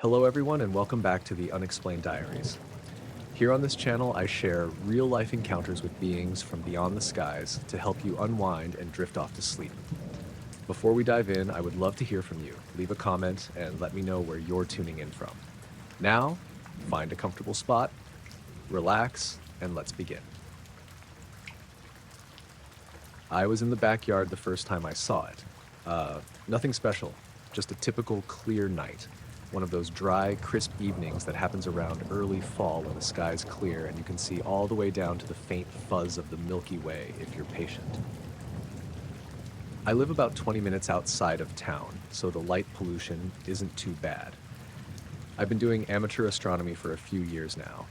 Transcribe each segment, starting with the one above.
Hello everyone and welcome back to the Unexplained Diaries. Here on this channel I share real-life encounters with beings from beyond the skies to help you unwind and drift off to sleep. Before we dive in, I would love to hear from you. Leave a comment and let me know where you're tuning in from. Now, find a comfortable spot, relax, and let's begin. I was in the backyard the first time I saw it. Nothing special, just a typical clear night. One of those dry, crisp evenings that happens around early fall when the sky's clear and you can see all the way down to the faint fuzz of the Milky Way if you're patient. I live about 20 minutes outside of town, so the light pollution isn't too bad. I've been doing amateur astronomy for a few years now.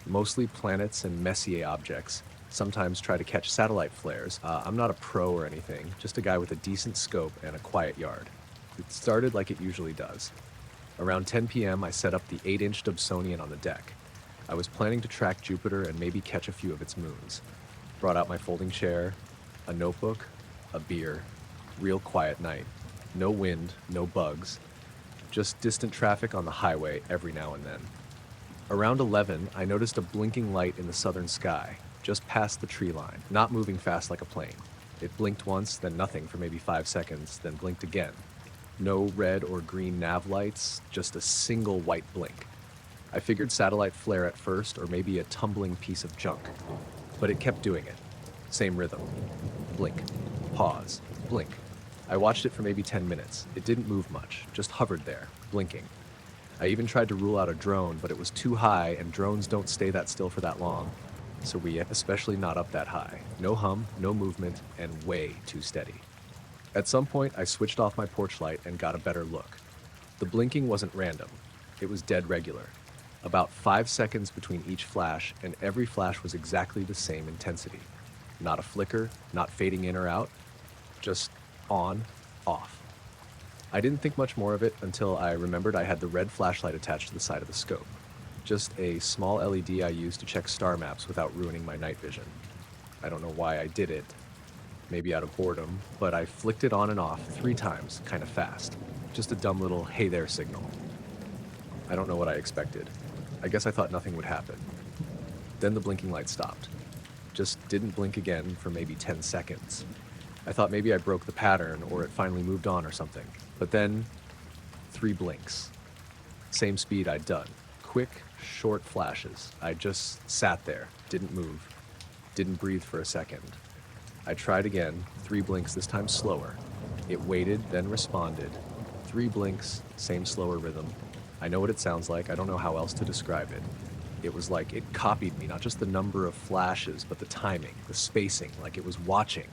Mostly planets and Messier objects. Sometimes try to catch satellite flares. I'm not a pro or anything, just a guy with a decent scope and a quiet yard. It started like it usually does. Around 10 p.m., I set up the 8-inch Dobsonian on the deck. I was planning to track Jupiter and maybe catch a few of its moons. Brought out my folding chair, a notebook, a beer. Real quiet night. No wind, no bugs. Just distant traffic on the highway every now and then. Around 11, I noticed a blinking light in the southern sky, just past the tree line, not moving fast like a plane. It blinked once, then nothing for maybe 5 seconds, then blinked again. No red or green nav lights, just a single white blink. I figured satellite flare at first, or maybe a tumbling piece of junk. But it kept doing it. Same rhythm. Blink. Pause. Blink. I watched it for maybe 10 minutes. It didn't move much, just hovered there, blinking. I even tried to rule out a drone, but it was too high, and drones don't stay that still for that long. So especially not up that high. No hum, no movement, and way too steady. At some point, I switched off my porch light and got a better look. The blinking wasn't random. It was dead regular. About 5 seconds between each flash, and every flash was exactly the same intensity. Not a flicker, not fading in or out, just on, off. I didn't think much more of it until I remembered I had the red flashlight attached to the side of the scope. Just a small LED I used to check star maps without ruining my night vision. I don't know why I did it. Maybe out of boredom, but I flicked it on and off 3 times, kind of fast. Just a dumb little hey there signal. I don't know what I expected. I guess I thought nothing would happen. Then the blinking light stopped. Just didn't blink again for maybe 10 seconds. I thought maybe I broke the pattern or it finally moved on or something. But then, 3 blinks. Same speed I'd done. Quick, short flashes. I just sat there, didn't move, didn't breathe for a second. I tried again, 3 blinks, this time slower. It waited, then responded. 3 blinks, same slower rhythm. I know what it sounds like, I don't know how else to describe it. It was like it copied me, not just the number of flashes, but the timing, the spacing, like it was watching.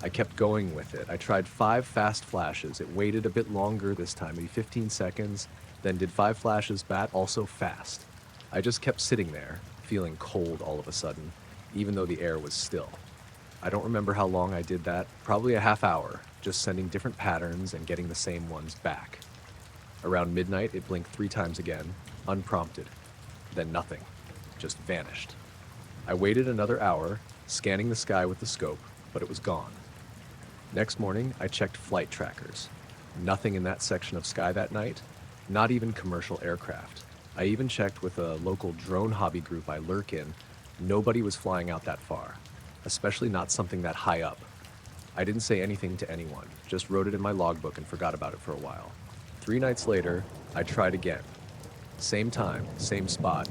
I kept going with it. I tried 5 fast flashes. It waited a bit longer this time, maybe 15 seconds, then did 5 flashes back, also fast. I just kept sitting there, feeling cold all of a sudden, even though the air was still. I don't remember how long I did that, probably a half hour, just sending different patterns and getting the same ones back. Around midnight, it blinked 3 times again, unprompted. Then nothing, just vanished. I waited another hour, scanning the sky with the scope, but it was gone. Next morning, I checked flight trackers. Nothing in that section of sky that night, not even commercial aircraft. I even checked with a local drone hobby group I lurk in. Nobody was flying out that far. Especially not something that high up. I didn't say anything to anyone, just wrote it in my logbook and forgot about it for a while. 3 nights later, I tried again. Same time, same spot,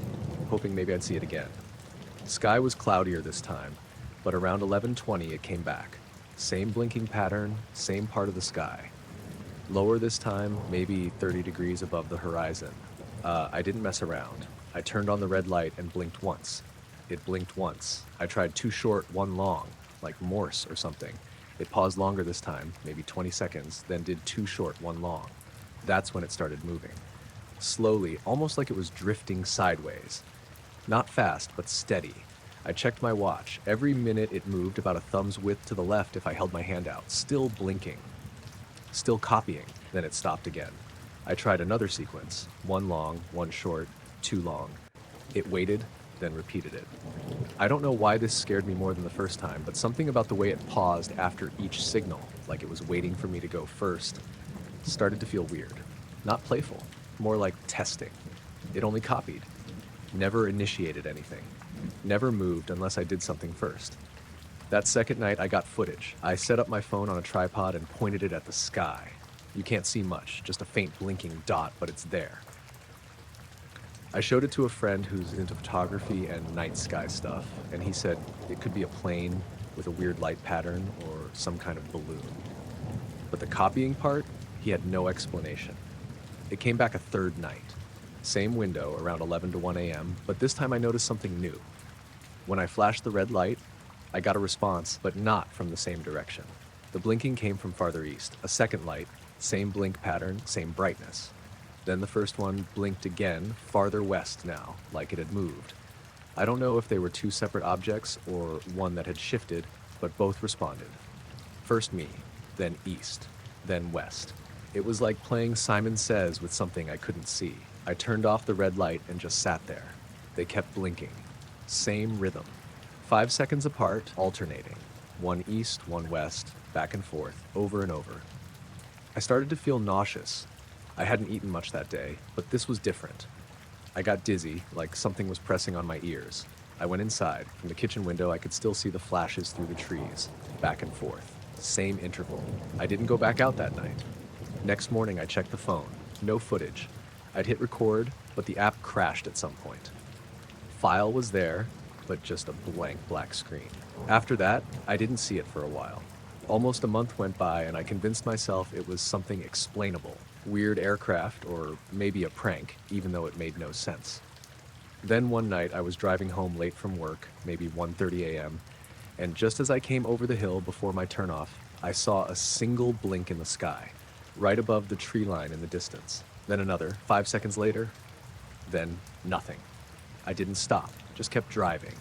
hoping maybe I'd see it again. Sky was cloudier this time, but around 11:20 it came back. Same blinking pattern, same part of the sky. Lower this time, maybe 30 degrees above the horizon. I didn't mess around. I turned on the red light and blinked once. It blinked once. I tried 2 short, 1 long, like Morse or something. It paused longer this time, maybe 20 seconds, then did 2 short, 1 long. That's when it started moving. Slowly, almost like it was drifting sideways. Not fast, but steady. I checked my watch. Every minute it moved about a thumb's width to the left if I held my hand out, still blinking. Still copying, then it stopped again. I tried another sequence, 1 long, 1 short, 2 long. It waited, then repeated it. I don't know why this scared me more than the first time, but something about the way it paused after each signal, like it was waiting for me to go first, started to feel weird. Not playful, more like testing. It only copied, never initiated anything, never moved unless I did something first. That second night, I got footage. I set up my phone on a tripod and pointed it at the sky. You can't see much, just a faint blinking dot, but it's there. I showed it to a friend who's into photography and night sky stuff, and he said it could be a plane with a weird light pattern or some kind of balloon. But the copying part, he had no explanation. It came back a third night. Same window, around 11 to 1 a.m., but this time I noticed something new. When I flashed the red light, I got a response, but not from the same direction. The blinking came from farther east. A second light, same blink pattern, same brightness. Then the first one blinked again, farther west now, like it had moved. I don't know if they were two separate objects or one that had shifted, but both responded. First me, then east, then west. It was like playing Simon Says with something I couldn't see. I turned off the red light and just sat there. They kept blinking. Same rhythm. 5 seconds apart, alternating. One east, one west, back and forth, over and over. I started to feel nauseous. I hadn't eaten much that day, but this was different. I got dizzy, like something was pressing on my ears. I went inside. From the kitchen window, I could still see the flashes through the trees, back and forth. Same interval. I didn't go back out that night. Next morning, I checked the phone. No footage. I'd hit record, but the app crashed at some point. File was there, but just a blank black screen. After that, I didn't see it for a while. Almost a month went by, and I convinced myself it was something explainable. Weird aircraft, or maybe a prank, even though it made no sense. Then one night, I was driving home late from work, maybe 1:30 a.m., and just as I came over the hill before my turnoff, I saw a single blink in the sky, right above the tree line in the distance. Then another, 5 seconds later, then nothing. I didn't stop, just kept driving.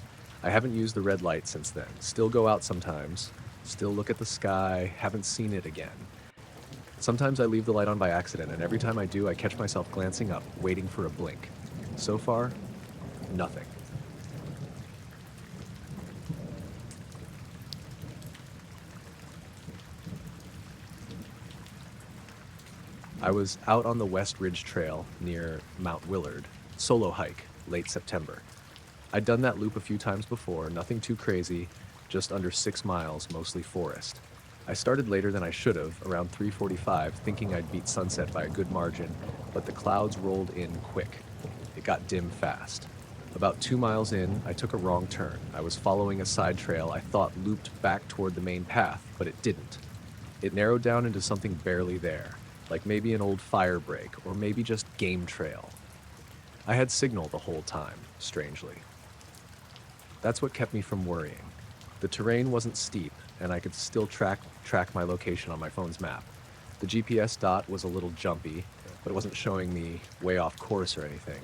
I haven't used the red light since then. Still go out sometimes, still look at the sky, haven't seen it again. Sometimes I leave the light on by accident, and every time I do, I catch myself glancing up, waiting for a blink. So far, nothing. I was out on the West Ridge Trail near Mount Willard, solo hike, late September. I'd done that loop a few times before, nothing too crazy, just under 6 miles, mostly forest. I started later than I should have, around 3:45, thinking I'd beat sunset by a good margin, but the clouds rolled in quick. It got dim fast. About 2 miles in, I took a wrong turn. I was following a side trail I thought looped back toward the main path, but it didn't. It narrowed down into something barely there, like maybe an old fire break, or maybe just game trail. I had signal the whole time, strangely. That's what kept me from worrying. The terrain wasn't steep, and I could still track my location on my phone's map. The GPS dot was a little jumpy, but it wasn't showing me way off course or anything.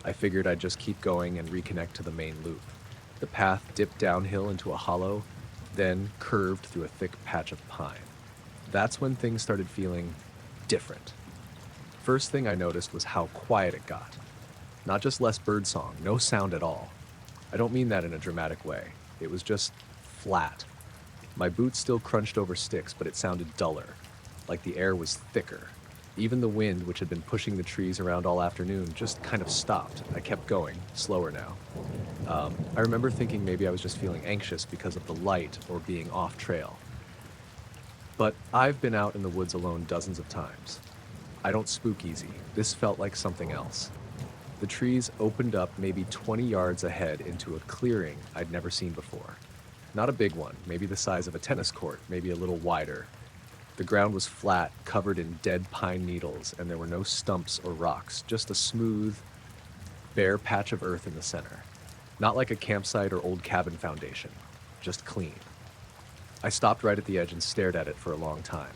I figured I'd just keep going and reconnect to the main loop. The path dipped downhill into a hollow, then curved through a thick patch of pine. That's when things started feeling different. First thing I noticed was how quiet it got. Not just less birdsong, no sound at all. I don't mean that in a dramatic way. It was just flat. My boots still crunched over sticks, but it sounded duller, like the air was thicker. Even the wind, which had been pushing the trees around all afternoon, just kind of stopped. I kept going, slower now. I remember thinking maybe I was just feeling anxious because of the light or being off trail. But I've been out in the woods alone dozens of times. I don't spook easy. This felt like something else. The trees opened up maybe 20 yards ahead into a clearing I'd never seen before. Not a big one, maybe the size of a tennis court, maybe a little wider. The ground was flat, covered in dead pine needles, and there were no stumps or rocks, just a smooth, bare patch of earth in the center. Not like a campsite or old cabin foundation, just clean. I stopped right at the edge and stared at it for a long time.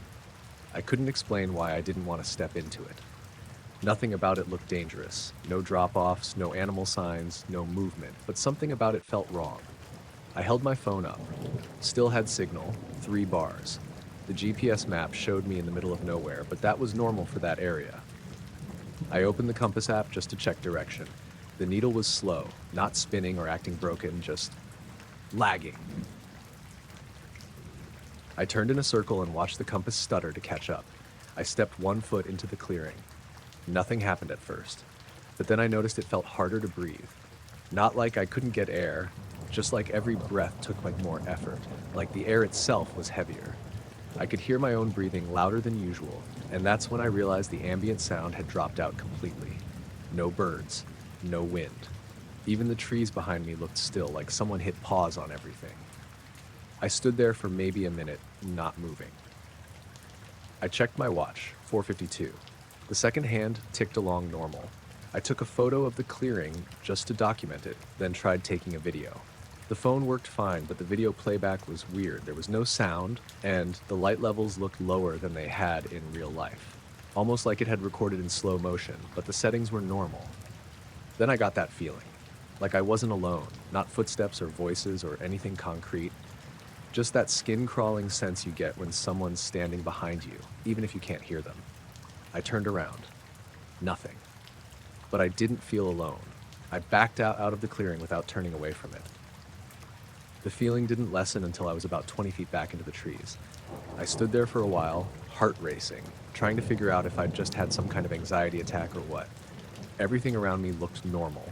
I couldn't explain why I didn't want to step into it. Nothing about it looked dangerous. No drop-offs, no animal signs, no movement, but something about it felt wrong. I held my phone up. Still had signal, 3 bars. The GPS map showed me in the middle of nowhere, but that was normal for that area. I opened the compass app just to check direction. The needle was slow, not spinning or acting broken, just lagging. I turned in a circle and watched the compass stutter to catch up. I stepped 1 foot into the clearing. Nothing happened at first, but then I noticed it felt harder to breathe. Not like I couldn't get air, just like every breath took like more effort, like the air itself was heavier. I could hear my own breathing louder than usual, and that's when I realized the ambient sound had dropped out completely. No birds, no wind. Even the trees behind me looked still, like someone hit pause on everything. I stood there for maybe a minute, not moving. I checked my watch, 4:52. The second hand ticked along normal. I took a photo of the clearing just to document it, then tried taking a video. The phone worked fine, but the video playback was weird. There was no sound, and the light levels looked lower than they had in real life. Almost like it had recorded in slow motion, but the settings were normal. Then I got that feeling. Like I wasn't alone, not footsteps or voices or anything concrete. Just that skin-crawling sense you get when someone's standing behind you, even if you can't hear them. I turned around. Nothing. But I didn't feel alone. I backed out of the clearing without turning away from it. The feeling didn't lessen until I was about 20 feet back into the trees. I stood there for a while, heart racing, trying to figure out if I'd just had some kind of anxiety attack or what. Everything around me looked normal,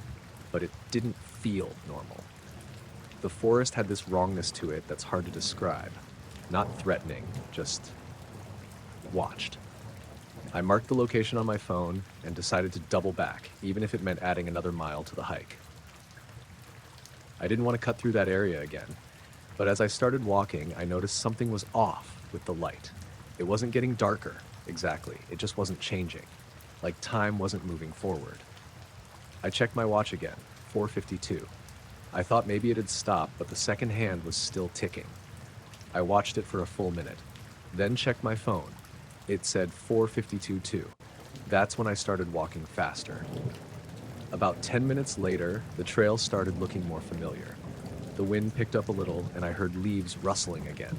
but it didn't feel normal. The forest had this wrongness to it that's hard to describe. Not threatening, just watched. I marked the location on my phone and decided to double back, even if it meant adding another mile to the hike. I didn't want to cut through that area again, but as I started walking, I noticed something was off with the light. It wasn't getting darker, exactly. It just wasn't changing, like time wasn't moving forward. I checked my watch again, 4:52. I thought maybe it had stopped, but the second hand was still ticking. I watched it for a full minute, then checked my phone. It said 4:52 too. That's when I started walking faster. About 10 minutes later, the trail started looking more familiar. The wind picked up a little, and I heard leaves rustling again.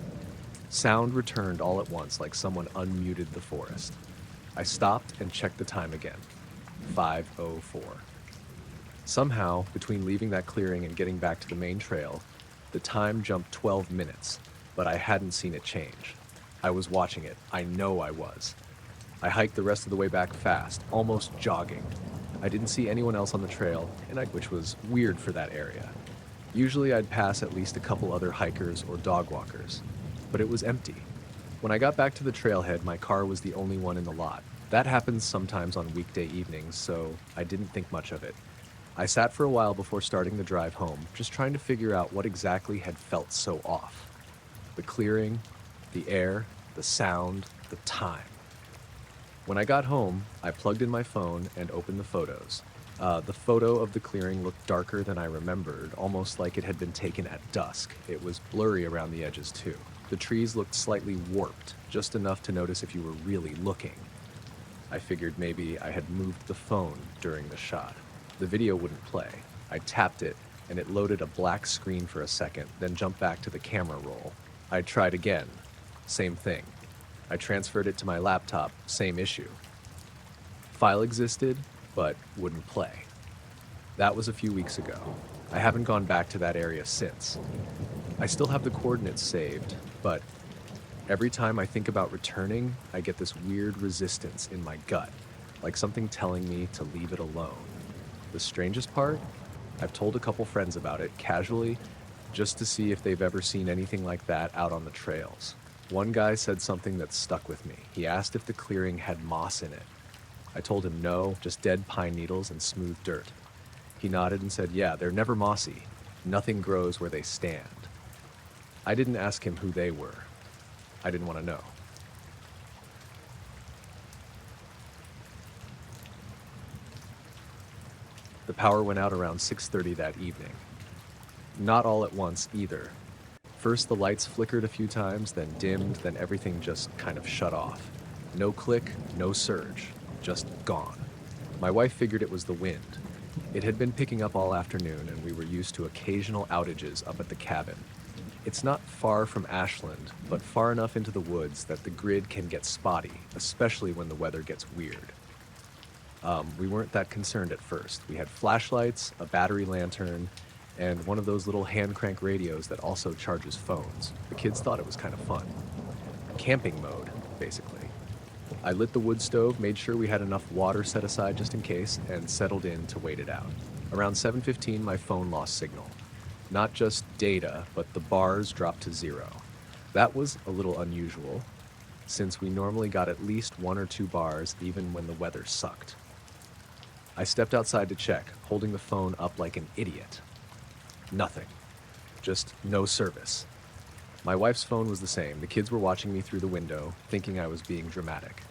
Sound returned all at once, like someone unmuted the forest. I stopped and checked the time again. 5:04. Somehow, between leaving that clearing and getting back to the main trail, the time jumped 12 minutes, but I hadn't seen it change. I was watching it. I know I was. I hiked the rest of the way back fast, almost jogging. I didn't see anyone else on the trail, which was weird for that area. Usually I'd pass at least a couple other hikers or dog walkers, but it was empty. When I got back to the trailhead, my car was the only one in the lot. That happens sometimes on weekday evenings, so I didn't think much of it. I sat for a while before starting the drive home, just trying to figure out what exactly had felt so off. The clearing, the air, the sound, the time. When I got home, I plugged in my phone and opened the photos. The photo of the clearing looked darker than I remembered, almost like it had been taken at dusk. It was blurry around the edges too. The trees looked slightly warped, just enough to notice if you were really looking. I figured maybe I had moved the phone during the shot. The video wouldn't play. I tapped it, and it loaded a black screen for a second, then jumped back to the camera roll. I tried again. Same thing. I transferred it to my laptop, same issue. File existed, but wouldn't play. That was a few weeks ago. I haven't gone back to that area since. I still have the coordinates saved, but every time I think about returning, I get this weird resistance in my gut, like something telling me to leave it alone. The strangest part? I've told a couple friends about it, casually, just to see if they've ever seen anything like that out on the trails. One guy said something that stuck with me. He asked if the clearing had moss in it. I told him no, just dead pine needles and smooth dirt. He nodded and said, yeah, they're never mossy. Nothing grows where they stand. I didn't ask him who they were. I didn't want to know. The power went out around 6:30 that evening. Not all at once either. First the lights flickered a few times, then dimmed, then everything just kind of shut off. No click, no surge, just gone. My wife figured it was the wind. It had been picking up all afternoon, and we were used to occasional outages up at the cabin. It's not far from Ashland, but far enough into the woods that the grid can get spotty, especially when the weather gets weird. We weren't that concerned at first. We had flashlights, a battery lantern, and one of those little hand crank radios that also charges phones. The kids thought it was kind of fun. Camping mode, basically. I lit the wood stove, made sure we had enough water set aside just in case, and settled in to wait it out. Around 7:15, my phone lost signal. Not just data, but the bars dropped to zero. That was a little unusual, since we normally got at least 1 or 2 bars even when the weather sucked. I stepped outside to check, holding the phone up like an idiot. Nothing. Just no service. My wife's phone was the same. The kids were watching me through the window, thinking I was being dramatic.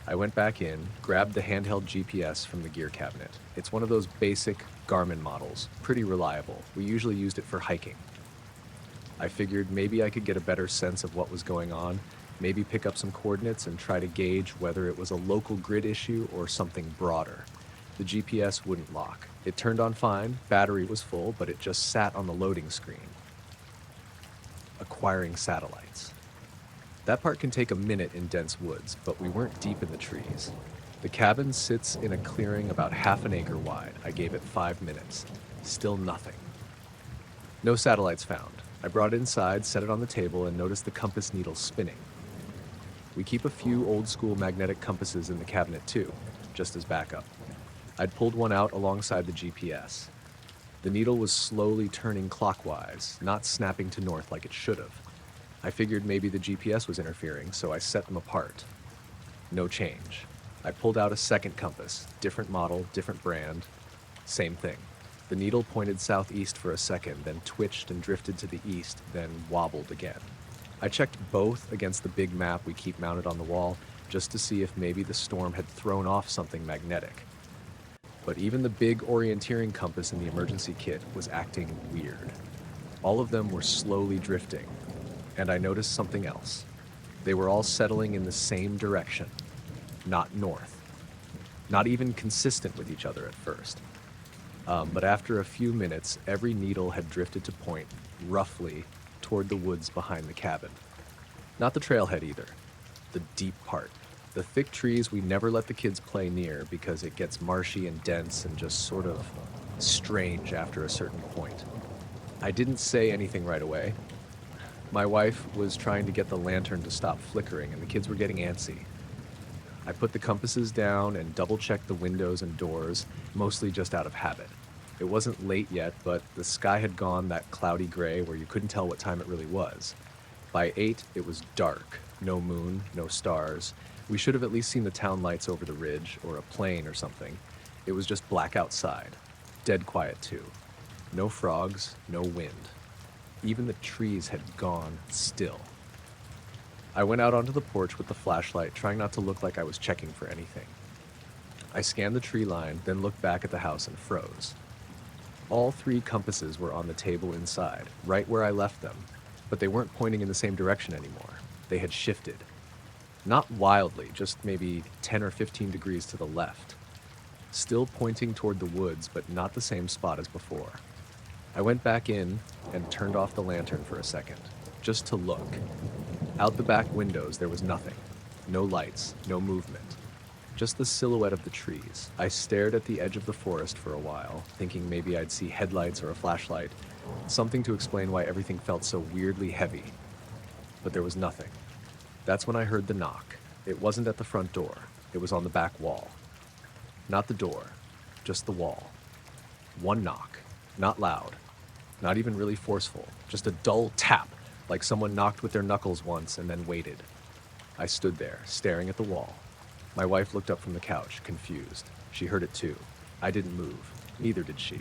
I went back in, grabbed the handheld GPS from the gear cabinet. It's one of those basic Garmin models, pretty reliable. We usually used it for hiking. I figured maybe I could get a better sense of what was going on, maybe pick up some coordinates and try to gauge whether it was a local grid issue or something broader. The GPS wouldn't lock. It turned on fine, battery was full, but it just sat on the loading screen. Acquiring satellites. That part can take a minute in dense woods, but we weren't deep in the trees. The cabin sits in a clearing about half an acre wide. I gave it 5 minutes. Still nothing. No satellites found. I brought it inside, set it on the table, and noticed the compass needle spinning. We keep a few old-school magnetic compasses in the cabinet too, just as backup. I'd pulled one out alongside the GPS. The needle was slowly turning clockwise, not snapping to north like it should have. I figured maybe the GPS was interfering, so I set them apart. No change. I pulled out a second compass, different model, different brand, same thing. The needle pointed southeast for a second, then twitched and drifted to the east, then wobbled again. I checked both against the big map we keep mounted on the wall, just to see if maybe the storm had thrown off something magnetic. But even the big orienteering compass in the emergency kit was acting weird. All of them were slowly drifting, and I noticed something else. They were all settling in the same direction, not north. Not even consistent with each other at first. But after a few minutes, every needle had drifted to point, roughly, toward the woods behind the cabin. Not the trailhead either, the deep part. The thick trees we never let the kids play near because it gets marshy and dense and just sort of strange after a certain point. I didn't say anything right away. My wife was trying to get the lantern to stop flickering and the kids were getting antsy. I put the compasses down and double-checked the windows and doors, mostly just out of habit. It wasn't late yet, but the sky had gone that cloudy gray where you couldn't tell what time it really was. By 8, it was dark. No moon, no stars. We should have at least seen the town lights over the ridge, or a plane or something. It was just black outside. Dead quiet, too. No frogs, no wind. Even the trees had gone still. I went out onto the porch with the flashlight, trying not to look like I was checking for anything. I scanned the tree line, then looked back at the house and froze. All 3 compasses were on the table inside, right where I left them, but they weren't pointing in the same direction anymore. They had shifted. Not wildly, just maybe 10 or 15 degrees to the left. Still pointing toward the woods, but not the same spot as before. I went back in and turned off the lantern for a second, just to look. Out the back windows, there was nothing. No lights, no movement. Just the silhouette of the trees. I stared at the edge of the forest for a while, thinking maybe I'd see headlights or a flashlight, something to explain why everything felt so weirdly heavy. But there was nothing. That's when I heard the knock. It wasn't at the front door. It was on the back wall. Not the door, just the wall. One knock. Not loud. Not even really forceful. Just a dull tap, like someone knocked with their knuckles once and then waited. I stood there, staring at the wall. My wife looked up from the couch, confused. She heard it too. I didn't move. Neither did she.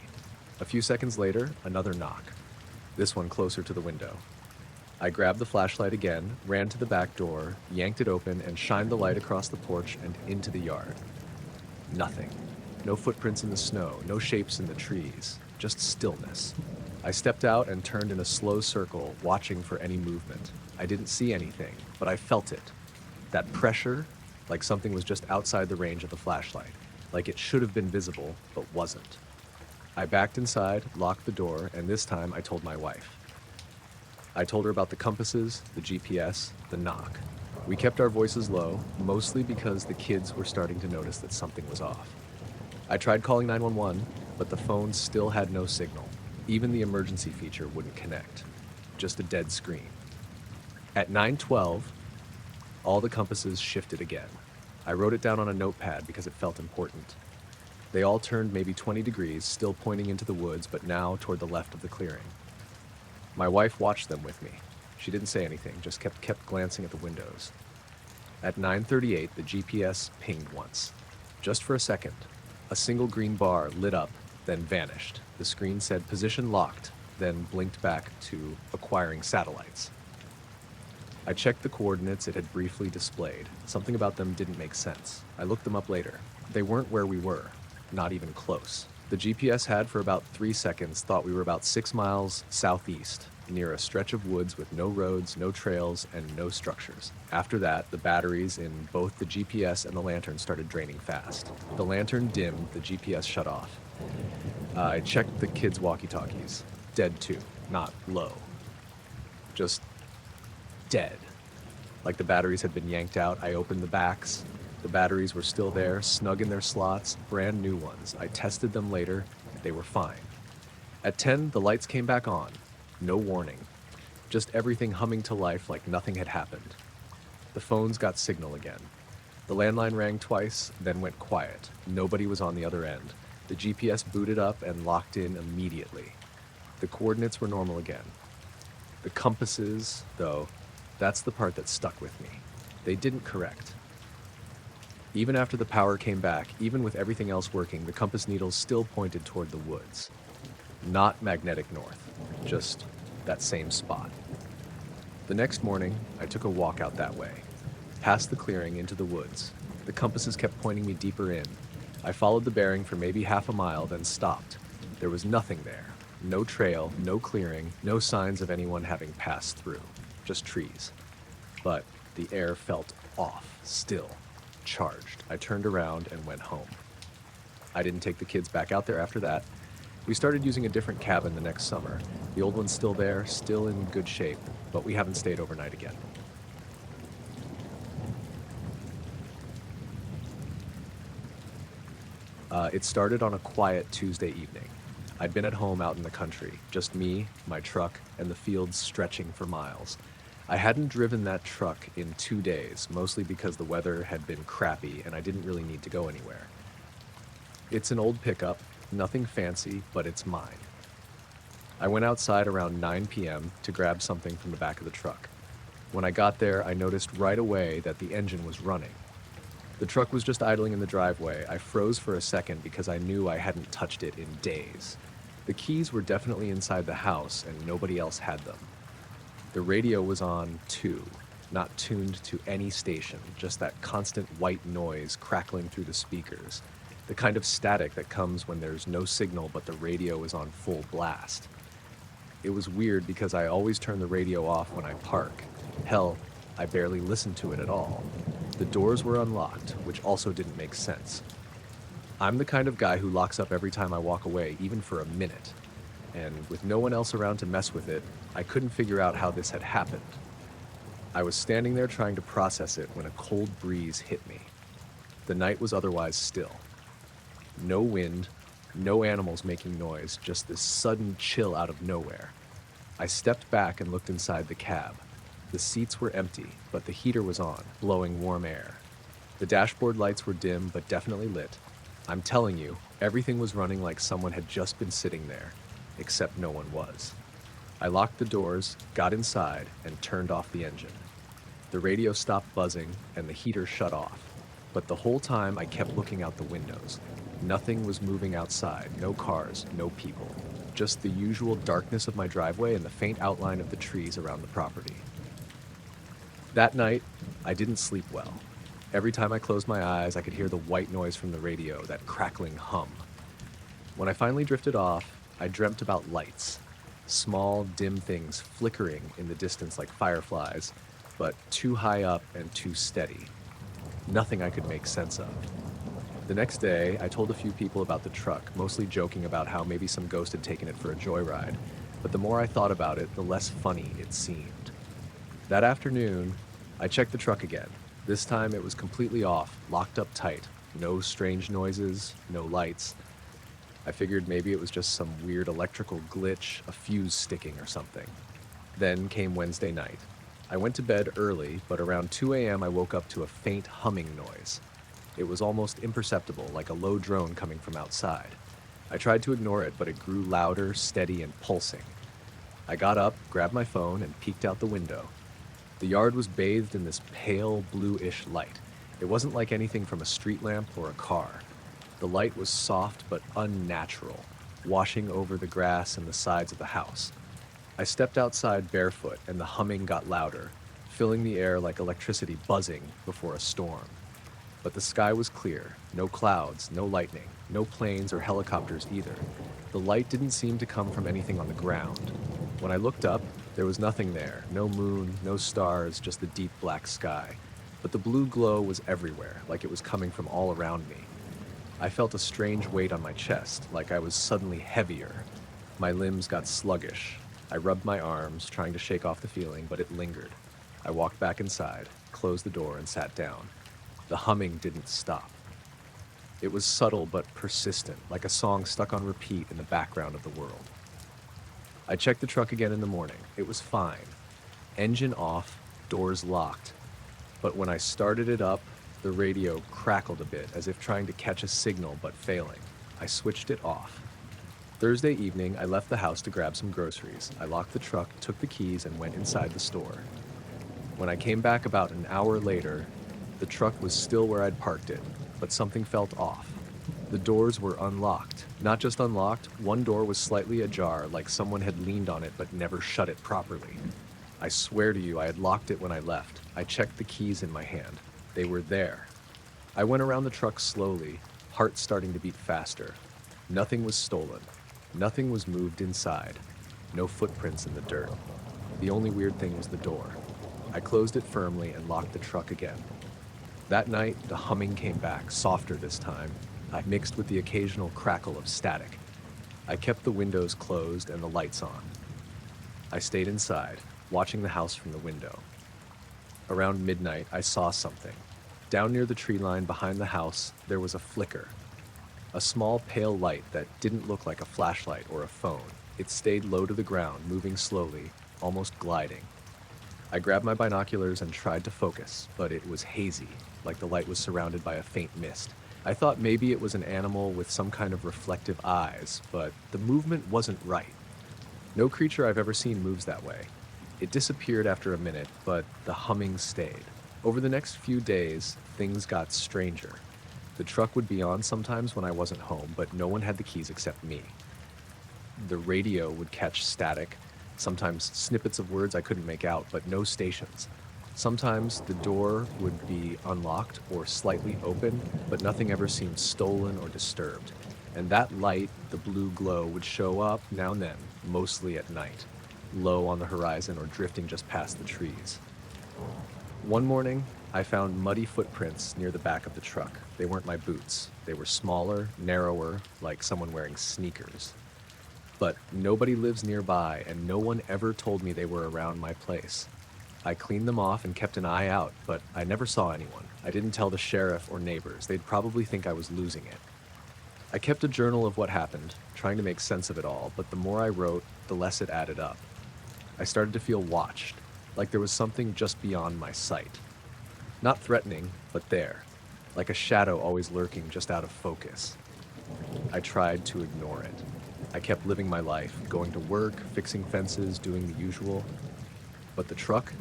A few seconds later, another knock. This one closer to the window. I grabbed the flashlight again, ran to the back door, yanked it open, and shined the light across the porch and into the yard. Nothing. No footprints in the snow, no shapes in the trees, just stillness. I stepped out and turned in a slow circle, watching for any movement. I didn't see anything, but I felt it. That pressure, like something was just outside the range of the flashlight, like it should have been visible, but wasn't. I backed inside, locked the door, and this time I told my wife. I told her about the compasses, the GPS, the knock. We kept our voices low, mostly because the kids were starting to notice that something was off. I tried calling 911, but the phone still had no signal. Even the emergency feature wouldn't connect. Just a dead screen. At 9:12, all the compasses shifted again. I wrote it down on a notepad because it felt important. They all turned maybe 20 degrees, still pointing into the woods, but now toward the left of the clearing. My wife watched them with me. She didn't say anything, just kept glancing at the windows. At 9:38, the GPS pinged once. Just for a second. A single green bar lit up, then vanished. The screen said position locked, then blinked back to acquiring satellites. I checked the coordinates it had briefly displayed. Something about them didn't make sense. I looked them up later. They weren't where we were, not even close. The GPS had for about 3 seconds thought we were about 6 miles southeast, near a stretch of woods with no roads, no trails, and no structures. After that, the batteries in both the GPS and the lantern started draining fast. The lantern dimmed, the GPS shut off. I checked the kids' walkie-talkies. Dead too, not low. Just dead. Like the batteries had been yanked out. I opened the backs. The batteries were still there, snug in their slots, brand new ones. I tested them later. They were fine. At 10, the lights came back on. No warning. Just everything humming to life like nothing had happened. The phones got signal again. The landline rang twice, then went quiet. Nobody was on the other end. The GPS booted up and locked in immediately. The coordinates were normal again. The compasses, though, that's the part that stuck with me. They didn't correct. Even after the power came back, even with everything else working, the compass needles still pointed toward the woods. Not magnetic north, just that same spot. The next morning, I took a walk out that way, past the clearing into the woods. The compasses kept pointing me deeper in. I followed the bearing for maybe half a mile, then stopped. There was nothing there. No trail, no clearing, no signs of anyone having passed through. Just trees. But the air felt off, still, charged. I turned around and went home. I didn't take the kids back out there after that. We started using a different cabin the next summer. The old one's still there, still in good shape, but we haven't stayed overnight again. It started on a quiet Tuesday evening. I'd been at home out in the country, just me, my truck, and the fields stretching for miles. I hadn't driven that truck in 2 days, mostly because the weather had been crappy and I didn't really need to go anywhere. It's an old pickup, nothing fancy, but it's mine. I went outside around 9 p.m. to grab something from the back of the truck. When I got there, I noticed right away that the engine was running. The truck was just idling in the driveway. I froze for a second because I knew I hadn't touched it in days. The keys were definitely inside the house and nobody else had them. The radio was on too, not tuned to any station, just that constant white noise crackling through the speakers, the kind of static that comes when there's no signal but the radio is on full blast. It was weird because I always turn the radio off when I park. Hell, I barely listened to it at all. The doors were unlocked, which also didn't make sense. I'm the kind of guy who locks up every time I walk away, even for a minute. And with no one else around to mess with it, I couldn't figure out how this had happened. I was standing there trying to process it when a cold breeze hit me. The night was otherwise still. No wind, no animals making noise, just this sudden chill out of nowhere. I stepped back and looked inside the cab. The seats were empty, but the heater was on, blowing warm air. The dashboard lights were dim, but definitely lit. I'm telling you, everything was running like someone had just been sitting there, except no one was. I locked the doors, got inside, and turned off the engine. The radio stopped buzzing, and the heater shut off. But the whole time I kept looking out the windows. Nothing was moving outside, no cars, no people. Just the usual darkness of my driveway and the faint outline of the trees around the property. That night, I didn't sleep well. Every time I closed my eyes, I could hear the white noise from the radio, that crackling hum. When I finally drifted off, I dreamt about lights. Small, dim things flickering in the distance like fireflies, but too high up and too steady. Nothing I could make sense of. The next day, I told a few people about the truck, mostly joking about how maybe some ghost had taken it for a joyride. But the more I thought about it, the less funny it seemed. That afternoon, I checked the truck again. This time it was completely off, locked up tight. No strange noises, no lights. I figured maybe it was just some weird electrical glitch, a fuse sticking or something. Then came Wednesday night. I went to bed early, but around 2 a.m. I woke up to a faint humming noise. It was almost imperceptible, like a low drone coming from outside. I tried to ignore it, but it grew louder, steady, and pulsing. I got up, grabbed my phone, and peeked out the window. The yard was bathed in this pale, bluish light. It wasn't like anything from a street lamp or a car. The light was soft but unnatural, washing over the grass and the sides of the house. I stepped outside barefoot, and the humming got louder, filling the air like electricity buzzing before a storm. But the sky was clear, no clouds, no lightning, no planes or helicopters either. The light didn't seem to come from anything on the ground. When I looked up, there was nothing there, no moon, no stars, just the deep black sky. But the blue glow was everywhere, like it was coming from all around me. I felt a strange weight on my chest, like I was suddenly heavier. My limbs got sluggish. I rubbed my arms, trying to shake off the feeling, but it lingered. I walked back inside, closed the door, and sat down. The humming didn't stop. It was subtle but persistent, like a song stuck on repeat in the background of the world. I checked the truck again in the morning. It was fine. Engine off, doors locked. But when I started it up, the radio crackled a bit, as if trying to catch a signal but failing. I switched it off. Thursday evening, I left the house to grab some groceries. I locked the truck, took the keys, and went inside the store. When I came back about an hour later, the truck was still where I'd parked it, but something felt off. The doors were unlocked. Not just unlocked, one door was slightly ajar, like someone had leaned on it but never shut it properly. I swear to you, I had locked it when I left. I checked the keys in my hand. They were there. I went around the truck slowly, heart starting to beat faster. Nothing was stolen. Nothing was moved inside. No footprints in the dirt. The only weird thing was the door. I closed it firmly and locked the truck again. That night, the humming came back, softer this time, mixed with the occasional crackle of static. I kept the windows closed and the lights on. I stayed inside, watching the house from the window. Around midnight, I saw something. Down near the tree line behind the house, there was a flicker. A small pale light that didn't look like a flashlight or a phone. It stayed low to the ground, moving slowly, almost gliding. I grabbed my binoculars and tried to focus, but it was hazy, like the light was surrounded by a faint mist. I thought maybe it was an animal with some kind of reflective eyes, but the movement wasn't right. No creature I've ever seen moves that way. It disappeared after a minute, but the humming stayed. Over the next few days, things got stranger. The truck would be on sometimes when I wasn't home, but no one had the keys except me. The radio would catch static, sometimes snippets of words I couldn't make out, but no stations. Sometimes the door would be unlocked or slightly open, but nothing ever seemed stolen or disturbed. And that light, the blue glow, would show up now and then, mostly at night, low on the horizon or drifting just past the trees. One morning, I found muddy footprints near the back of the truck. They weren't my boots. They were smaller, narrower, like someone wearing sneakers. But nobody lives nearby, and no one ever told me they were around my place. I cleaned them off and kept an eye out, but I never saw anyone. I didn't tell the sheriff or neighbors. They'd probably think I was losing it. I kept a journal of what happened, trying to make sense of it all, but the more I wrote, the less it added up. I started to feel watched, like there was something just beyond my sight. Not threatening, but there, like a shadow always lurking just out of focus. I tried to ignore it. I kept living my life, going to work, fixing fences, doing the usual. But the truck?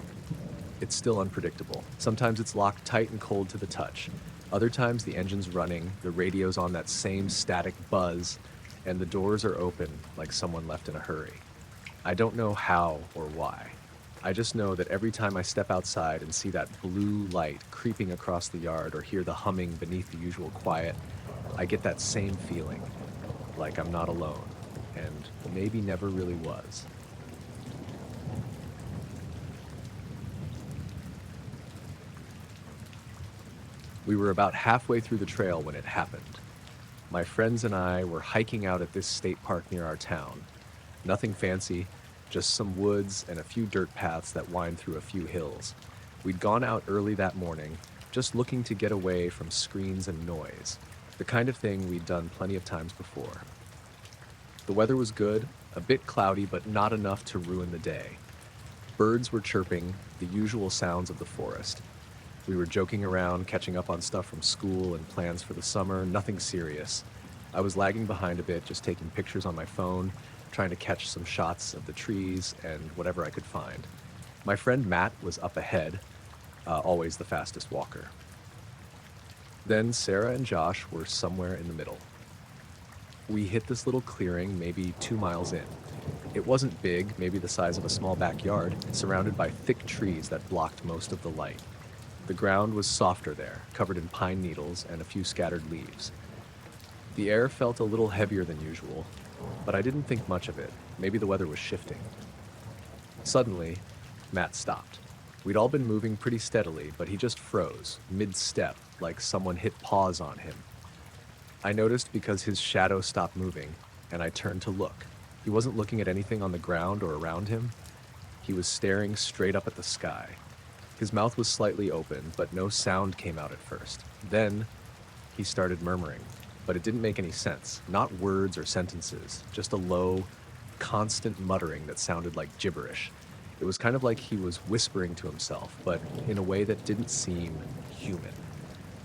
It's still unpredictable. Sometimes it's locked tight and cold to the touch. Other times the engine's running, the radio's on that same static buzz, and the doors are open like someone left in a hurry. I don't know how or why. I just know that every time I step outside and see that blue light creeping across the yard or hear the humming beneath the usual quiet, I get that same feeling, like I'm not alone, and maybe never really was. We were about halfway through the trail when it happened. My friends and I were hiking out at this state park near our town. Nothing fancy, just some woods and a few dirt paths that wind through a few hills. We'd gone out early that morning, just looking to get away from screens and noise, the kind of thing we'd done plenty of times before. The weather was good, a bit cloudy, but not enough to ruin the day. Birds were chirping, the usual sounds of the forest. We were joking around, catching up on stuff from school and plans for the summer, nothing serious. I was lagging behind a bit, just taking pictures on my phone, trying to catch some shots of the trees and whatever I could find. My friend Matt was up ahead, always the fastest walker. Then Sarah and Josh were somewhere in the middle. We hit this little clearing maybe 2 miles in. It wasn't big, maybe the size of a small backyard, surrounded by thick trees that blocked most of the light. The ground was softer there, covered in pine needles and a few scattered leaves. The air felt a little heavier than usual, but I didn't think much of it. Maybe the weather was shifting. Suddenly, Matt stopped. We'd all been moving pretty steadily, but he just froze, mid-step, like someone hit pause on him. I noticed because his shadow stopped moving, and I turned to look. He wasn't looking at anything on the ground or around him. He was staring straight up at the sky. His mouth was slightly open, but no sound came out at first. Then, he started murmuring, but it didn't make any sense. Not words or sentences, just a low, constant muttering that sounded like gibberish. It was kind of like he was whispering to himself, but in a way that didn't seem human.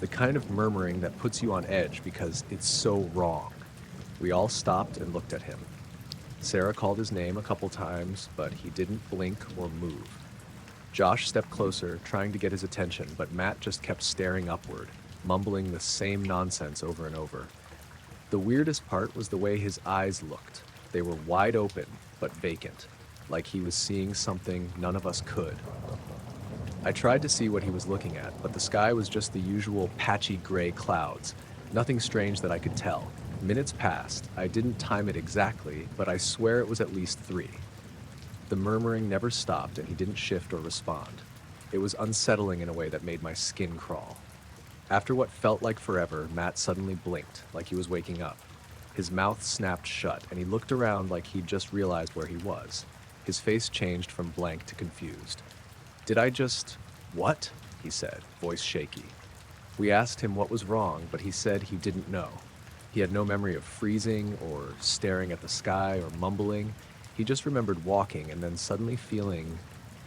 The kind of murmuring that puts you on edge because it's so wrong. We all stopped and looked at him. Sarah called his name a couple times, but he didn't blink or move. Josh stepped closer, trying to get his attention, but Matt just kept staring upward, mumbling the same nonsense over and over. The weirdest part was the way his eyes looked. They were wide open, but vacant, like he was seeing something none of us could. I tried to see what he was looking at, but the sky was just the usual patchy gray clouds. Nothing strange that I could tell. Minutes passed. I didn't time it exactly, but I swear it was at least 3. The murmuring never stopped, and he didn't shift or respond. It was unsettling in a way that made my skin crawl. After what felt like forever, Matt suddenly blinked, like he was waking up. His mouth snapped shut, and he looked around like he'd just realized where he was. His face changed from blank to confused. "Did I just... what?" he said, voice shaky. We asked him what was wrong, but he said he didn't know. He had no memory of freezing or staring at the sky or mumbling. He just remembered walking and then suddenly feeling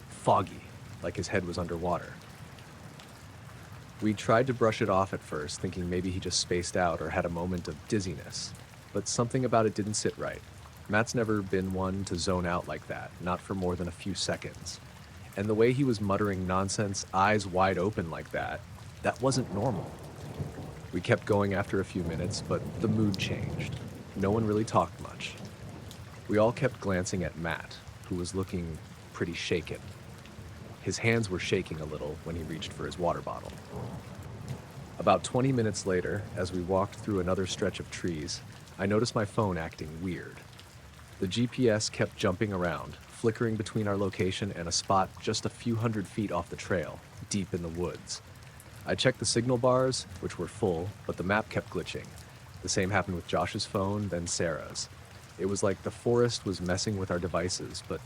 foggy, like his head was underwater. We tried to brush it off at first, thinking maybe he just spaced out or had a moment of dizziness, but something about it didn't sit right. Matt's never been one to zone out like that, not for more than a few seconds. And the way he was muttering nonsense, eyes wide open like that wasn't normal. We kept going after a few minutes, but the mood changed. No one really talked much. We all kept glancing at Matt, who was looking pretty shaken. His hands were shaking a little when he reached for his water bottle. About 20 minutes later, as we walked through another stretch of trees, I noticed my phone acting weird. The GPS kept jumping around, flickering between our location and a spot just a few hundred feet off the trail, deep in the woods. I checked the signal bars, which were full, but the map kept glitching. The same happened with Josh's phone, then Sarah's. It was like the forest was messing with our devices, but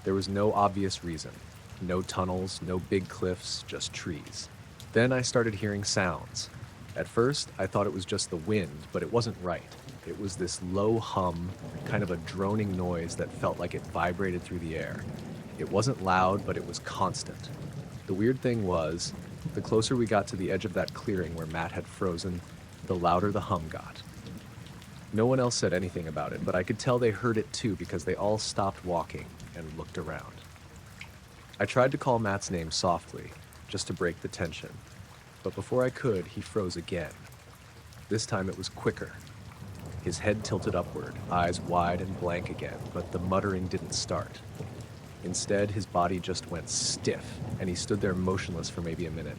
there was no obvious reason. No tunnels, no big cliffs, just trees. Then I started hearing sounds. At first, I thought it was just the wind, but it wasn't right. It was this low hum, kind of a droning noise that felt like it vibrated through the air. It wasn't loud, but it was constant. The weird thing was, the closer we got to the edge of that clearing where Matt had frozen, the louder the hum got. No one else said anything about it, but I could tell they heard it too because they all stopped walking and looked around. I tried to call Matt's name softly, just to break the tension, but before I could, he froze again. This time it was quicker. His head tilted upward, eyes wide and blank again, but the muttering didn't start. Instead, his body just went stiff, and he stood there motionless for maybe a minute.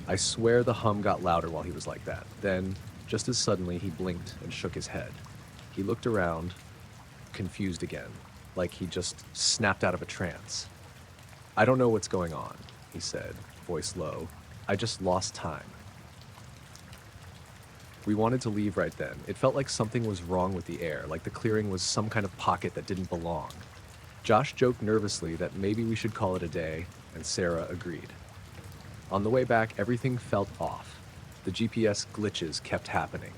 I swear the hum got louder while he was like that. Then, just as suddenly, he blinked and shook his head. He looked around, confused again, like he just snapped out of a trance. "I don't know what's going on," he said, voice low. "I just lost time." We wanted to leave right then. It felt like something was wrong with the air, like the clearing was some kind of pocket that didn't belong. Josh joked nervously that maybe we should call it a day, and Sarah agreed. On the way back, everything felt off. The GPS glitches kept happening.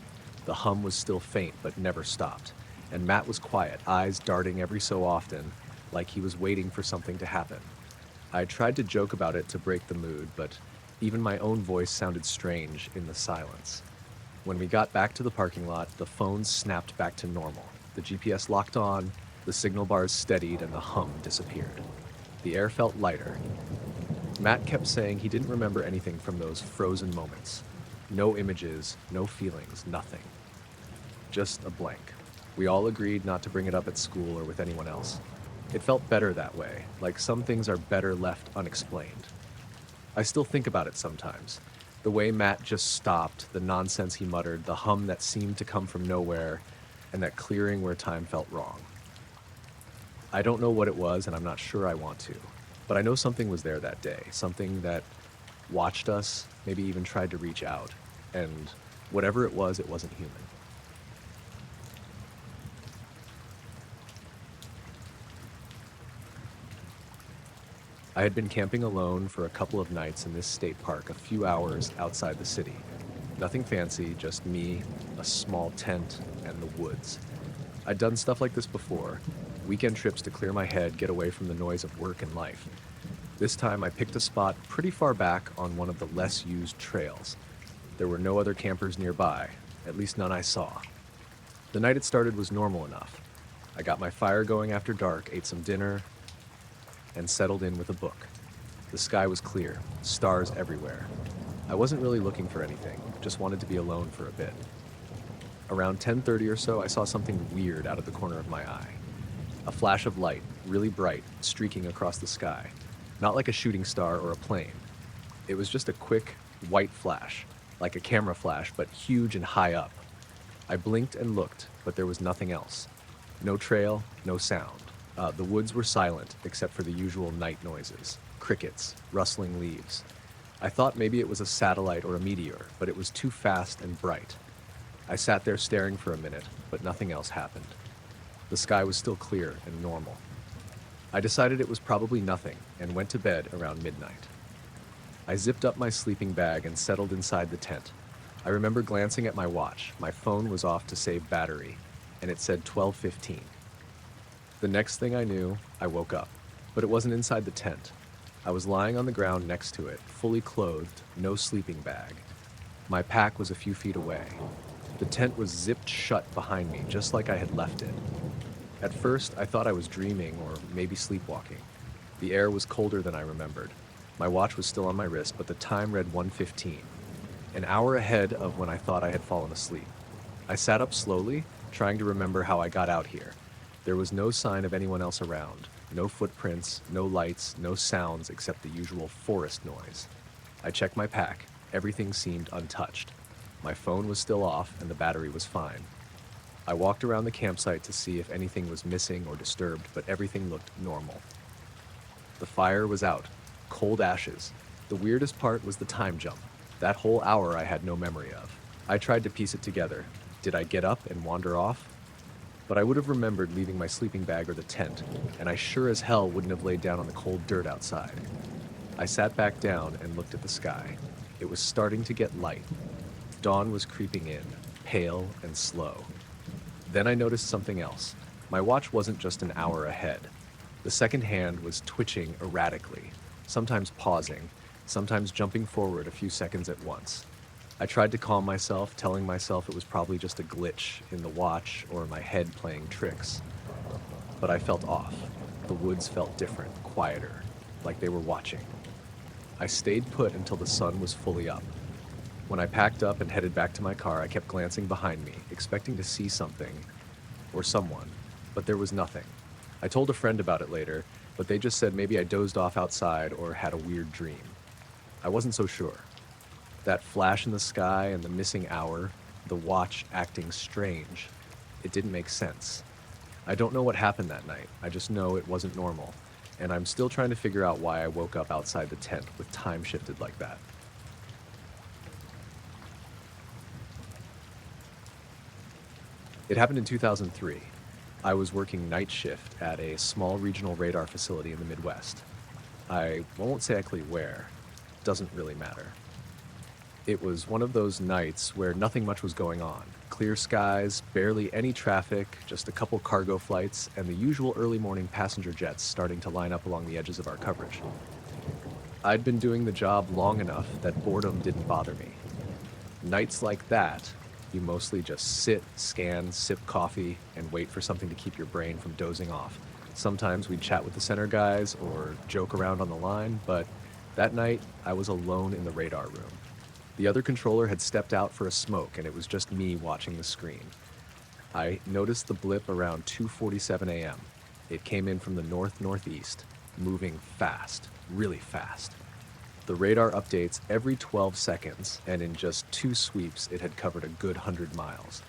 The hum was still faint, but never stopped. And Matt was quiet, eyes darting every so often, like he was waiting for something to happen. I tried to joke about it to break the mood, but Even my own voice sounded strange in the silence. When we got back to the parking lot, the phone snapped back to normal. The GPS locked on, the signal bars steadied, and the hum disappeared. The air felt lighter. Matt kept saying he didn't remember anything from those frozen moments. No images, no feelings, nothing. Just a blank. We all agreed not to bring it up at school or with anyone else. It felt better that way, like some things are better left unexplained. I still think about it sometimes. The way Matt just stopped, the nonsense he muttered, the hum that seemed to come from nowhere, and that clearing where time felt wrong. I don't know what it was, and I'm not sure I want to, but I know something was there that day, something that watched us, maybe even tried to reach out, and whatever it wasn't human. I had been camping alone for a couple of nights in this state park a few hours outside the city. Nothing fancy, just me, a small tent, and the woods. I'd done stuff like this before, weekend trips to clear my head, get away from the noise of work and life. This time I picked a spot pretty far back on one of the less used trails. There were no other campers nearby, at least none I saw. The night it started was normal enough. I got my fire going after dark, ate some dinner, and settled in with a book. The sky was clear, stars everywhere. I wasn't really looking for anything, just wanted to be alone for a bit. Around 10:30 or so, I saw something weird out of the corner of my eye. A flash of light, really bright, streaking across the sky. Not like a shooting star or a plane. It was just a quick, white flash, like a camera flash, but huge and high up. I blinked and looked, but there was nothing else. No trail, no sound. The woods were silent, except for the usual night noises. Crickets, rustling leaves. I thought maybe it was a satellite or a meteor, but it was too fast and bright. I sat there staring for a minute, but nothing else happened. The sky was still clear and normal. I decided it was probably nothing and went to bed around midnight. I zipped up my sleeping bag and settled inside the tent. I remember glancing at my watch. My phone was off to save battery, and it said 12:15. The next thing I knew, I woke up, but it wasn't inside the tent. I was lying on the ground next to it, fully clothed, no sleeping bag. My pack was a few feet away. The tent was zipped shut behind me, just like I had left it. At first, I thought I was dreaming or maybe sleepwalking. The air was colder than I remembered. My watch was still on my wrist, but the time read 1:15, an hour ahead of when I thought I had fallen asleep. I sat up slowly, trying to remember how I got out here. There was no sign of anyone else around, no footprints, no lights, no sounds except the usual forest noise. I checked my pack. Everything seemed untouched. My phone was still off and the battery was fine. I walked around the campsite to see if anything was missing or disturbed, but everything looked normal. The fire was out, cold ashes. The weirdest part was the time jump. That whole hour I had no memory of. I tried to piece it together. Did I get up and wander off? But I would have remembered leaving my sleeping bag or the tent, and I sure as hell wouldn't have laid down on the cold dirt outside. I sat back down and looked at the sky. It was starting to get light. Dawn was creeping in, pale and slow. Then I noticed something else. My watch wasn't just an hour ahead. The second hand was twitching erratically, sometimes pausing, sometimes jumping forward a few seconds at once. I tried to calm myself, telling myself it was probably just a glitch in the watch or my head playing tricks. But I felt off. The woods felt different, quieter, like they were watching. I stayed put until the sun was fully up. When I packed up and headed back to my car, I kept glancing behind me, expecting to see something or someone, but there was nothing. I told a friend about it later, but they just said maybe I dozed off outside or had a weird dream. I wasn't so sure. That flash in the sky and the missing hour, the watch acting strange, it didn't make sense. I don't know what happened that night. I just know it wasn't normal, and I'm still trying to figure out why I woke up outside the tent with time shifted like that. It happened in 2003. I was working night shift at a small regional radar facility in the Midwest. I won't say exactly where. Doesn't really matter. It was one of those nights where nothing much was going on. Clear skies, barely any traffic, just a couple cargo flights, and the usual early morning passenger jets starting to line up along the edges of our coverage. I'd been doing the job long enough that boredom didn't bother me. Nights like that, you mostly just sit, scan, sip coffee, and wait for something to keep your brain from dozing off. Sometimes we'd chat with the center guys or joke around on the line, but that night I was alone in the radar room. The other controller had stepped out for a smoke, and it was just me watching the screen. I noticed the blip around 2:47 a.m. It came in from the north-northeast, moving fast, really fast. The radar updates every 12 seconds, and in just 2 sweeps, it had covered a good 100 miles.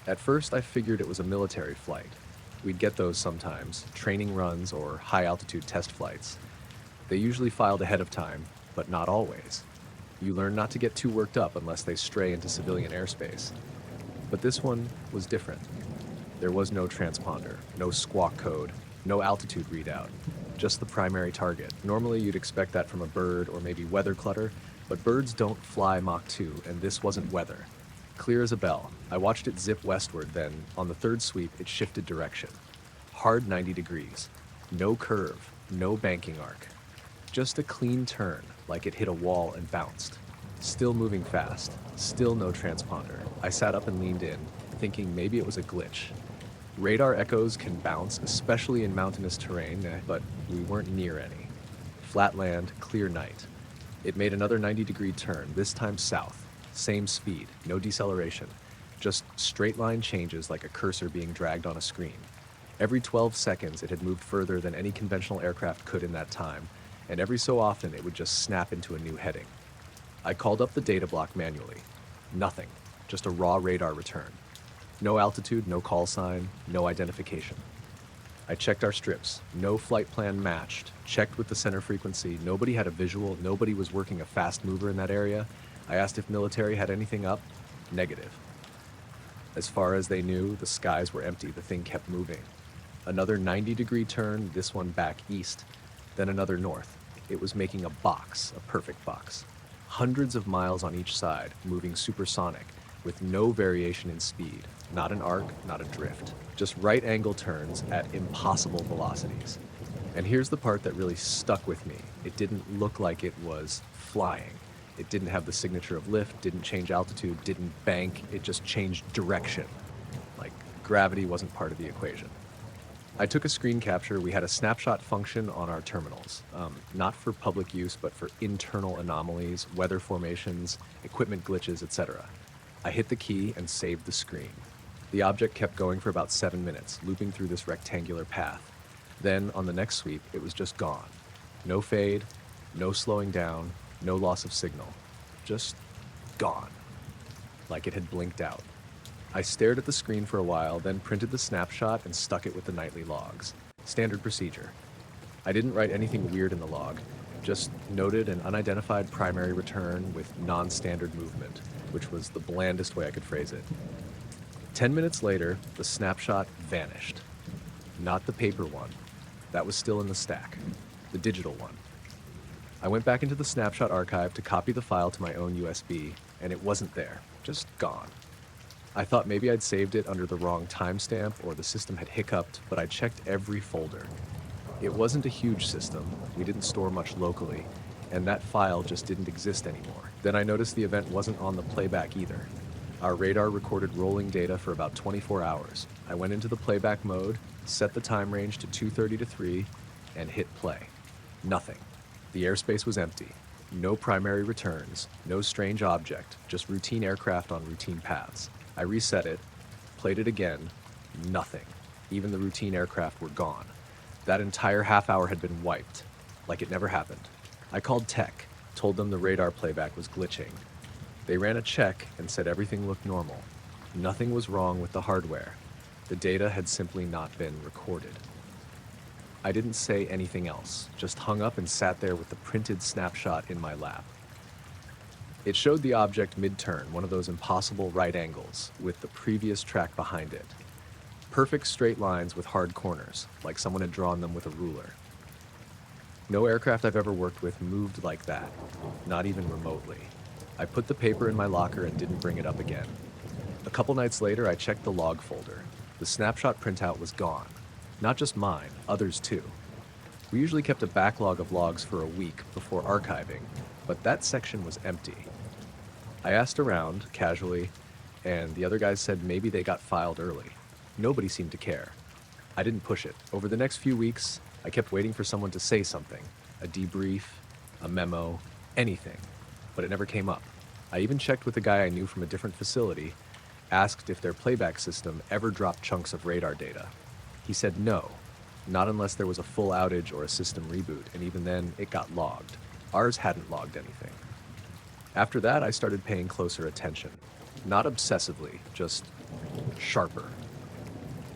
At first, I figured it was a military flight. We'd get those sometimes, training runs or high-altitude test flights. They usually filed ahead of time, but not always. You learn not to get too worked up unless they stray into civilian airspace. But this one was different. There was no transponder, no squawk code, no altitude readout, just the primary target. Normally you'd expect that from a bird or maybe weather clutter, but birds don't fly Mach 2, and this wasn't weather. Clear as a bell. I watched it zip westward, then, on the third sweep, it shifted direction. Hard 90 degrees. No curve, no banking arc. Just a clean turn, like it hit a wall and bounced. Still moving fast, still no transponder. I sat up and leaned in, thinking maybe it was a glitch. Radar echoes can bounce, especially in mountainous terrain, but we weren't near any. Flat land, clear night. It made another 90-degree turn, this time south. Same speed, no deceleration. Just straight line changes like a cursor being dragged on a screen. Every 12 seconds, it had moved further than any conventional aircraft could in that time, and every so often, it would just snap into a new heading. I called up the data block manually. Nothing, just a raw radar return. No altitude, no call sign, no identification. I checked our strips. No flight plan matched. Checked with the center frequency. Nobody had a visual. Nobody was working a fast mover in that area. I asked if military had anything up. Negative. As far as they knew, the skies were empty. The thing kept moving. Another 90-degree turn, this one back east. Then another north. It was making a box, a perfect box. Hundreds of miles on each side, moving supersonic, with no variation in speed. Not an arc, not a drift. Just right angle turns at impossible velocities. And here's the part that really stuck with me. It didn't look like it was flying. It didn't have the signature of lift, didn't change altitude, didn't bank, it just changed direction. Like gravity wasn't part of the equation. I took a screen capture. We had a snapshot function on our terminals, not for public use, but for internal anomalies, weather formations, equipment glitches, etc. I hit the key and saved the screen. The object kept going for about 7 minutes, looping through this rectangular path. Then, on the next sweep, it was just gone. No fade, no slowing down, no loss of signal. Just gone. Like it had blinked out. I stared at the screen for a while, then printed the snapshot and stuck it with the nightly logs. Standard procedure. I didn't write anything weird in the log, just noted an unidentified primary return with non-standard movement, which was the blandest way I could phrase it. 10 minutes later, the snapshot vanished. Not the paper one. That was still in the stack. The digital one. I went back into the snapshot archive to copy the file to my own USB, and it wasn't there. Just gone. I thought maybe I'd saved it under the wrong timestamp or the system had hiccuped, but I checked every folder. It wasn't a huge system, we didn't store much locally, and that file just didn't exist anymore. Then I noticed the event wasn't on the playback either. Our radar recorded rolling data for about 24 hours. I went into the playback mode, set the time range to 2:30 to 3, and hit play. Nothing. The airspace was empty. No primary returns, no strange object, just routine aircraft on routine paths. I reset it, played it again, nothing. Even the routine aircraft were gone. That entire half hour had been wiped, like it never happened. I called tech, told them the radar playback was glitching. They ran a check and said everything looked normal. Nothing was wrong with the hardware. The data had simply not been recorded. I didn't say anything else, just hung up and sat there with the printed snapshot in my lap. It showed the object mid-turn, one of those impossible right angles, with the previous track behind it. Perfect straight lines with hard corners, like someone had drawn them with a ruler. No aircraft I've ever worked with moved like that, not even remotely. I put the paper in my locker and didn't bring it up again. A couple nights later, I checked the log folder. The snapshot printout was gone. Not just mine, others too. We usually kept a backlog of logs for a week before archiving, but that section was empty. I asked around, casually, and the other guys said maybe they got filed early. Nobody seemed to care. I didn't push it. Over the next few weeks, I kept waiting for someone to say something, a debrief, a memo, anything, but it never came up. I even checked with a guy I knew from a different facility, asked if their playback system ever dropped chunks of radar data. He said no, not unless there was a full outage or a system reboot, and even then, it got logged. Ours hadn't logged anything. After that, I started paying closer attention. Not obsessively, just sharper.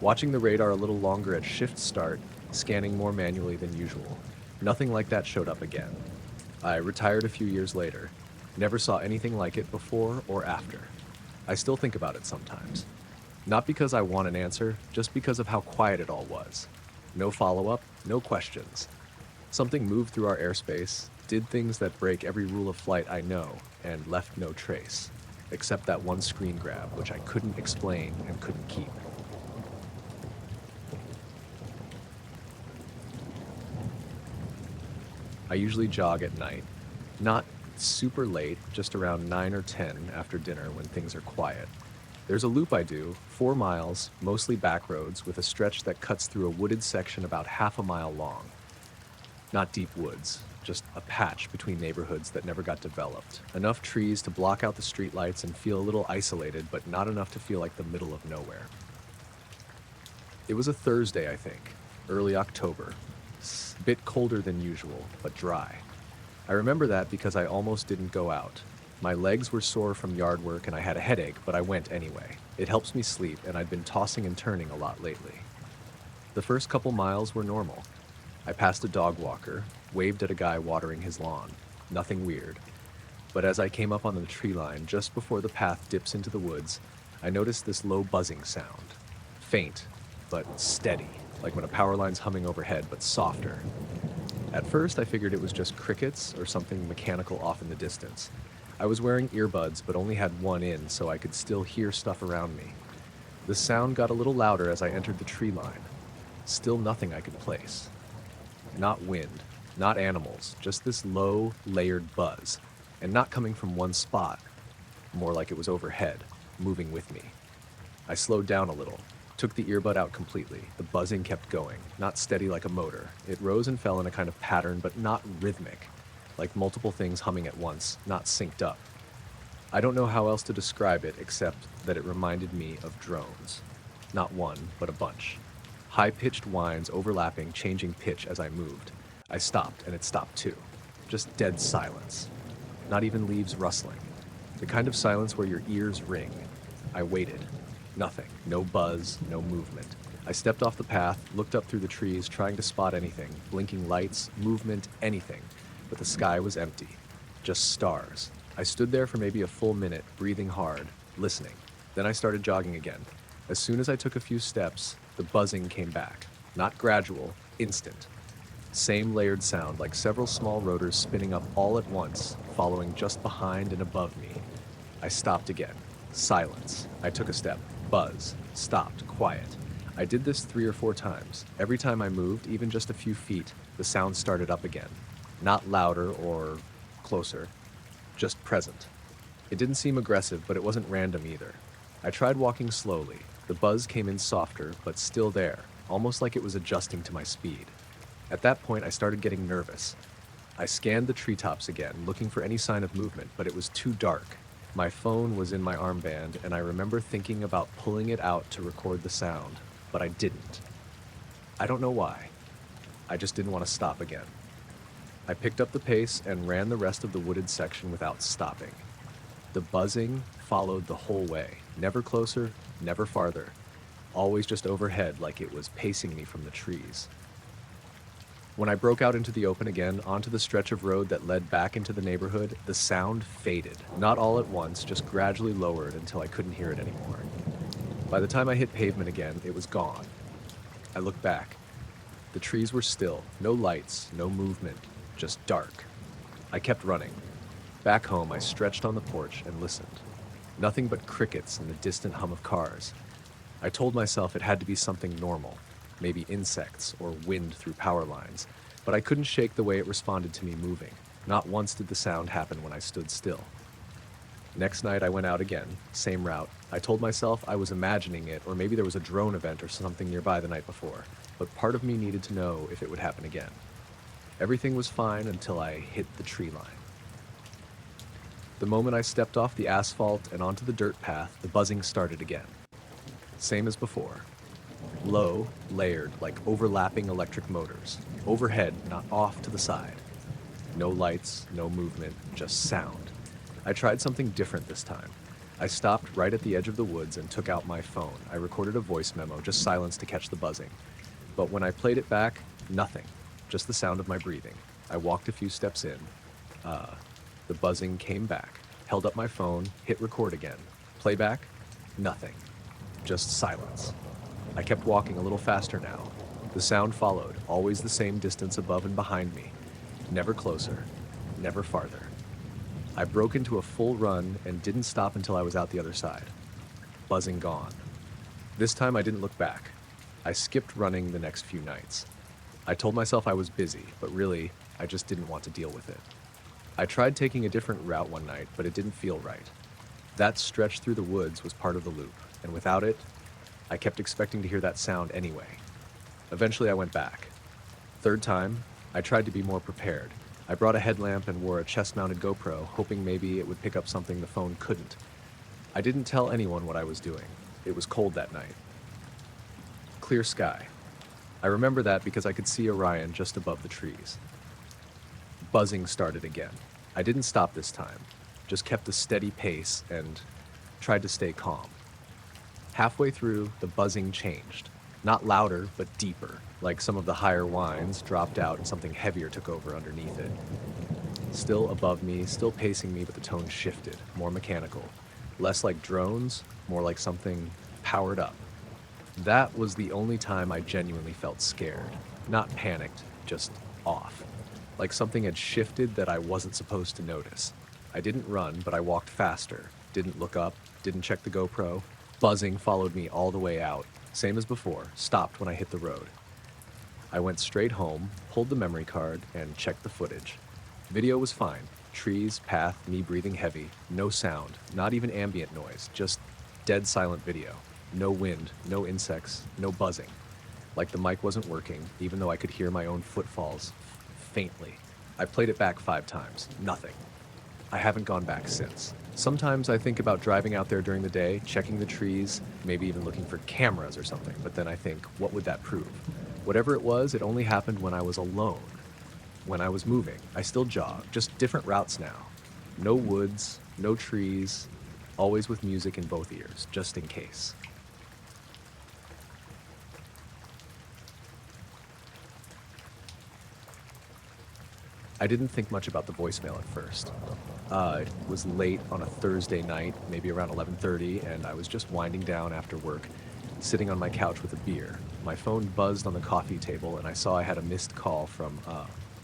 Watching the radar a little longer at shift start, scanning more manually than usual. Nothing like that showed up again. I retired a few years later. Never saw anything like it before or after. I still think about it sometimes. Not because I want an answer, just because of how quiet it all was. No follow-up, no questions. Something moved through our airspace, did things that break every rule of flight I know, and left no trace, except that one screen grab, which I couldn't explain and couldn't keep. I usually jog at night. Not super late, just around 9 or 10 after dinner when things are quiet. There's a loop I do, 4 miles, mostly back roads, with a stretch that cuts through a wooded section about half a mile long. Not deep woods, just a patch between neighborhoods that never got developed. Enough trees to block out the streetlights and feel a little isolated, but not enough to feel like the middle of nowhere. It was a Thursday, I think, early October. A bit colder than usual, but dry. I remember that because I almost didn't go out. My legs were sore from yard work and I had a headache, but I went anyway. It helps me sleep, and I'd been tossing and turning a lot lately. The first couple miles were normal. I passed a dog walker, waved at a guy watering his lawn. Nothing weird. But as I came up on the tree line, just before the path dips into the woods, I noticed this low buzzing sound. Faint, but steady, like when a power line's humming overhead, but softer. At first, I figured it was just crickets or something mechanical off in the distance. I was wearing earbuds, but only had one in, so I could still hear stuff around me. The sound got a little louder as I entered the tree line. Still nothing I could place. Not wind, not animals, just this low, layered buzz, and not coming from one spot, more like it was overhead, moving with me. I slowed down a little, took the earbud out completely. The buzzing kept going, not steady like a motor. It rose and fell in a kind of pattern, but not rhythmic, like multiple things humming at once, not synced up. I don't know how else to describe it except that it reminded me of drones. Not one, but a bunch. High-pitched whines overlapping, changing pitch as I moved. I stopped, and it stopped too. Just dead silence. Not even leaves rustling. The kind of silence where your ears ring. I waited. Nothing. No buzz, no movement. I stepped off the path, looked up through the trees, trying to spot anything. Blinking lights, movement, anything. But the sky was empty. Just stars. I stood there for maybe a full minute, breathing hard, listening. Then I started jogging again. As soon as I took a few steps, the buzzing came back. Not gradual, instant. Same layered sound, like several small rotors spinning up all at once, following just behind and above me. I stopped again. Silence. I took a step. Buzz. Stopped. Quiet. I did this 3 or 4 times. Every time I moved, even just a few feet, the sound started up again. Not louder or closer, just present. It didn't seem aggressive, but it wasn't random either. I tried walking slowly. The buzz came in softer, but still there, almost like it was adjusting to my speed. At that point, I started getting nervous. I scanned the treetops again, looking for any sign of movement, but it was too dark. My phone was in my armband, and I remember thinking about pulling it out to record the sound, but I didn't. I don't know why. I just didn't want to stop again. I picked up the pace and ran the rest of the wooded section without stopping. The buzzing followed the whole way, never closer, never farther, always just overhead like it was pacing me from the trees. When I broke out into the open again, onto the stretch of road that led back into the neighborhood, the sound faded. Not all at once, just gradually lowered until I couldn't hear it anymore. By the time I hit pavement again, it was gone. I looked back. The trees were still, no lights, no movement, just dark. I kept running. Back home, I stretched on the porch and listened. Nothing but crickets and the distant hum of cars. I told myself it had to be something normal, maybe insects or wind through power lines, but I couldn't shake the way it responded to me moving. Not once did the sound happen when I stood still. Next night I went out again, same route. I told myself I was imagining it, or maybe there was a drone event or something nearby the night before, but part of me needed to know if it would happen again. Everything was fine until I hit the tree line. The moment I stepped off the asphalt and onto the dirt path, the buzzing started again. Same as before. Low, layered, like overlapping electric motors. Overhead, not off to the side. No lights, no movement, just sound. I tried something different this time. I stopped right at the edge of the woods and took out my phone. I recorded a voice memo, just silence to catch the buzzing. But when I played it back, nothing. Just the sound of my breathing. I walked a few steps in. The buzzing came back. Held up my phone, hit record again. Playback? Nothing. Just silence. I kept walking a little faster now. The sound followed, always the same distance above and behind me. Never closer, never farther. I broke into a full run and didn't stop until I was out the other side. Buzzing gone. This time I didn't look back. I skipped running the next few nights. I told myself I was busy, but really, I just didn't want to deal with it. I tried taking a different route one night, but it didn't feel right. That stretch through the woods was part of the loop, and without it, I kept expecting to hear that sound anyway. Eventually I went back. Third time, I tried to be more prepared. I brought a headlamp and wore a chest-mounted GoPro, hoping maybe it would pick up something the phone couldn't. I didn't tell anyone what I was doing. It was cold that night. Clear sky. I remember that because I could see Orion just above the trees. Buzzing started again. I didn't stop this time, just kept a steady pace and tried to stay calm. Halfway through, the buzzing changed. Not louder, but deeper, like some of the higher whines dropped out and something heavier took over underneath it. Still above me, still pacing me, but the tone shifted, more mechanical. Less like drones, more like something powered up. That was the only time I genuinely felt scared. Not panicked, just off. Like something had shifted that I wasn't supposed to notice. I didn't run, but I walked faster. Didn't look up, didn't check the GoPro. Buzzing followed me all the way out. Same as before, stopped when I hit the road. I went straight home, pulled the memory card, and checked the footage. Video was fine. Trees, path, me breathing heavy, no sound, not even ambient noise, just dead silent video. No wind, no insects, no buzzing. Like the mic wasn't working, even though I could hear my own footfalls faintly. I played it back 5 times. Nothing. I haven't gone back since. Sometimes I think about driving out there during the day, checking the trees, maybe even looking for cameras or something, but then I think, what would that prove? Whatever it was, it only happened when I was alone. When I was moving, I still jog, just different routes now. No woods, no trees, always with music in both ears, just in case. I didn't think much about the voicemail at first. It was late on a Thursday night, maybe around 11:30, and I was just winding down after work, sitting on my couch with a beer. My phone buzzed on the coffee table, and I saw I had a missed call from,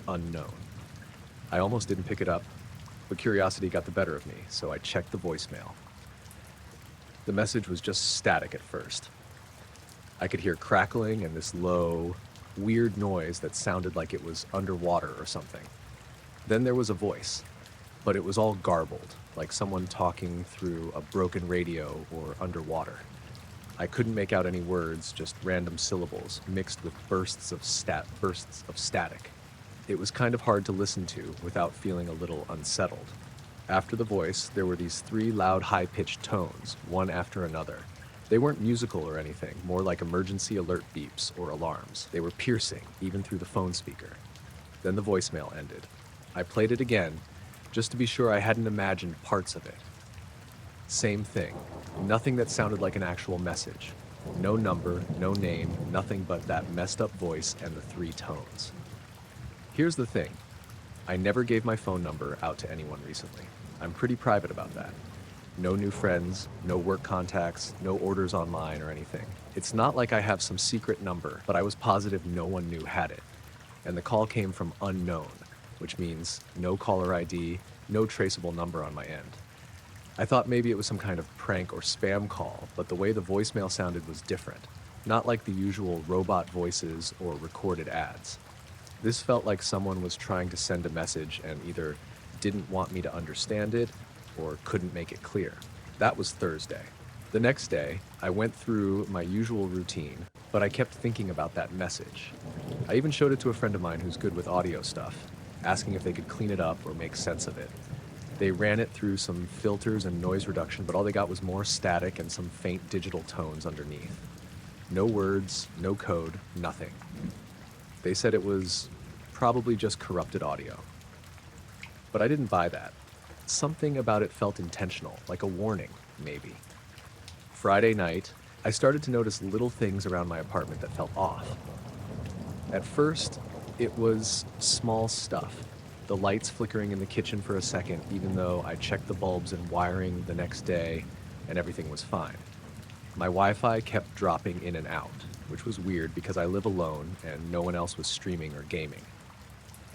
unknown. I almost didn't pick it up, but curiosity got the better of me, so I checked the voicemail. The message was just static at first. I could hear crackling and this low, weird noise that sounded like it was underwater or something. Then there was a voice, but it was all garbled, like someone talking through a broken radio or underwater. I couldn't make out any words, just random syllables mixed with bursts of static. It was kind of hard to listen to without feeling a little unsettled. After the voice, there were these 3 loud, high-pitched tones, one after another. They weren't musical or anything, more like emergency alert beeps or alarms. They were piercing, even through the phone speaker. Then the voicemail ended. I played it again, just to be sure I hadn't imagined parts of it. Same thing. Nothing that sounded like an actual message. No number, no name, nothing but that messed up voice and the 3 tones. Here's the thing. I never gave my phone number out to anyone recently. I'm pretty private about that. No new friends, no work contacts, no orders online or anything. It's not like I have some secret number, but I was positive no one knew had it. And the call came from unknown, which means no caller ID, no traceable number on my end. I thought maybe it was some kind of prank or spam call, but the way the voicemail sounded was different. Not like the usual robot voices or recorded ads. This felt like someone was trying to send a message and either didn't want me to understand it or couldn't make it clear. That was Thursday. The next day, I went through my usual routine, but I kept thinking about that message. I even showed it to a friend of mine who's good with audio stuff, asking if they could clean it up or make sense of it. They ran it through some filters and noise reduction, but all they got was more static and some faint digital tones underneath. No words, no code, nothing. They said it was probably just corrupted audio. But I didn't buy that. Something about it felt intentional, like a warning, maybe. Friday night, I started to notice little things around my apartment that felt off. At first, it was small stuff. The lights flickering in the kitchen for a second, even though I checked the bulbs and wiring the next day and everything was fine. My Wi-Fi kept dropping in and out, which was weird because I live alone and no one else was streaming or gaming.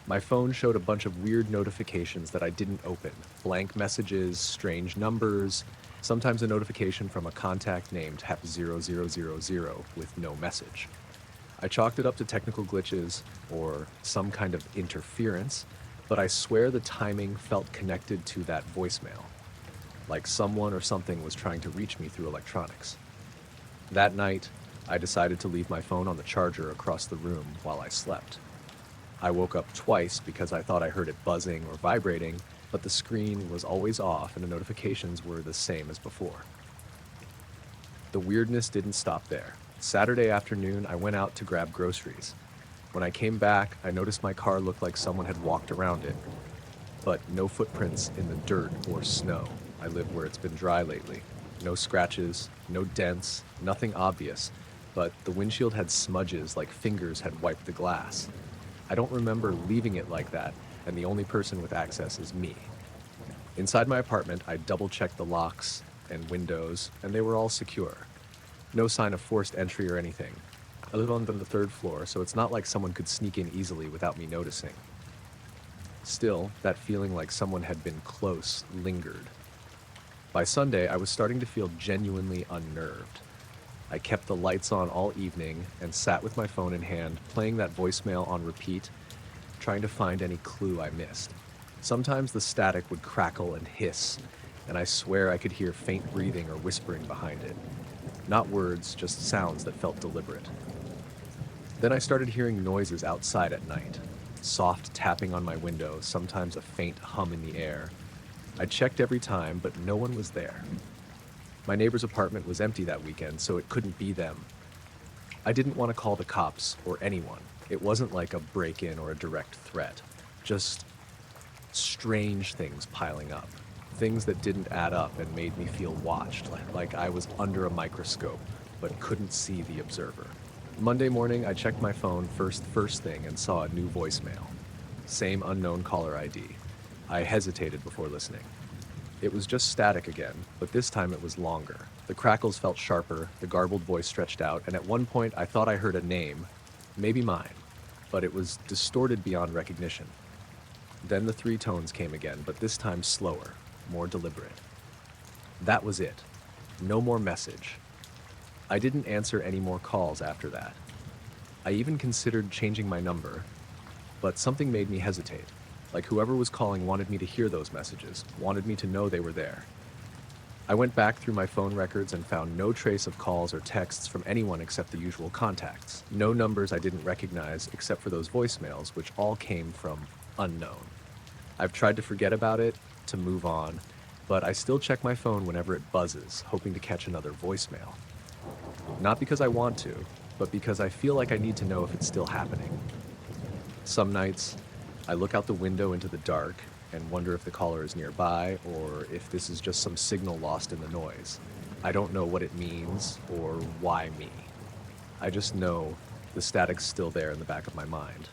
My phone showed a bunch of weird notifications that I didn't open. Blank messages, strange numbers, sometimes a notification from a contact named HEP0000 with no message. I chalked it up to technical glitches or some kind of interference, but I swear the timing felt connected to that voicemail, like someone or something was trying to reach me through electronics. That night, I decided to leave my phone on the charger across the room while I slept. I woke up twice because I thought I heard it buzzing or vibrating, but the screen was always off and the notifications were the same as before. The weirdness didn't stop there. Saturday afternoon, I went out to grab groceries. When I came back, I noticed my car looked like someone had walked around it, but no footprints in the dirt or snow. I live where it's been dry lately. No scratches, no dents, nothing obvious, but the windshield had smudges like fingers had wiped the glass. I don't remember leaving it like that, and the only person with access is me. Inside my apartment, I double-checked the locks and windows, and they were all secure. No sign of forced entry or anything. I live on the third floor, so it's not like someone could sneak in easily without me noticing. Still, that feeling like someone had been close lingered. By Sunday, I was starting to feel genuinely unnerved. I kept the lights on all evening and sat with my phone in hand, playing that voicemail on repeat, trying to find any clue I missed. Sometimes the static would crackle and hiss, and I swear I could hear faint breathing or whispering behind it. Not words, just sounds that felt deliberate. Then I started hearing noises outside at night. Soft tapping on my window, sometimes a faint hum in the air. I checked every time, but no one was there. My neighbor's apartment was empty that weekend, so it couldn't be them. I didn't want to call the cops or anyone. It wasn't like a break-in or a direct threat. Just strange things piling up. Things that didn't add up and made me feel watched, like I was under a microscope, but couldn't see the observer. Monday morning, I checked my phone first thing and saw a new voicemail. Same unknown caller ID. I hesitated before listening. It was just static again, but this time it was longer. The crackles felt sharper, the garbled voice stretched out, and at one point I thought I heard a name, maybe mine, but it was distorted beyond recognition. Then the three tones came again, but this time slower, more deliberate. That was it. No more message. I didn't answer any more calls after that. I even considered changing my number, but something made me hesitate. Like whoever was calling wanted me to hear those messages, wanted me to know they were there. I went back through my phone records and found no trace of calls or texts from anyone except the usual contacts. No numbers I didn't recognize except for those voicemails, which all came from unknown. I've tried to forget about it, to move on, but I still check my phone whenever it buzzes, hoping to catch another voicemail. Not because I want to, but because I feel like I need to know if it's still happening. Some nights, I look out the window into the dark and wonder if the caller is nearby or if this is just some signal lost in the noise. I don't know what it means or why me. I just know the static's still there in the back of my mind.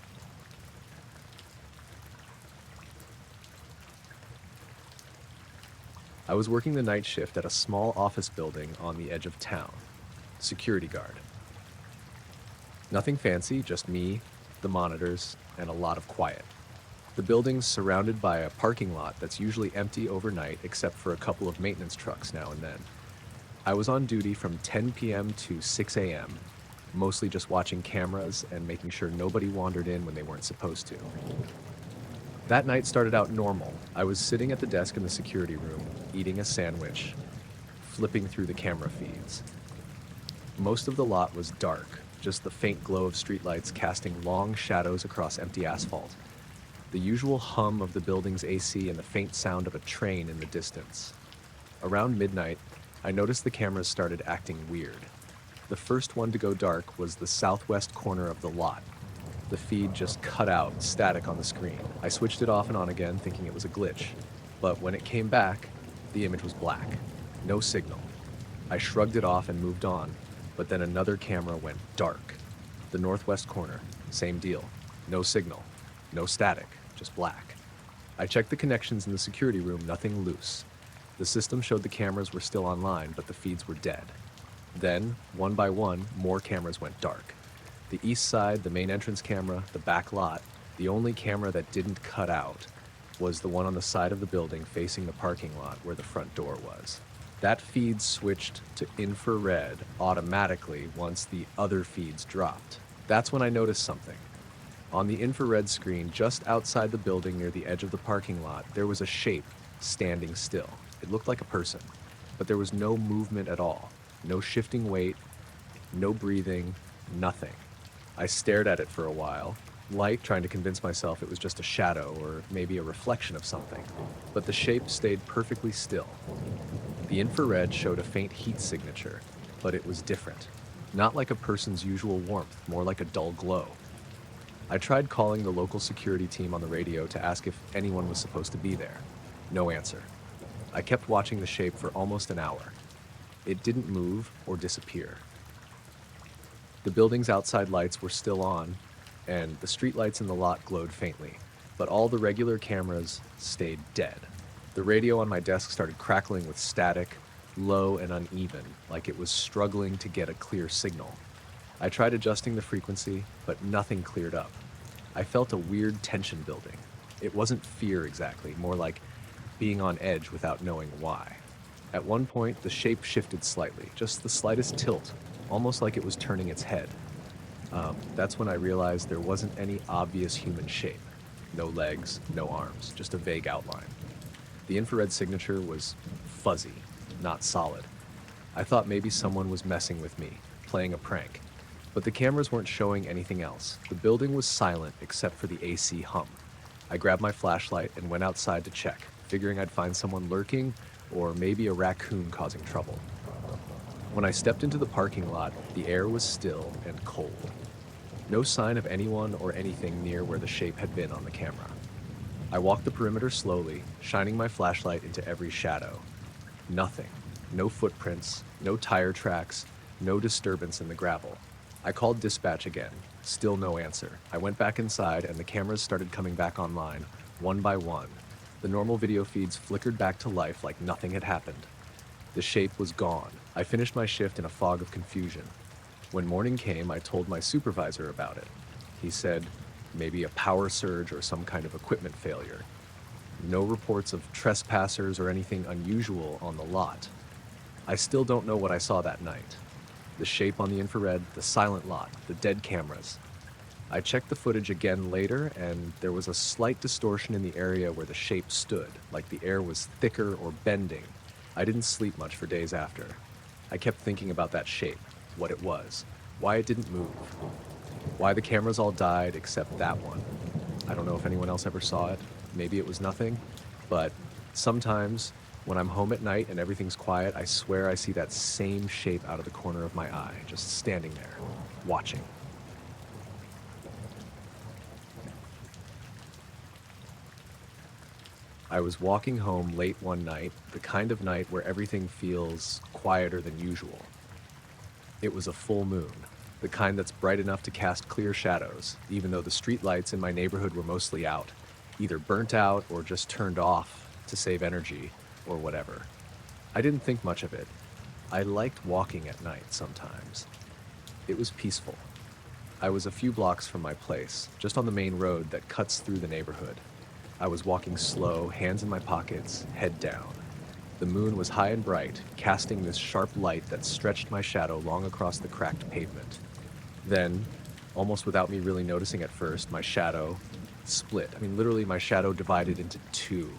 I was working the night shift at a small office building on the edge of town. Security guard. Nothing fancy, just me, the monitors, and a lot of quiet. The building's surrounded by a parking lot that's usually empty overnight except for a couple of maintenance trucks now and then. I was on duty from 10 p.m. to 6 a.m., mostly just watching cameras and making sure nobody wandered in when they weren't supposed to. That night started out normal. I was sitting at the desk in the security room, eating a sandwich, flipping through the camera feeds. Most of the lot was dark, just the faint glow of streetlights casting long shadows across empty asphalt. The usual hum of the building's AC and the faint sound of a train in the distance. Around midnight, I noticed the cameras started acting weird. The first one to go dark was the southwest corner of the lot. The feed just cut out, static on the screen. I switched it off and on again, thinking it was a glitch. But when it came back, the image was black. No signal. I shrugged it off and moved on, but then another camera went dark. The northwest corner, same deal. No signal. No static, just black. I checked the connections in the security room, nothing loose. The system showed the cameras were still online, but the feeds were dead. Then, one by one, more cameras went dark. The east side, the main entrance camera, the back lot, the only camera that didn't cut out was the one on the side of the building facing the parking lot where the front door was. That feed switched to infrared automatically once the other feeds dropped. That's when I noticed something. On the infrared screen just outside the building near the edge of the parking lot, there was a shape standing still. It looked like a person, but there was no movement at all. No shifting weight, no breathing, nothing. I stared at it for a while, light, trying to convince myself it was just a shadow or maybe a reflection of something, but the shape stayed perfectly still. The infrared showed a faint heat signature, but it was different. Not like a person's usual warmth, more like a dull glow. I tried calling the local security team on the radio to ask if anyone was supposed to be there. No answer. I kept watching the shape for almost an hour. It didn't move or disappear. The building's outside lights were still on, and the streetlights in the lot glowed faintly, but all the regular cameras stayed dead. The radio on my desk started crackling with static, low and uneven, like it was struggling to get a clear signal. I tried adjusting the frequency, but nothing cleared up. I felt a weird tension building. It wasn't fear exactly, more like being on edge without knowing why. At one point, the shape shifted slightly, just the slightest tilt, almost like it was turning its head. That's when I realized there wasn't any obvious human shape. No legs, no arms, just a vague outline. The infrared signature was fuzzy, not solid. I thought maybe someone was messing with me, playing a prank. But the cameras weren't showing anything else. The building was silent except for the AC hum. I grabbed my flashlight and went outside to check, figuring I'd find someone lurking or maybe a raccoon causing trouble. When I stepped into the parking lot, the air was still and cold. No sign of anyone or anything near where the shape had been on the camera. I walked the perimeter slowly, shining my flashlight into every shadow. Nothing. No footprints, no tire tracks, no disturbance in the gravel. I called dispatch again. Still no answer. I went back inside and the cameras started coming back online, one by one. The normal video feeds flickered back to life like nothing had happened. The shape was gone. I finished my shift in a fog of confusion. When morning came, I told my supervisor about it. He said maybe a power surge or some kind of equipment failure. No reports of trespassers or anything unusual on the lot. I still don't know what I saw that night. The shape on the infrared, the silent lot, the dead cameras. I checked the footage again later, and there was a slight distortion in the area where the shape stood, like the air was thicker or bending. I didn't sleep much for days after. I kept thinking about that shape, what it was, why it didn't move, why the cameras all died except that one. I don't know if anyone else ever saw it. Maybe it was nothing, but sometimes when I'm home at night and everything's quiet, I swear I see that same shape out of the corner of my eye, just standing there, watching. I was walking home late one night, the kind of night where everything feels quieter than usual. It was a full moon, the kind that's bright enough to cast clear shadows, even though the street lights in my neighborhood were mostly out, either burnt out or just turned off to save energy or whatever. I didn't think much of it. I liked walking at night sometimes. It was peaceful. I was a few blocks from my place, just on the main road that cuts through the neighborhood. I was walking slow, hands in my pockets, head down. The moon was high and bright, casting this sharp light that stretched my shadow long across the cracked pavement. Then, almost without me really noticing at first, my shadow split. I mean, literally, my shadow divided into two.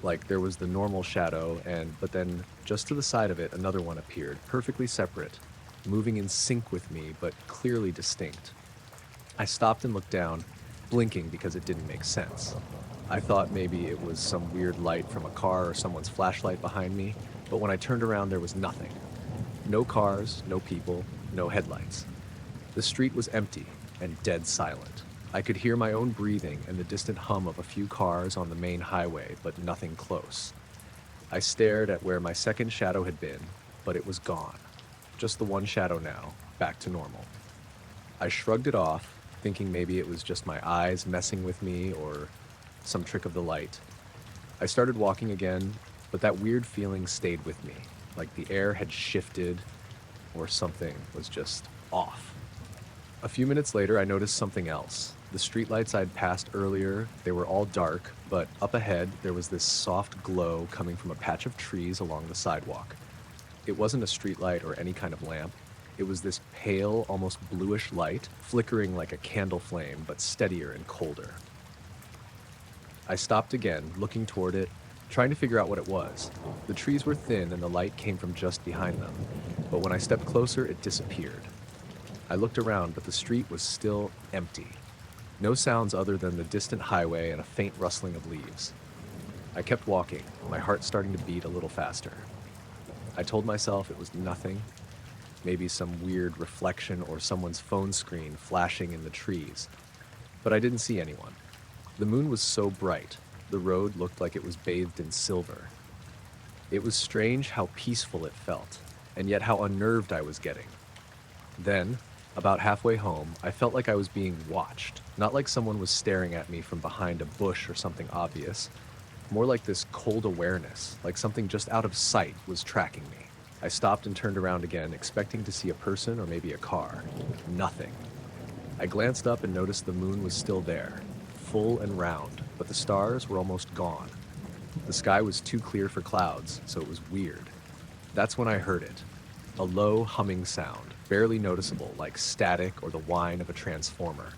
Like there was the normal shadow, but then just to the side of it, another one appeared, perfectly separate, moving in sync with me, but clearly distinct. I stopped and looked down, blinking because it didn't make sense. I thought maybe it was some weird light from a car or someone's flashlight behind me, but when I turned around, there was nothing. No cars, no people, no headlights. The street was empty and dead silent. I could hear my own breathing and the distant hum of a few cars on the main highway, but nothing close. I stared at where my second shadow had been, but it was gone. Just the one shadow now, back to normal. I shrugged it off, thinking maybe it was just my eyes messing with me or some trick of the light. I started walking again, but that weird feeling stayed with me, like the air had shifted or something was just off. A few minutes later, I noticed something else. The streetlights I'd passed earlier, they were all dark, but up ahead, there was this soft glow coming from a patch of trees along the sidewalk. It wasn't a streetlight or any kind of lamp. It was this pale, almost bluish light, flickering like a candle flame, but steadier and colder. I stopped again, looking toward it, trying to figure out what it was. The trees were thin and the light came from just behind them, but when I stepped closer, it disappeared. I looked around, but the street was still empty. No sounds other than the distant highway and a faint rustling of leaves. I kept walking, my heart starting to beat a little faster. I told myself it was nothing, maybe some weird reflection or someone's phone screen flashing in the trees. But I didn't see anyone. The moon was so bright, the road looked like it was bathed in silver. It was strange how peaceful it felt, and yet how unnerved I was getting. Then, about halfway home, I felt like I was being watched, not like someone was staring at me from behind a bush or something obvious, more like this cold awareness, like something just out of sight was tracking me. I stopped and turned around again, expecting to see a person or maybe a car. Nothing. I glanced up and noticed the moon was still there, full and round, but the stars were almost gone. The sky was too clear for clouds, so it was weird. That's when I heard it. A low humming sound, barely noticeable, like static or the whine of a transformer.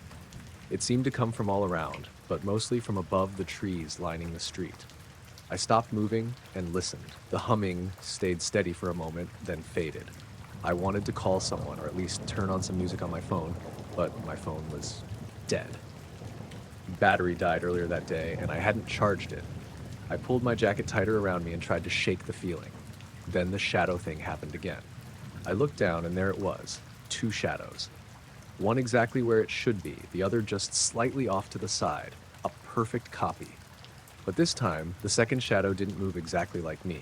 It seemed to come from all around, but mostly from above the trees lining the street. I stopped moving and listened. The humming stayed steady for a moment, then faded. I wanted to call someone, or at least turn on some music on my phone, but my phone was dead. Battery died earlier that day, and I hadn't charged it. I pulled my jacket tighter around me and tried to shake the feeling. Then the shadow thing happened again. I looked down, and there it was, two shadows. One exactly where it should be, the other just slightly off to the side, a perfect copy. But this time, the second shadow didn't move exactly like me.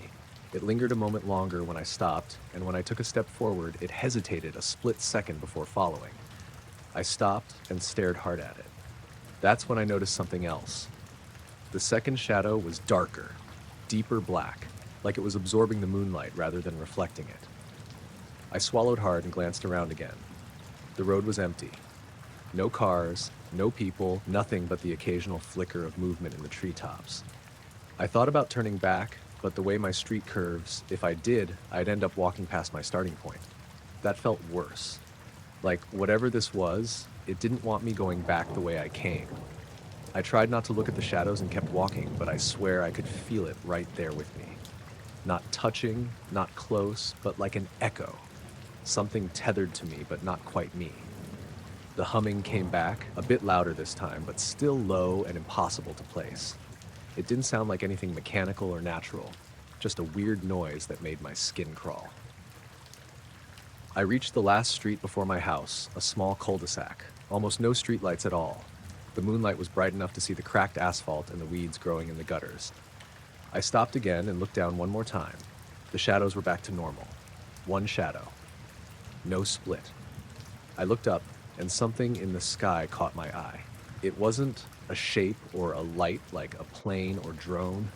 It lingered a moment longer when I stopped, and when I took a step forward, it hesitated a split second before following. I stopped and stared hard at it. That's when I noticed something else. The second shadow was darker, deeper black, like it was absorbing the moonlight rather than reflecting it. I swallowed hard and glanced around again. The road was empty. No cars, no people, nothing but the occasional flicker of movement in the treetops. I thought about turning back, but the way my street curves, if I did, I'd end up walking past my starting point. That felt worse. Like, whatever this was, it didn't want me going back the way I came. I tried not to look at the shadows and kept walking, but I swear I could feel it right there with me. Not touching, not close, but like an echo. Something tethered to me, but not quite me. The humming came back, a bit louder this time, but still low and impossible to place. It didn't sound like anything mechanical or natural, just a weird noise that made my skin crawl. I reached the last street before my house, a small cul-de-sac, almost no streetlights at all. The moonlight was bright enough to see the cracked asphalt and the weeds growing in the gutters. I stopped again and looked down one more time. The shadows were back to normal. One shadow. No split. I looked up, and something in the sky caught my eye. It wasn't a shape or a light like a plane or drone,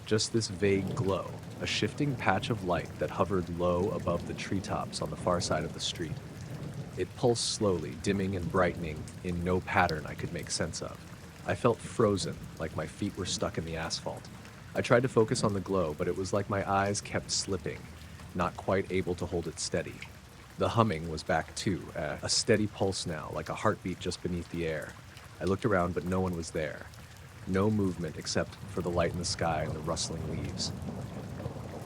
just this vague glow, a shifting patch of light that hovered low above the treetops on the far side of the street. It pulsed slowly, dimming and brightening in no pattern I could make sense of. I felt frozen, like my feet were stuck in the asphalt. I tried to focus on the glow, but it was like my eyes kept slipping, not quite able to hold it steady. The humming was back too, a steady pulse now, like a heartbeat just beneath the air. I looked around, but no one was there. No movement except for the light in the sky and the rustling leaves.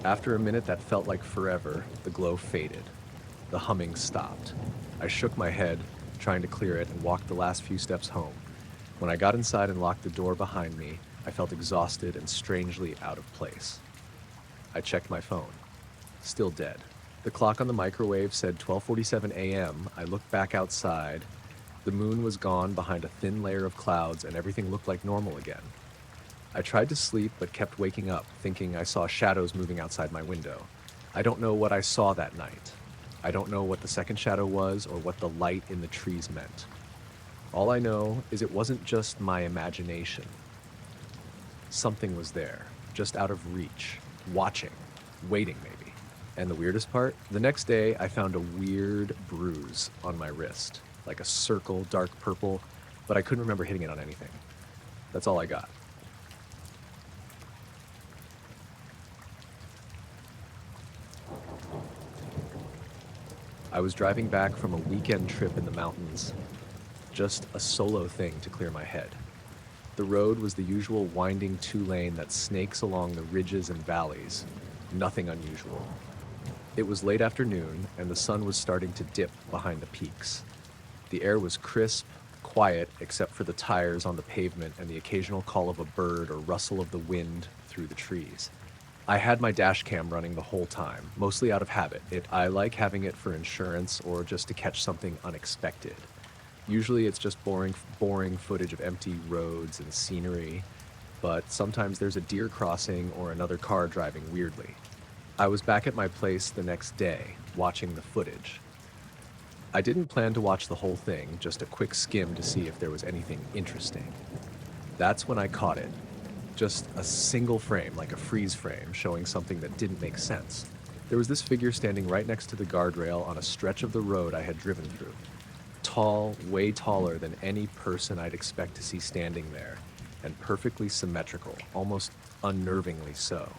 After a minute that felt like forever, the glow faded. The humming stopped. I shook my head, trying to clear it, and walked the last few steps home. When I got inside and locked the door behind me, I felt exhausted and strangely out of place. I checked my phone. Still dead. The clock on the microwave said 12:47 a.m. I looked back outside. The moon was gone behind a thin layer of clouds, and everything looked like normal again. I tried to sleep, but kept waking up, thinking I saw shadows moving outside my window. I don't know what I saw that night. I don't know what the second shadow was or what the light in the trees meant. All I know is it wasn't just my imagination. Something was there, just out of reach, watching, waiting maybe. And the weirdest part? The next day, I found a weird bruise on my wrist, like a circle, dark purple, but I couldn't remember hitting it on anything. That's all I got. I was driving back from a weekend trip in the mountains, just a solo thing to clear my head. The road was the usual winding two-lane that snakes along the ridges and valleys, nothing unusual. It was late afternoon, and the sun was starting to dip behind the peaks. The air was crisp, quiet, except for the tires on the pavement and the occasional call of a bird or rustle of the wind through the trees. I had my dash cam running the whole time, mostly out of habit. I like having it for insurance or just to catch something unexpected. Usually it's just boring footage of empty roads and scenery, but sometimes there's a deer crossing or another car driving weirdly. I was back at my place the next day, watching the footage. I didn't plan to watch the whole thing, just a quick skim to see if there was anything interesting. That's when I caught it. Just a single frame, like a freeze frame, showing something that didn't make sense. There was this figure standing right next to the guardrail on a stretch of the road I had driven through. Tall, way taller than any person I'd expect to see standing there, and perfectly symmetrical, almost unnervingly so.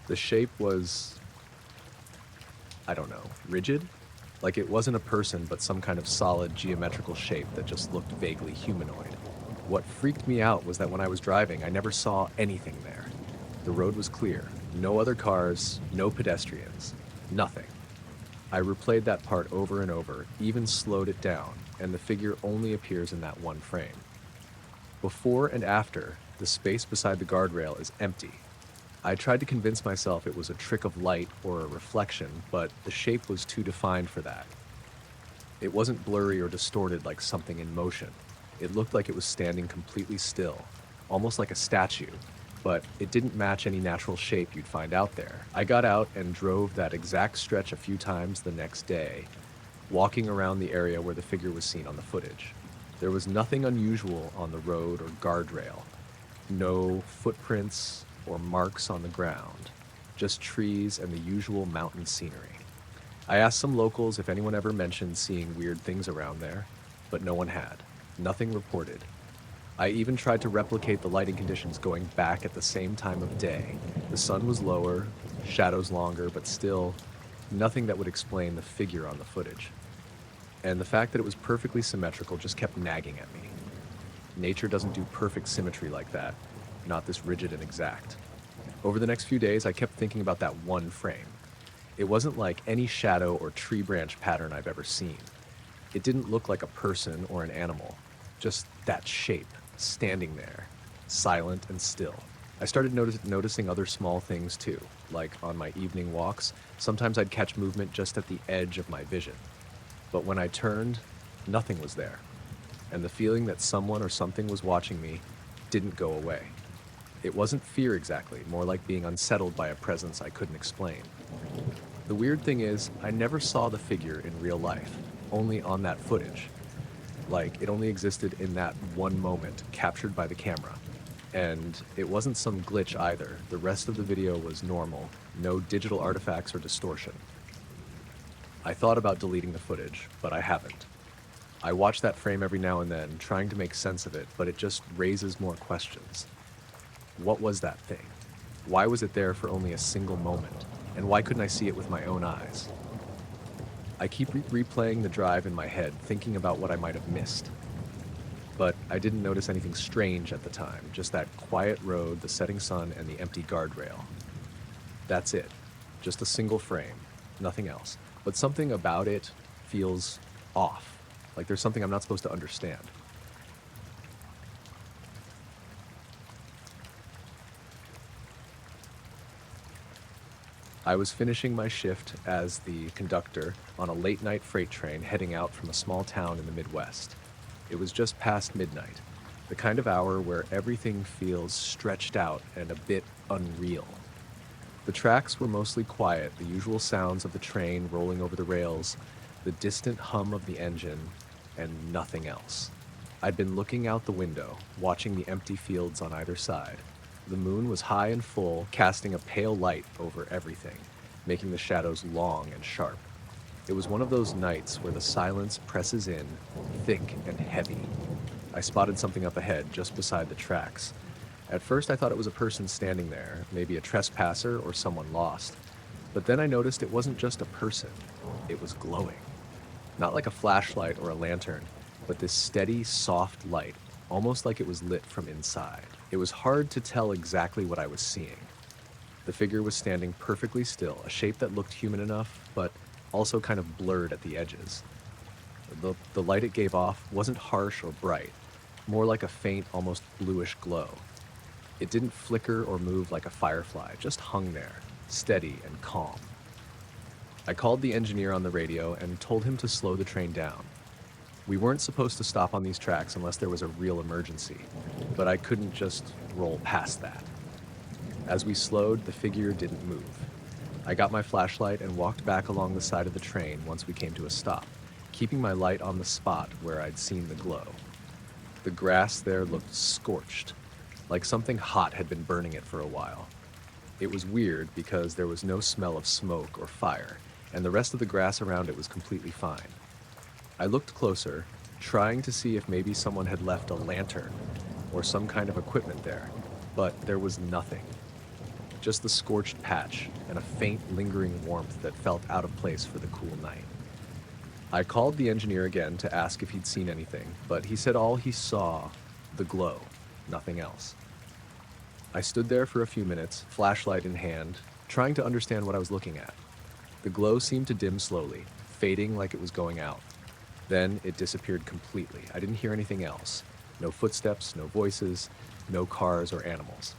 The shape was, I don't know, rigid? Like it wasn't a person, but some kind of solid geometrical shape that just looked vaguely humanoid. What freaked me out was that when I was driving, I never saw anything there. The road was clear, no other cars, no pedestrians, nothing. I replayed that part over and over, even slowed it down, and the figure only appears in that one frame. Before and after, the space beside the guardrail is empty. I tried to convince myself it was a trick of light or a reflection, but the shape was too defined for that. It wasn't blurry or distorted like something in motion. It looked like it was standing completely still, almost like a statue, but it didn't match any natural shape you'd find out there. I got out and drove that exact stretch a few times the next day, walking around the area where the figure was seen on the footage. There was nothing unusual on the road or guardrail. No footprints or marks on the ground, just trees and the usual mountain scenery. I asked some locals if anyone ever mentioned seeing weird things around there, but no one had. Nothing reported. I even tried to replicate the lighting conditions going back at the same time of day. The sun was lower, shadows longer, but still nothing that would explain the figure on the footage. And the fact that it was perfectly symmetrical just kept nagging at me. Nature doesn't do perfect symmetry like that, not this rigid and exact. Over the next few days, I kept thinking about that one frame. It wasn't like any shadow or tree branch pattern I've ever seen. It didn't look like a person or an animal, just that shape, standing there, silent and still. I started noticing other small things too, like on my evening walks, sometimes I'd catch movement just at the edge of my vision. But when I turned, nothing was there, and the feeling that someone or something was watching me didn't go away. It wasn't fear exactly, more like being unsettled by a presence I couldn't explain. The weird thing is, I never saw the figure in real life, only on that footage. Like, it only existed in that one moment, captured by the camera. And it wasn't some glitch either. The rest of the video was normal, no digital artifacts or distortion. I thought about deleting the footage, but I haven't. I watch that frame every now and then, trying to make sense of it, but it just raises more questions. What was that thing? Why was it there for only a single moment? And why couldn't I see it with my own eyes? I keep replaying the drive in my head, thinking about what I might have missed. But I didn't notice anything strange at the time, just that quiet road, the setting sun, and the empty guardrail. That's it. Just a single frame, nothing else. But something about it feels off, like there's something I'm not supposed to understand. I was finishing my shift as the conductor on a late-night freight train heading out from a small town in the Midwest. It was just past midnight, the kind of hour where everything feels stretched out and a bit unreal. The tracks were mostly quiet, the usual sounds of the train rolling over the rails, the distant hum of the engine, and nothing else. I'd been looking out the window, watching the empty fields on either side. The moon was high and full, casting a pale light over everything, making the shadows long and sharp. It was one of those nights where the silence presses in, thick and heavy. I spotted something up ahead, just beside the tracks. At first I thought it was a person standing there, maybe a trespasser or someone lost. But then I noticed it wasn't just a person, it was glowing. Not like a flashlight or a lantern, but this steady, soft light, almost like it was lit from inside. It was hard to tell exactly what I was seeing. The figure was standing perfectly still, a shape that looked human enough, but also kind of blurred at the edges. The light it gave off wasn't harsh or bright, more like a faint, almost bluish glow. It didn't flicker or move like a firefly, just hung there, steady and calm. I called the engineer on the radio and told him to slow the train down. We weren't supposed to stop on these tracks unless there was a real emergency, but I couldn't just roll past that. As we slowed, the figure didn't move. I got my flashlight and walked back along the side of the train once we came to a stop, keeping my light on the spot where I'd seen the glow. The grass there looked scorched, like something hot had been burning it for a while. It was weird because there was no smell of smoke or fire, and the rest of the grass around it was completely fine. I looked closer, trying to see if maybe someone had left a lantern or some kind of equipment there, but there was nothing. Just the scorched patch and a faint, lingering warmth that felt out of place for the cool night. I called the engineer again to ask if he'd seen anything, but he said all he saw, the glow, nothing else. I stood there for a few minutes, flashlight in hand, trying to understand what I was looking at. The glow seemed to dim slowly, fading like it was going out. Then it disappeared completely. I didn't hear anything else. No footsteps, no voices, no cars or animals.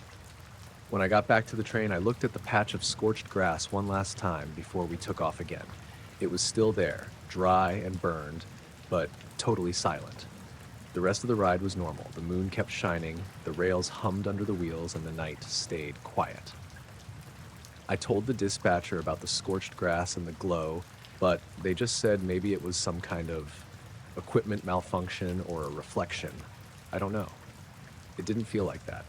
When I got back to the train, I looked at the patch of scorched grass one last time before we took off again. It was still there, dry and burned, but totally silent. The rest of the ride was normal. The moon kept shining, the rails hummed under the wheels, and the night stayed quiet. I told the dispatcher about the scorched grass and the glow, but they just said maybe it was some kind of equipment malfunction or a reflection. I don't know. It didn't feel like that.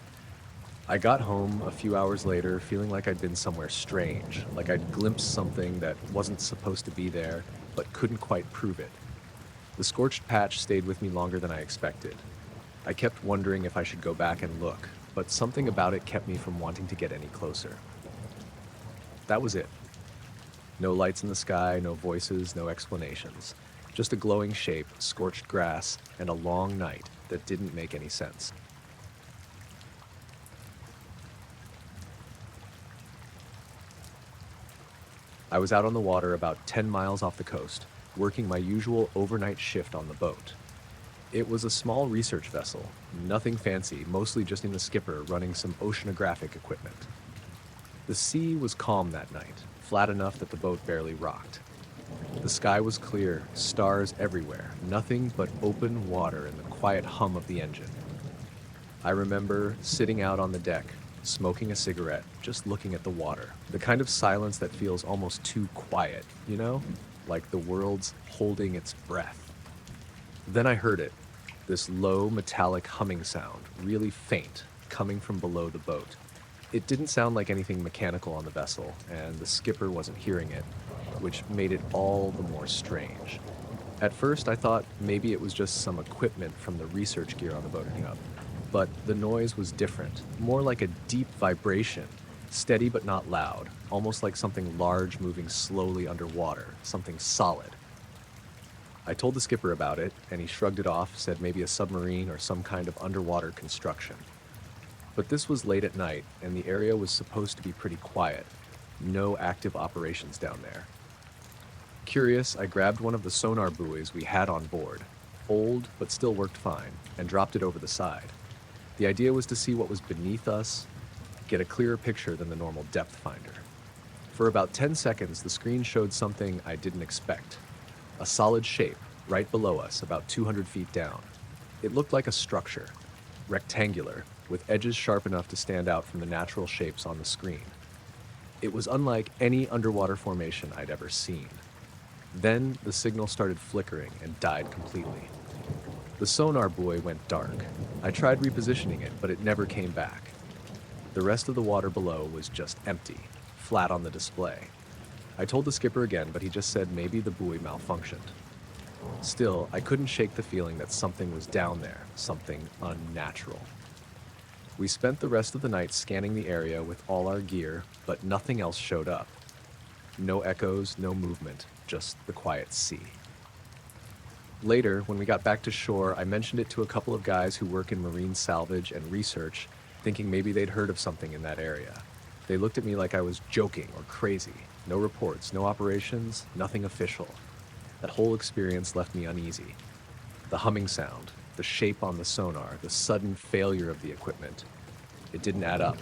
I got home a few hours later feeling like I'd been somewhere strange, like I'd glimpsed something that wasn't supposed to be there, but couldn't quite prove it. The scorched patch stayed with me longer than I expected. I kept wondering if I should go back and look, but something about it kept me from wanting to get any closer. That was it. No lights in the sky, no voices, no explanations. Just a glowing shape, scorched grass, and a long night that didn't make any sense. I was out on the water about 10 miles off the coast, working my usual overnight shift on the boat. It was a small research vessel, nothing fancy, mostly just in the skipper running some oceanographic equipment. The sea was calm that night, flat enough that the boat barely rocked. The sky was clear, stars everywhere, nothing but open water and the quiet hum of the engine. I remember sitting out on the deck, smoking a cigarette, just looking at the water. The kind of silence that feels almost too quiet, you know? Like the world's holding its breath. Then I heard it, this low metallic humming sound, really faint, coming from below the boat. It didn't sound like anything mechanical on the vessel, and the skipper wasn't hearing it, which made it all the more strange. At first, I thought maybe it was just some equipment from the research gear on the boat hooking up, but the noise was different, more like a deep vibration, steady but not loud, almost like something large moving slowly underwater, something solid. I told the skipper about it, and he shrugged it off, said maybe a submarine or some kind of underwater construction. But this was late at night, and the area was supposed to be pretty quiet. No active operations down there. Curious, I grabbed one of the sonar buoys we had on board, old but still worked fine, and dropped it over the side. The idea was to see what was beneath us, get a clearer picture than the normal depth finder. For about 10 seconds, the screen showed something I didn't expect. A solid shape, right below us, about 200 feet down. It looked like a structure, rectangular, with edges sharp enough to stand out from the natural shapes on the screen. It was unlike any underwater formation I'd ever seen. Then the signal started flickering and died completely. The sonar buoy went dark. I tried repositioning it, but it never came back. The rest of the water below was just empty, flat on the display. I told the skipper again, but he just said maybe the buoy malfunctioned. Still, I couldn't shake the feeling that something was down there, something unnatural. We spent the rest of the night scanning the area with all our gear, but nothing else showed up. No echoes, no movement, just the quiet sea. Later, when we got back to shore, I mentioned it to a couple of guys who work in marine salvage and research, thinking maybe they'd heard of something in that area. They looked at me like I was joking or crazy. No reports, no operations, nothing official. That whole experience left me uneasy. The humming sound, the shape on the sonar, the sudden failure of the equipment. It didn't add up.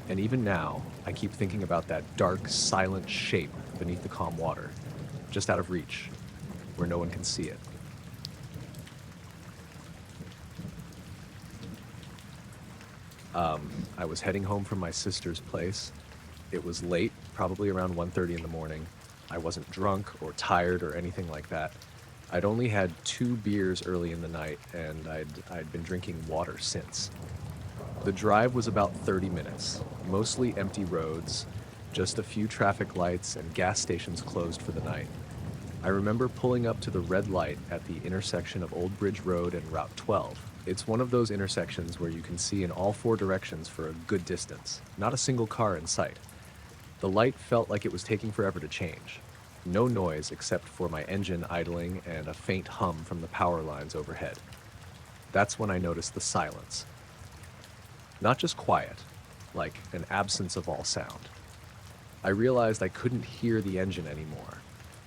And even now, I keep thinking about that dark, silent shape beneath the calm water, just out of reach, where no one can see it. I was heading home from my sister's place. It was late, probably around 1:30 in the morning. I wasn't drunk or tired or anything like that. I'd only had 2 beers early in the night, and I'd been drinking water since. The drive was about 30 minutes, mostly empty roads, just a few traffic lights and gas stations closed for the night. I remember pulling up to the red light at the intersection of Old Bridge Road and Route 12. It's one of those intersections where you can see in all 4 directions for a good distance, not a single car in sight. The light felt like it was taking forever to change. No noise except for my engine idling and a faint hum from the power lines overhead. That's when I noticed the silence. Not just quiet, like an absence of all sound. I realized I couldn't hear the engine anymore,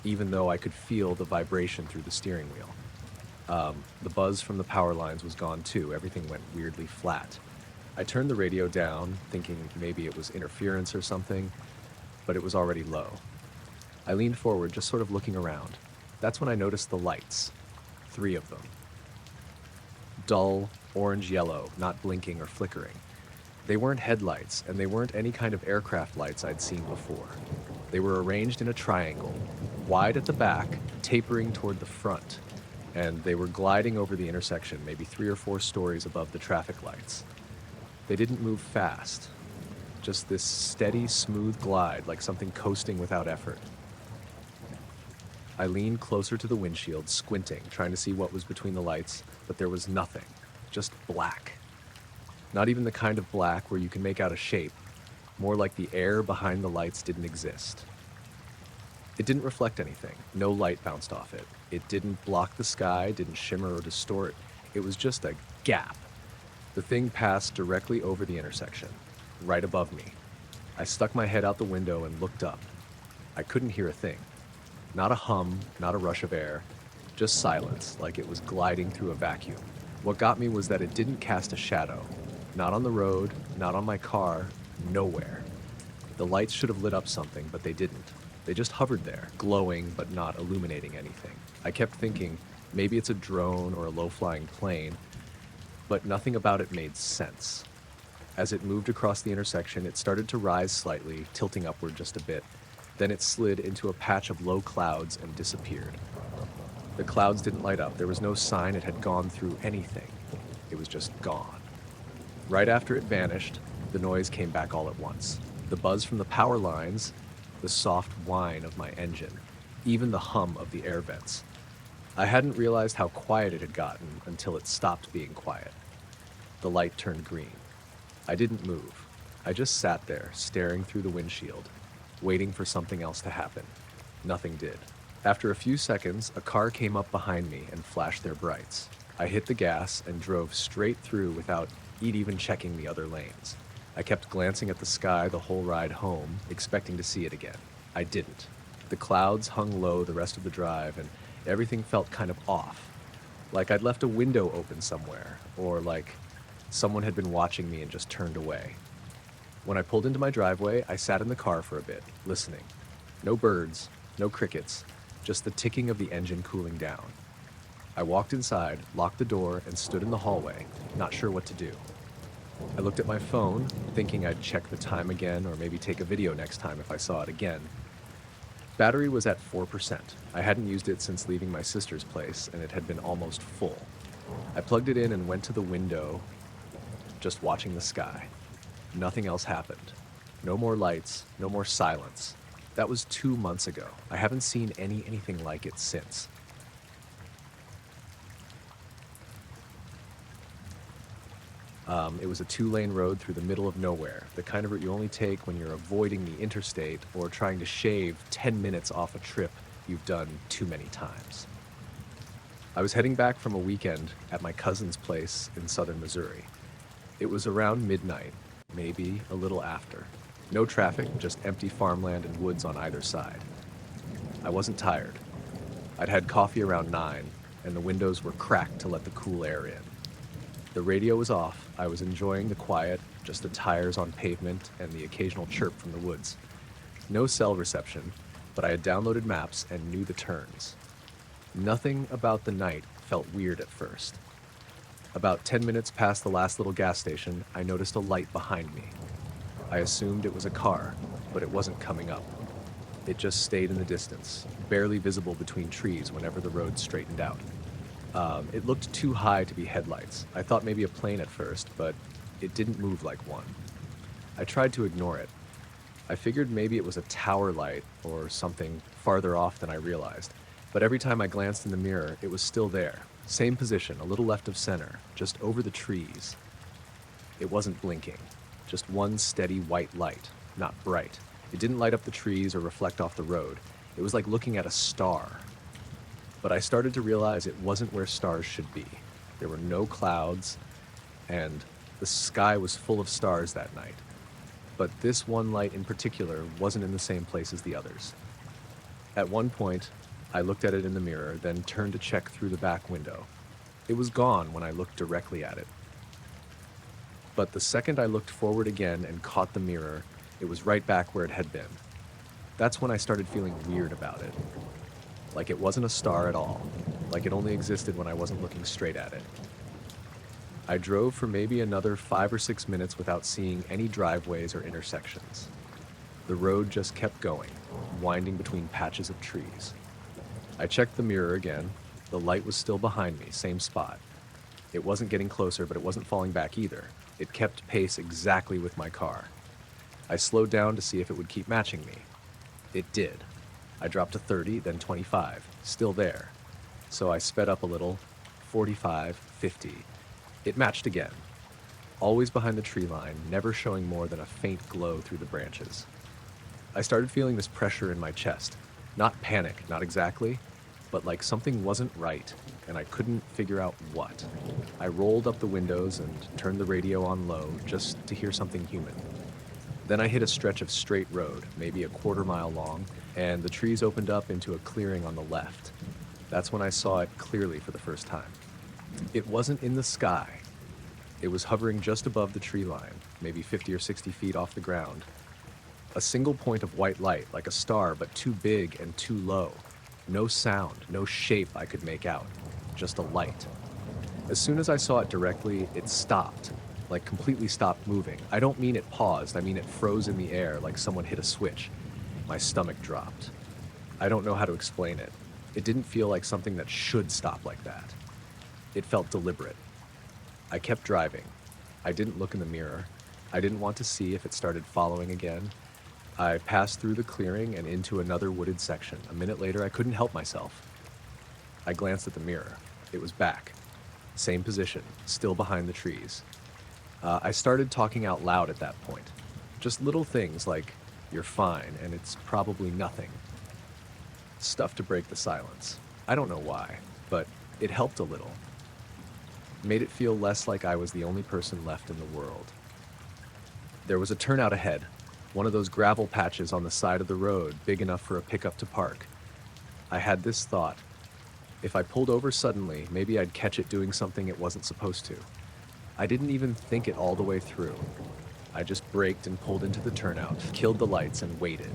even though I could feel the vibration through the steering wheel. The buzz from the power lines was gone too. Everything went weirdly flat. I turned the radio down, thinking maybe it was interference or something, but it was already low. I leaned forward, just sort of looking around. That's when I noticed the lights. 3 of them. Dull, orange-yellow, not blinking or flickering. They weren't headlights, and they weren't any kind of aircraft lights I'd seen before. They were arranged in a triangle, wide at the back, tapering toward the front, and they were gliding over the intersection, maybe 3 or 4 stories above the traffic lights. They didn't move fast, just this steady, smooth glide, like something coasting without effort. I leaned closer to the windshield, squinting, trying to see what was between the lights, but there was nothing, just black. Not even the kind of black where you can make out a shape, more like the air behind the lights didn't exist. It didn't reflect anything, no light bounced off it. It didn't block the sky, didn't shimmer or distort. It was just a gap. The thing passed directly over the intersection, right above me. I stuck my head out the window and looked up. I couldn't hear a thing. Not a hum, not a rush of air, just silence, like it was gliding through a vacuum. What got me was that it didn't cast a shadow. Not on the road, not on my car, nowhere. The lights should have lit up something, but they didn't. They just hovered there, glowing but not illuminating anything. I kept thinking, maybe it's a drone or a low-flying plane, but nothing about it made sense. As it moved across the intersection, it started to rise slightly, tilting upward just a bit. Then it slid into a patch of low clouds and disappeared. The clouds didn't light up. There was no sign it had gone through anything. It was just gone. Right after it vanished, the noise came back all at once. The buzz from the power lines, the soft whine of my engine, even the hum of the air vents. I hadn't realized how quiet it had gotten until it stopped being quiet. The light turned green. I didn't move. I just sat there, staring through the windshield, waiting for something else to happen. Nothing did. After a few seconds, a car came up behind me and flashed their brights. I hit the gas and drove straight through without even checking the other lanes. I kept glancing at the sky the whole ride home, expecting to see it again. I didn't. The clouds hung low the rest of the drive, and everything felt kind of off. Like I'd left a window open somewhere, or like someone had been watching me and just turned away. When I pulled into my driveway, I sat in the car for a bit, listening. No birds, no crickets, just the ticking of the engine cooling down. I walked inside, locked the door, and stood in the hallway, not sure what to do. I looked at my phone, thinking I'd check the time again or maybe take a video next time if I saw it again. Battery was at 4%. I hadn't used it since leaving my sister's place, and it had been almost full. I plugged it in and went to the window, just watching the sky. Nothing else happened. No more lights, no more silence. That was 2 months ago. I haven't seen anything like it since. It was a 2-lane road through the middle of nowhere, the kind of route you only take when you're avoiding the interstate or trying to shave 10 minutes off a trip you've done too many times. I was heading back from a weekend at my cousin's place in southern Missouri. It was around midnight, maybe a little after. No traffic, just empty farmland and woods on either side. I wasn't tired. I'd had coffee around 9, and the windows were cracked to let the cool air in. The radio was off. I was enjoying the quiet, just the tires on pavement and the occasional chirp from the woods. No cell reception, but I had downloaded maps and knew the turns. Nothing about the night felt weird at first. About 10 minutes past the last little gas station, I noticed a light behind me. I assumed it was a car, but it wasn't coming up. It just stayed in the distance, barely visible between trees whenever the road straightened out. It looked too high to be headlights. I thought maybe a plane at first, but it didn't move like one. I tried to ignore it. I figured maybe it was a tower light or something farther off than I realized, but every time I glanced in the mirror, it was still there. Same position, a little left of center, just over the trees. It wasn't blinking, just one steady white light, not bright. It didn't light up the trees or reflect off the road. It was like looking at a star. But I started to realize it wasn't where stars should be. There were no clouds, and the sky was full of stars that night. But this one light in particular wasn't in the same place as the others. At one point, I looked at it in the mirror, then turned to check through the back window. It was gone when I looked directly at it. But the second I looked forward again and caught the mirror, it was right back where it had been. That's when I started feeling weird about it. Like it wasn't a star at all. Like it only existed when I wasn't looking straight at it. I drove for maybe another 5 or 6 minutes without seeing any driveways or intersections. The road just kept going, winding between patches of trees. I checked the mirror again. The light was still behind me, same spot. It wasn't getting closer, but it wasn't falling back either. It kept pace exactly with my car. I slowed down to see if it would keep matching me. It did. I dropped to 30, then 25, still there. So I sped up a little, 45, 50. It matched again. Always behind the tree line, never showing more than a faint glow through the branches. I started feeling this pressure in my chest. Not panic, not exactly, but like something wasn't right, and I couldn't figure out what. I rolled up the windows and turned the radio on low just to hear something human. Then I hit a stretch of straight road, maybe a quarter-mile long, and the trees opened up into a clearing on the left. That's when I saw it clearly for the first time. It wasn't in the sky. It was hovering just above the tree line, maybe 50 or 60 feet off the ground. A single point of white light, like a star, but too big and too low. No sound, no shape I could make out, just a light. As soon as I saw it directly, it stopped, like completely stopped moving. I don't mean it paused, I mean it froze in the air like someone hit a switch. My stomach dropped. I don't know how to explain it. It didn't feel like something that should stop like that. It felt deliberate. I kept driving. I didn't look in the mirror. I didn't want to see if it started following again. I passed through the clearing and into another wooded section. A minute later, I couldn't help myself. I glanced at the mirror. It was back. Same position, still behind the trees. I started talking out loud at that point. Just little things like, "You're fine, and it's probably nothing." Stuff to break the silence. I don't know why, but it helped a little. Made it feel less like I was the only person left in the world. There was a turnout ahead, one of those gravel patches on the side of the road big enough for a pickup to park. I had this thought. If I pulled over suddenly, maybe I'd catch it doing something it wasn't supposed to. I didn't even think it all the way through. I just braked and pulled into the turnout, killed the lights, and waited.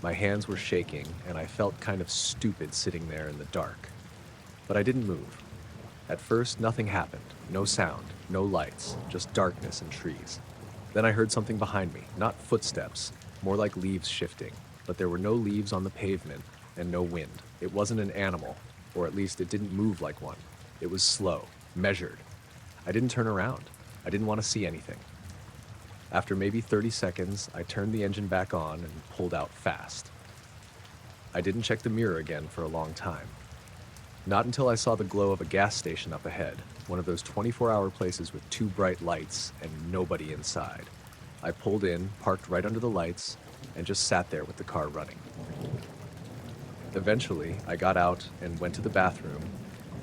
My hands were shaking, and I felt kind of stupid sitting there in the dark. But I didn't move. At first, nothing happened. No sound, no lights, just darkness and trees. Then I heard something behind me, not footsteps, more like leaves shifting, but there were no leaves on the pavement and no wind. It wasn't an animal, or at least it didn't move like one. It was slow, measured. I didn't turn around. I didn't want to see anything. After maybe 30 seconds, I turned the engine back on and pulled out fast. I didn't check the mirror again for a long time. Not until I saw the glow of a gas station up ahead, one of those 24-hour places with two bright lights and nobody inside. I pulled in, parked right under the lights, and just sat there with the car running. Eventually, I got out and went to the bathroom,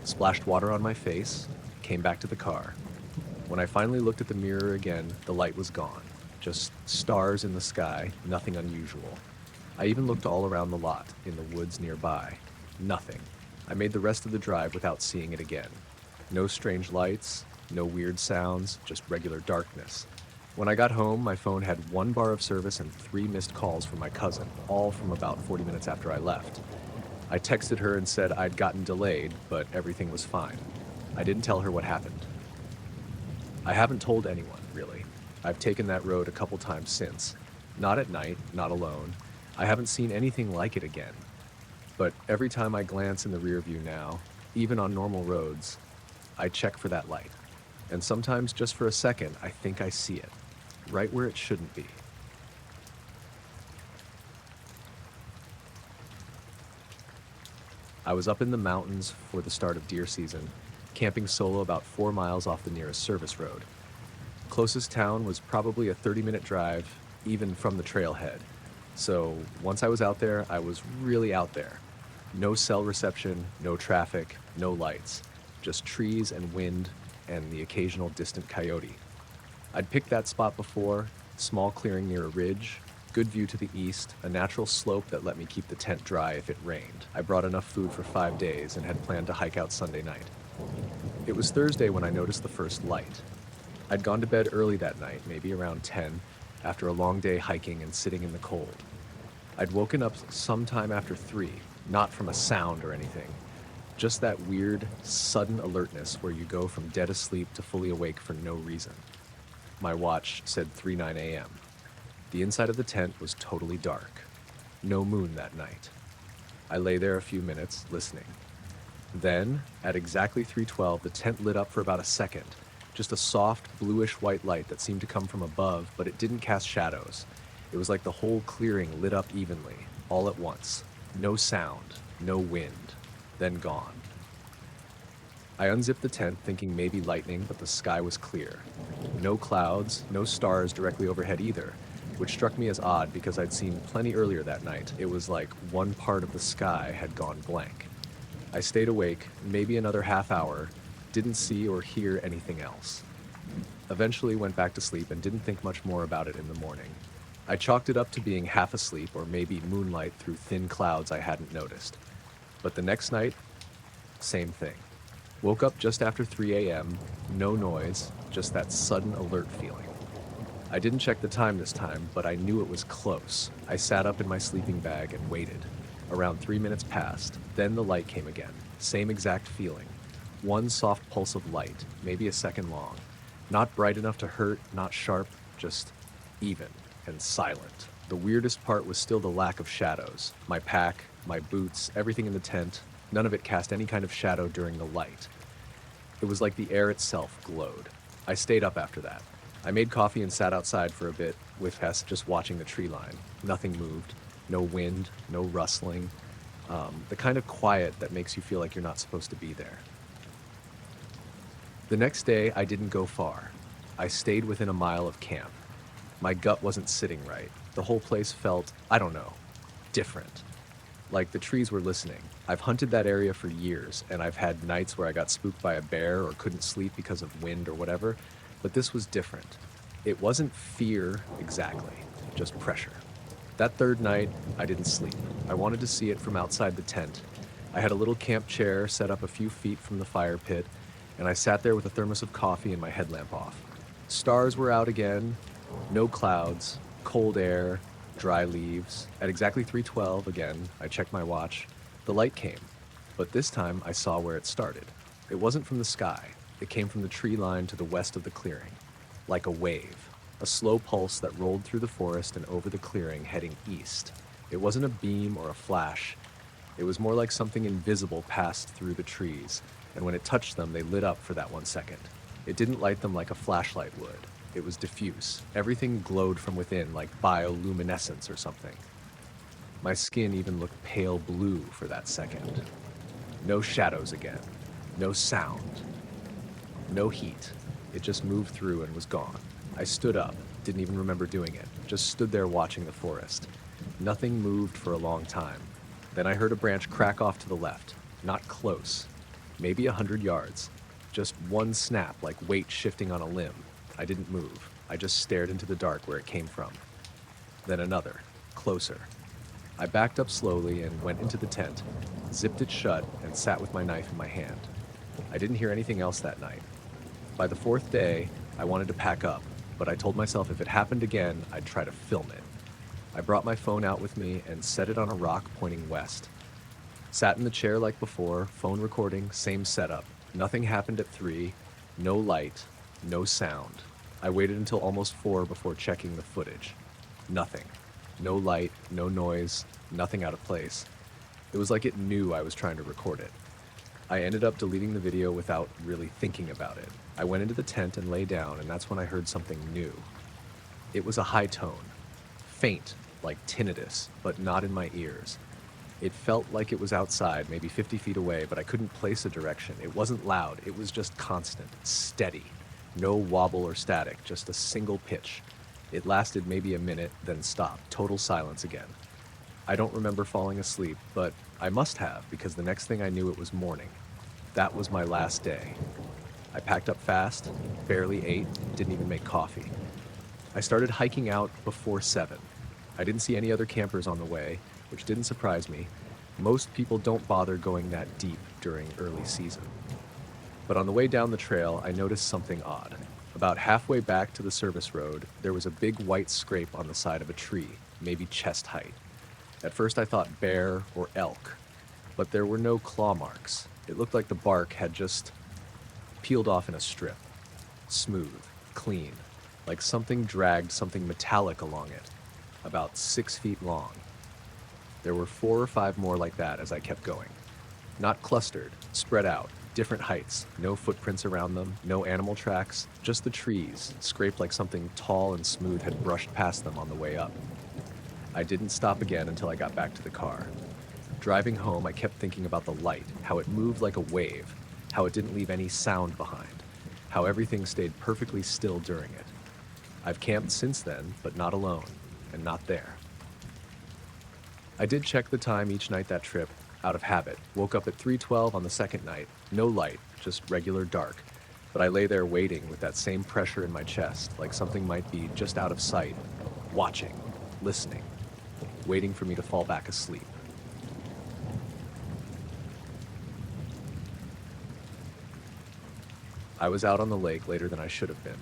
splashed water on my face, came back to the car. When I finally looked at the mirror again, the light was gone. Just stars in the sky, nothing unusual. I even looked all around the lot, in the woods nearby. Nothing. I made the rest of the drive without seeing it again. No strange lights, no weird sounds, just regular darkness. When I got home, my phone had 1 bar of service and 3 missed calls from my cousin, all from about 40 minutes after I left. I texted her and said I'd gotten delayed, but everything was fine. I didn't tell her what happened. I haven't told anyone, really. I've taken that road a couple times since. Not at night, not alone. I haven't seen anything like it again. But every time I glance in the rear view now, even on normal roads, I check for that light. And sometimes just for a second, I think I see it, right where it shouldn't be. I was up in the mountains for the start of deer season, camping solo about 4 miles off the nearest service road. Closest town was probably a 30-minute drive, even from the trailhead. So once I was out there, I was really out there. No cell reception, no traffic, no lights, just trees and wind and the occasional distant coyote. I'd picked that spot before, small clearing near a ridge, good view to the east, a natural slope that let me keep the tent dry if it rained. I brought enough food for 5 days and had planned to hike out Sunday night. It was Thursday when I noticed the first light. I'd gone to bed early that night, maybe around 10, after a long day hiking and sitting in the cold. I'd woken up sometime after 3, not from a sound or anything, just that weird, sudden alertness where you go from dead asleep to fully awake for no reason. My watch said 3:09 a.m. The inside of the tent was totally dark. No moon that night. I lay there a few minutes, listening. Then, at exactly 3:12, the tent lit up for about a second, just a soft, bluish-white light that seemed to come from above, but it didn't cast shadows. It was like the whole clearing lit up evenly, all at once. No sound, no wind, then gone. I unzipped the tent, thinking maybe lightning, but the sky was clear. No clouds, no stars directly overhead either, which struck me as odd because I'd seen plenty earlier that night. It was like one part of the sky had gone blank. I stayed awake, maybe another half hour, didn't see or hear anything else. Eventually went back to sleep and didn't think much more about it in the morning. I chalked it up to being half asleep or maybe moonlight through thin clouds I hadn't noticed. But the next night, same thing. Woke up just after 3 a.m., no noise, just that sudden alert feeling. I didn't check the time this time, but I knew it was close. I sat up in my sleeping bag and waited. Around 3 minutes passed, then the light came again. Same exact feeling. One soft pulse of light, maybe a second long. Not bright enough to hurt, not sharp, just even and silent. The weirdest part was still the lack of shadows. My pack, my boots, everything in the tent, none of it cast any kind of shadow during the light. It was like the air itself glowed. I stayed up after that. I made coffee and sat outside for a bit with Hess just watching the tree line. Nothing moved, no wind, no rustling, the kind of quiet that makes you feel like you're not supposed to be there. The next day, I didn't go far. I stayed within a mile of camp. My gut wasn't sitting right. The whole place felt, I don't know, different. Like the trees were listening. I've hunted that area for years, and I've had nights where I got spooked by a bear or couldn't sleep because of wind or whatever, but this was different. It wasn't fear exactly, just pressure. That third night, I didn't sleep. I wanted to see it from outside the tent. I had a little camp chair set up a few feet from the fire pit, and I sat there with a thermos of coffee and my headlamp off. Stars were out again, no clouds, cold air, dry leaves. At exactly 3:12 again, I checked my watch. The light came, but this time I saw where it started. It wasn't from the sky. It came from the tree line to the west of the clearing, like a wave, a slow pulse that rolled through the forest and over the clearing heading east. It wasn't a beam or a flash. It was more like something invisible passed through the trees, and when it touched them, they lit up for that 1 second. It didn't light them like a flashlight would. It was diffuse. Everything glowed from within like bioluminescence or something. My skin even looked pale blue for that second. No shadows again. No sound. No heat. It just moved through and was gone. I stood up, didn't even remember doing it, just stood there watching the forest. Nothing moved for a long time. Then I heard a branch crack off to the left, not close, maybe 100 yards. Just one snap, like weight shifting on a limb. I didn't move. I just stared into the dark where it came from. Then another, closer. I backed up slowly and went into the tent, zipped it shut, and sat with my knife in my hand. I didn't hear anything else that night. By the fourth day, I wanted to pack up, but I told myself if it happened again, I'd try to film it. I brought my phone out with me and set it on a rock pointing west. Sat in the chair like before, phone recording, same setup. Nothing happened at 3, no light, no sound. I waited until almost 4 before checking the footage. Nothing. No light, no noise, nothing out of place. It was like it knew I was trying to record it. I ended up deleting the video without really thinking about it. I went into the tent and lay down, and that's when I heard something new. It was a high tone. Faint, like tinnitus, but not in my ears. It felt like it was outside, maybe 50 feet away, but I couldn't place a direction. It wasn't loud, it was just constant, steady. No wobble or static, just a single pitch. It lasted maybe a minute, then stopped. Total silence again. I don't remember falling asleep, but I must have, because the next thing I knew it was morning. That was my last day. I packed up fast, barely ate, didn't even make coffee. I started hiking out before 7. I didn't see any other campers on the way, which didn't surprise me. Most people don't bother going that deep during early season. But on the way down the trail, I noticed something odd. About halfway back to the service road, there was a big white scrape on the side of a tree, maybe chest height. At first I thought bear or elk, but there were no claw marks. It looked like the bark had just peeled off in a strip. Smooth, clean, like something dragged something metallic along it, about 6 feet long. There were 4 or 5 more like that as I kept going. Not clustered, spread out, different heights, no footprints around them, no animal tracks, just the trees, scraped like something tall and smooth had brushed past them on the way up. I didn't stop again until I got back to the car. Driving home, I kept thinking about the light, how it moved like a wave, how it didn't leave any sound behind, how everything stayed perfectly still during it. I've camped since then, but not alone, and not there. I did check the time each night that trip, out of habit. Woke up at 3:12 on the second night. No light, just regular dark. But I lay there waiting with that same pressure in my chest, like something might be just out of sight, watching, listening, waiting for me to fall back asleep. I was out on the lake later than I should have been.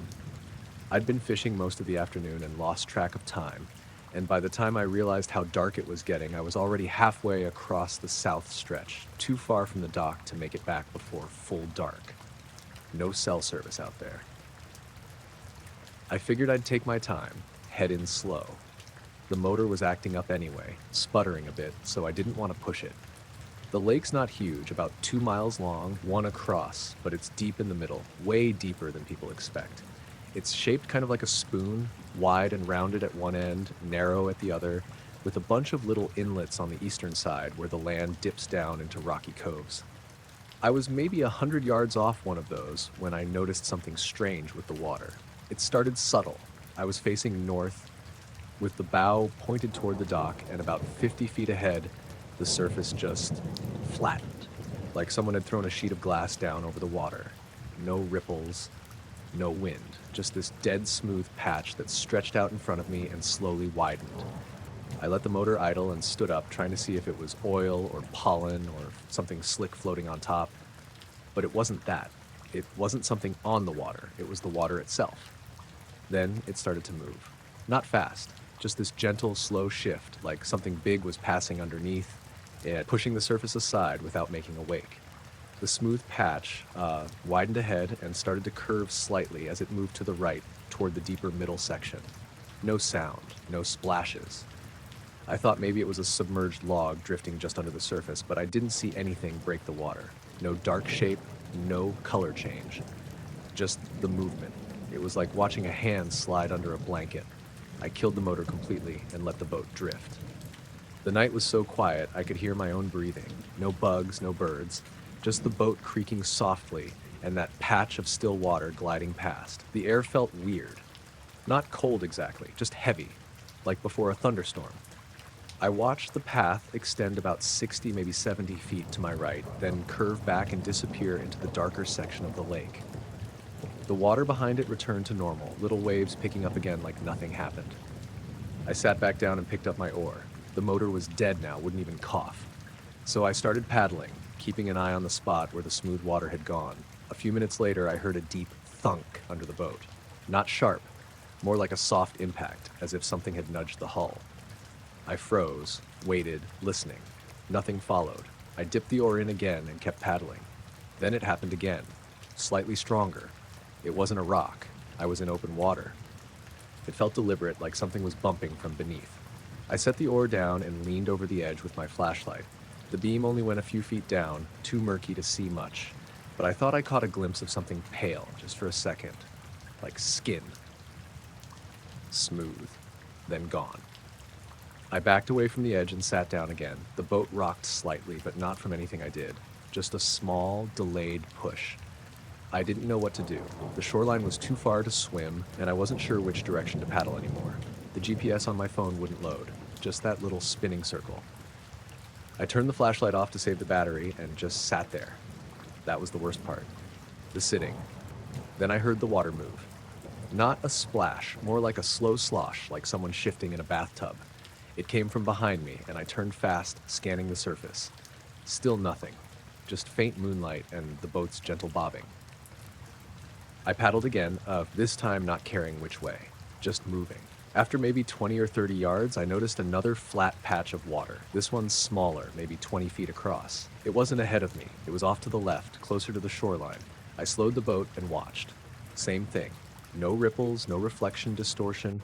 I'd been fishing most of the afternoon and lost track of time, and by the time I realized how dark it was getting, I was already halfway across the south stretch, too far from the dock to make it back before full dark. No cell service out there. I figured I'd take my time, head in slow. The motor was acting up anyway, sputtering a bit, so I didn't want to push it. The lake's not huge, about 2 miles long, 1 across, but it's deep in the middle, way deeper than people expect. It's shaped kind of like a spoon, wide and rounded at one end, narrow at the other, with a bunch of little inlets on the eastern side where the land dips down into rocky coves. I was maybe 100 yards off one of those when I noticed something strange with the water. It started subtle. I was facing north, with the bow pointed toward the dock, and about 50 feet ahead, The surface just flattened, like someone had thrown a sheet of glass down over the water. No ripples, no wind, just this dead smooth patch that stretched out in front of me and slowly widened. I let the motor idle and stood up, trying to see if it was oil or pollen or something slick floating on top. But it wasn't that. It wasn't something on the water. It was the water itself. Then it started to move. Not fast, just this gentle, slow shift, like something big was passing underneath, it pushing the surface aside without making a wake. The smooth patch widened ahead and started to curve slightly as it moved to the right toward the deeper middle section. No sound, no splashes. I thought maybe it was a submerged log drifting just under the surface, but I didn't see anything break the water. No dark shape, no color change. Just the movement. It was like watching a hand slide under a blanket. I killed the motor completely and let the boat drift. The night was so quiet I could hear my own breathing. No bugs, no birds. Just the boat creaking softly and that patch of still water gliding past. The air felt weird. Not cold exactly, just heavy, like before a thunderstorm. I watched the path extend about 60, maybe 70 feet to my right, then curve back and disappear into the darker section of the lake. The water behind it returned to normal, little waves picking up again like nothing happened. I sat back down and picked up my oar. The motor was dead now, wouldn't even cough. So I started paddling, keeping an eye on the spot where the smooth water had gone. A few minutes later, I heard a deep thunk under the boat. Not sharp, more like a soft impact, as if something had nudged the hull. I froze, waited, listening. Nothing followed. I dipped the oar in again and kept paddling. Then it happened again, slightly stronger. It wasn't a rock. I was in open water. It felt deliberate, like something was bumping from beneath. I set the oar down and leaned over the edge with my flashlight. The beam only went a few feet down, too murky to see much. But I thought I caught a glimpse of something pale, just for a second. Like skin. Smooth. Then gone. I backed away from the edge and sat down again. The boat rocked slightly, but not from anything I did. Just a small, delayed push. I didn't know what to do. The shoreline was too far to swim, and I wasn't sure which direction to paddle anymore. The GPS on my phone wouldn't load. Just that little spinning circle. I turned the flashlight off to save the battery and just sat there. That was the worst part. The sitting. Then I heard the water move. Not a splash, more like a slow slosh, like someone shifting in a bathtub. It came from behind me, and I turned fast, scanning the surface. Still nothing. Just faint moonlight and the boat's gentle bobbing. I paddled again, this time not caring which way, just moving. After maybe 20 or 30 yards, I noticed another flat patch of water. This one's smaller, maybe 20 feet across. It wasn't ahead of me. It was off to the left, closer to the shoreline. I slowed the boat and watched. Same thing. No ripples, no reflection distortion.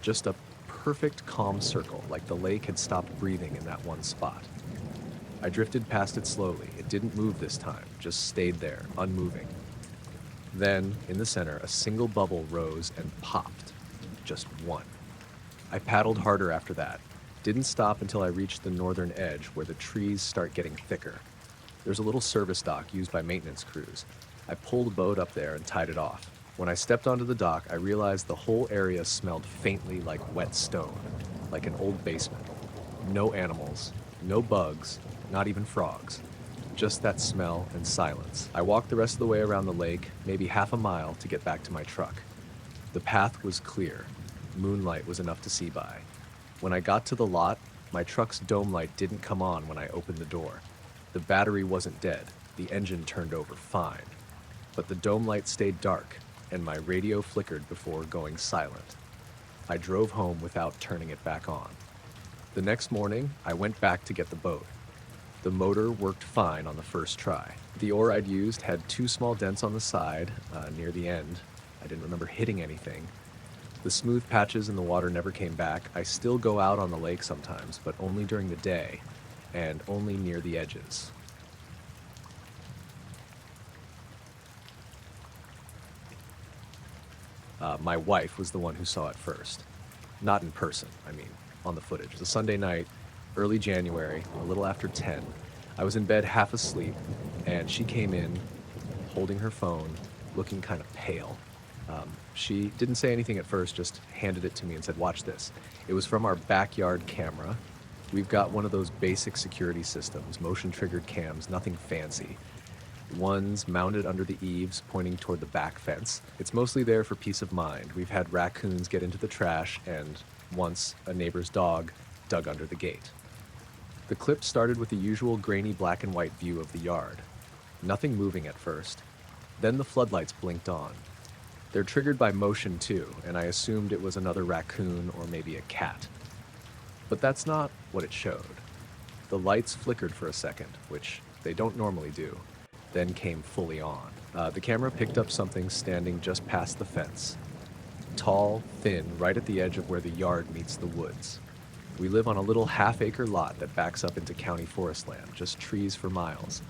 Just a perfect calm circle, like the lake had stopped breathing in that one spot. I drifted past it slowly. It didn't move this time, just stayed there, unmoving. Then, in the center, a single bubble rose and popped. Just one. I paddled harder after that. Didn't stop until I reached the northern edge where the trees start getting thicker. There's a little service dock used by maintenance crews. I pulled a boat up there and tied it off. When I stepped onto the dock, I realized the whole area smelled faintly like wet stone, like an old basement. No animals, no bugs, not even frogs. Just that smell and silence. I walked the rest of the way around the lake, maybe half a mile, to get back to my truck. The path was clear. Moonlight was enough to see by. When I got to the lot, my truck's dome light didn't come on when I opened the door. The battery wasn't dead. The engine turned over fine. But the dome light stayed dark, and my radio flickered before going silent. I drove home without turning it back on. The next morning, I went back to get the boat. The motor worked fine on the first try. The oar I'd used had 2 small dents on the side, near the end. I didn't remember hitting anything. The smooth patches in the water never came back. I still go out on the lake sometimes, but only during the day, and only near the edges. My wife was the one who saw it first. Not in person, on the footage. It was a Sunday night, early January, a little after 10. I was in bed half asleep, and she came in, holding her phone, looking kind of pale. She didn't say anything at first, just handed it to me and said, "Watch this." It was from our backyard camera, We've got one of those basic security systems, motion-triggered cams, nothing fancy. One's mounted under the eaves, pointing toward the back fence. It's mostly there for peace of mind. We've had raccoons get into the trash, and once a neighbor's dog dug under the gate. The clip started with the usual grainy black and white view of the yard. Nothing moving at first. Then the floodlights blinked on. They're triggered by motion too, and I assumed it was another raccoon or maybe a cat. But that's not what it showed. The lights flickered for a second, which they don't normally do, then came fully on. The camera picked up something standing just past the fence. Tall, thin, right at the edge of where the yard meets the woods. We live on a little half-acre lot that backs up into county forest land, just trees for miles.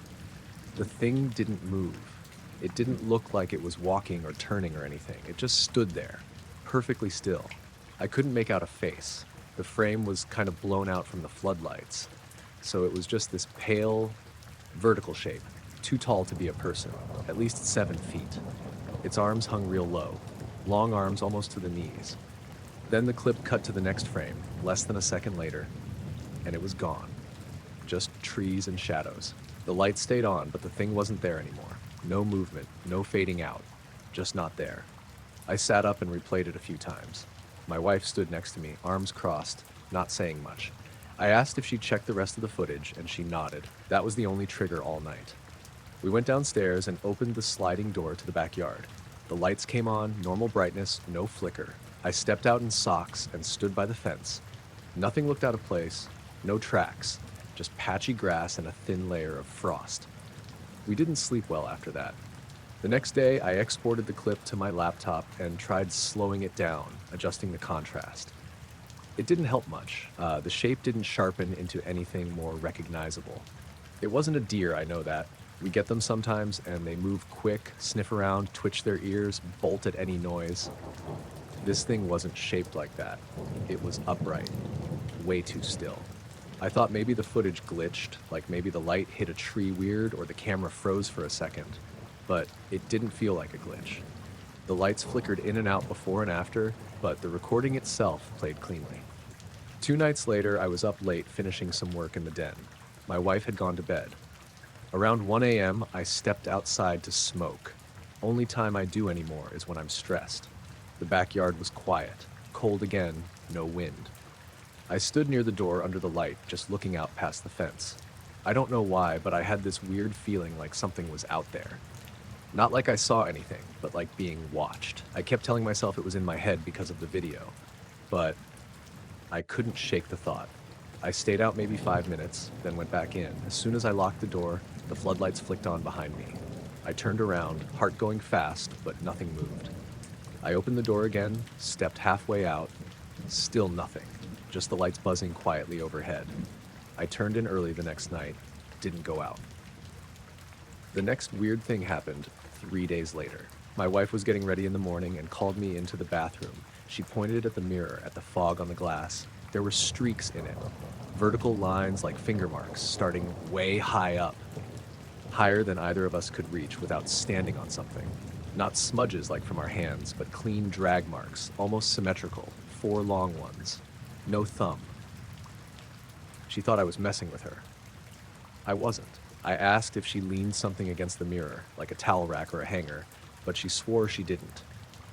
The thing didn't move. It didn't look like it was walking or turning or anything. It just stood there, perfectly still. I couldn't make out a face. The frame was kind of blown out from the floodlights, so it was just this pale, vertical shape, too tall to be a person, at least 7 feet. Its arms hung real low, long arms almost to the knees. Then the clip cut to the next frame, less than a second later, and it was gone. Just trees and shadows. The lights stayed on, but the thing wasn't there anymore. No movement, no fading out, just not there. I sat up and replayed it a few times. My wife stood next to me, arms crossed, not saying much. I asked if she'd checked the rest of the footage, and she nodded. That was the only trigger all night. We went downstairs and opened the sliding door to the backyard. The lights came on, normal brightness, no flicker. I stepped out in socks and stood by the fence. Nothing looked out of place, no tracks, just patchy grass and a thin layer of frost. We didn't sleep well after that. The next day, I exported the clip to my laptop and tried slowing it down, adjusting the contrast. It didn't help much. The shape didn't sharpen into anything more recognizable. It wasn't a deer, I know that. We get them sometimes, and they move quick, sniff around, twitch their ears, bolt at any noise. This thing wasn't shaped like that. It was upright, way too still. I thought maybe the footage glitched, like maybe the light hit a tree weird or the camera froze for a second. But it didn't feel like a glitch. The lights flickered in and out before and after, but the recording itself played cleanly. 2 nights later, I was up late finishing some work in the den. My wife had gone to bed. Around 1 a.m., I stepped outside to smoke. Only time I do anymore is when I'm stressed. The backyard was quiet, cold again, no wind. I stood near the door under the light, just looking out past the fence. I don't know why, but I had this weird feeling like something was out there. Not like I saw anything, but like being watched. I kept telling myself it was in my head because of the video, but I couldn't shake the thought. I stayed out maybe 5 minutes, then went back in. As soon as I locked the door, the floodlights flicked on behind me. I turned around, heart going fast, but nothing moved. I opened the door again, stepped halfway out, still nothing, just the lights buzzing quietly overhead. I turned in early the next night, didn't go out. The next weird thing happened 3 days later. My wife was getting ready in the morning and called me into the bathroom. She pointed at the mirror, at the fog on the glass. There were streaks in it, vertical lines like finger marks, starting way high up, higher than either of us could reach without standing on something. Not smudges like from our hands, but clean drag marks, almost symmetrical, 4 long ones. No thumb. She thought I was messing with her. I wasn't. I asked if she leaned something against the mirror, like a towel rack or a hanger, but she swore she didn't.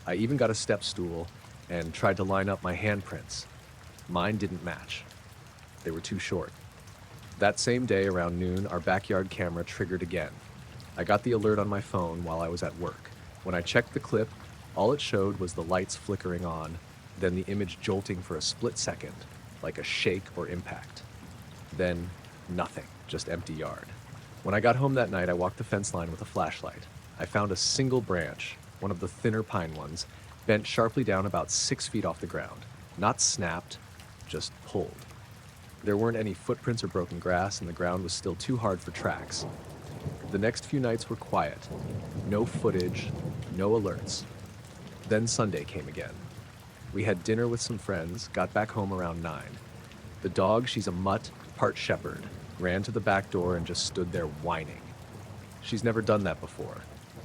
I even got a step stool and tried to line up my handprints. Mine didn't match. They were too short. That same day around noon, our backyard camera triggered again. I got the alert on my phone while I was at work. When I checked the clip, all it showed was the lights flickering on, then the image jolting for a split second, like a shake or impact. Then nothing, just empty yard. When I got home that night, I walked the fence line with a flashlight. I found a single branch, one of the thinner pine ones, bent sharply down about 6 feet off the ground. Not snapped, just pulled. There weren't any footprints or broken grass, and the ground was still too hard for tracks. The next few nights were quiet. No footage, no alerts. Then Sunday came again. We had dinner with some friends, got back home around 9. The dog, she's a mutt, part shepherd, ran to the back door and just stood there whining. She's never done that before.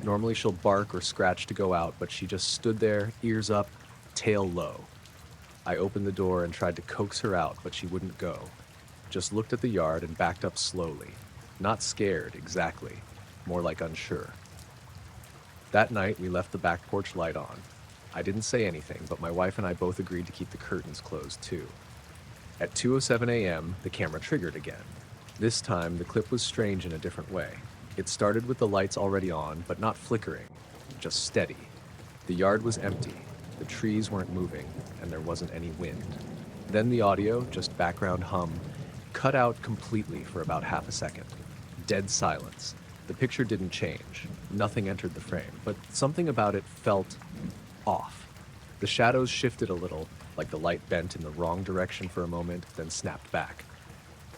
Normally she'll bark or scratch to go out, but she just stood there, ears up, tail low. I opened the door and tried to coax her out, but she wouldn't go. just looked at the yard and backed up slowly. Not scared, exactly. More like unsure. That night, we left the back porch light on. I didn't say anything, but my wife and I both agreed to keep the curtains closed too. At 2:07 a.m., the camera triggered again. This time, the clip was strange in a different way. It started with the lights already on, but not flickering, just steady. The yard was empty, the trees weren't moving, and there wasn't any wind. Then the audio, just background hum, cut out completely for about half a second. Dead silence. The picture didn't change. Nothing entered the frame, but something about it felt off. The shadows shifted a little, like the light bent in the wrong direction for a moment, then snapped back.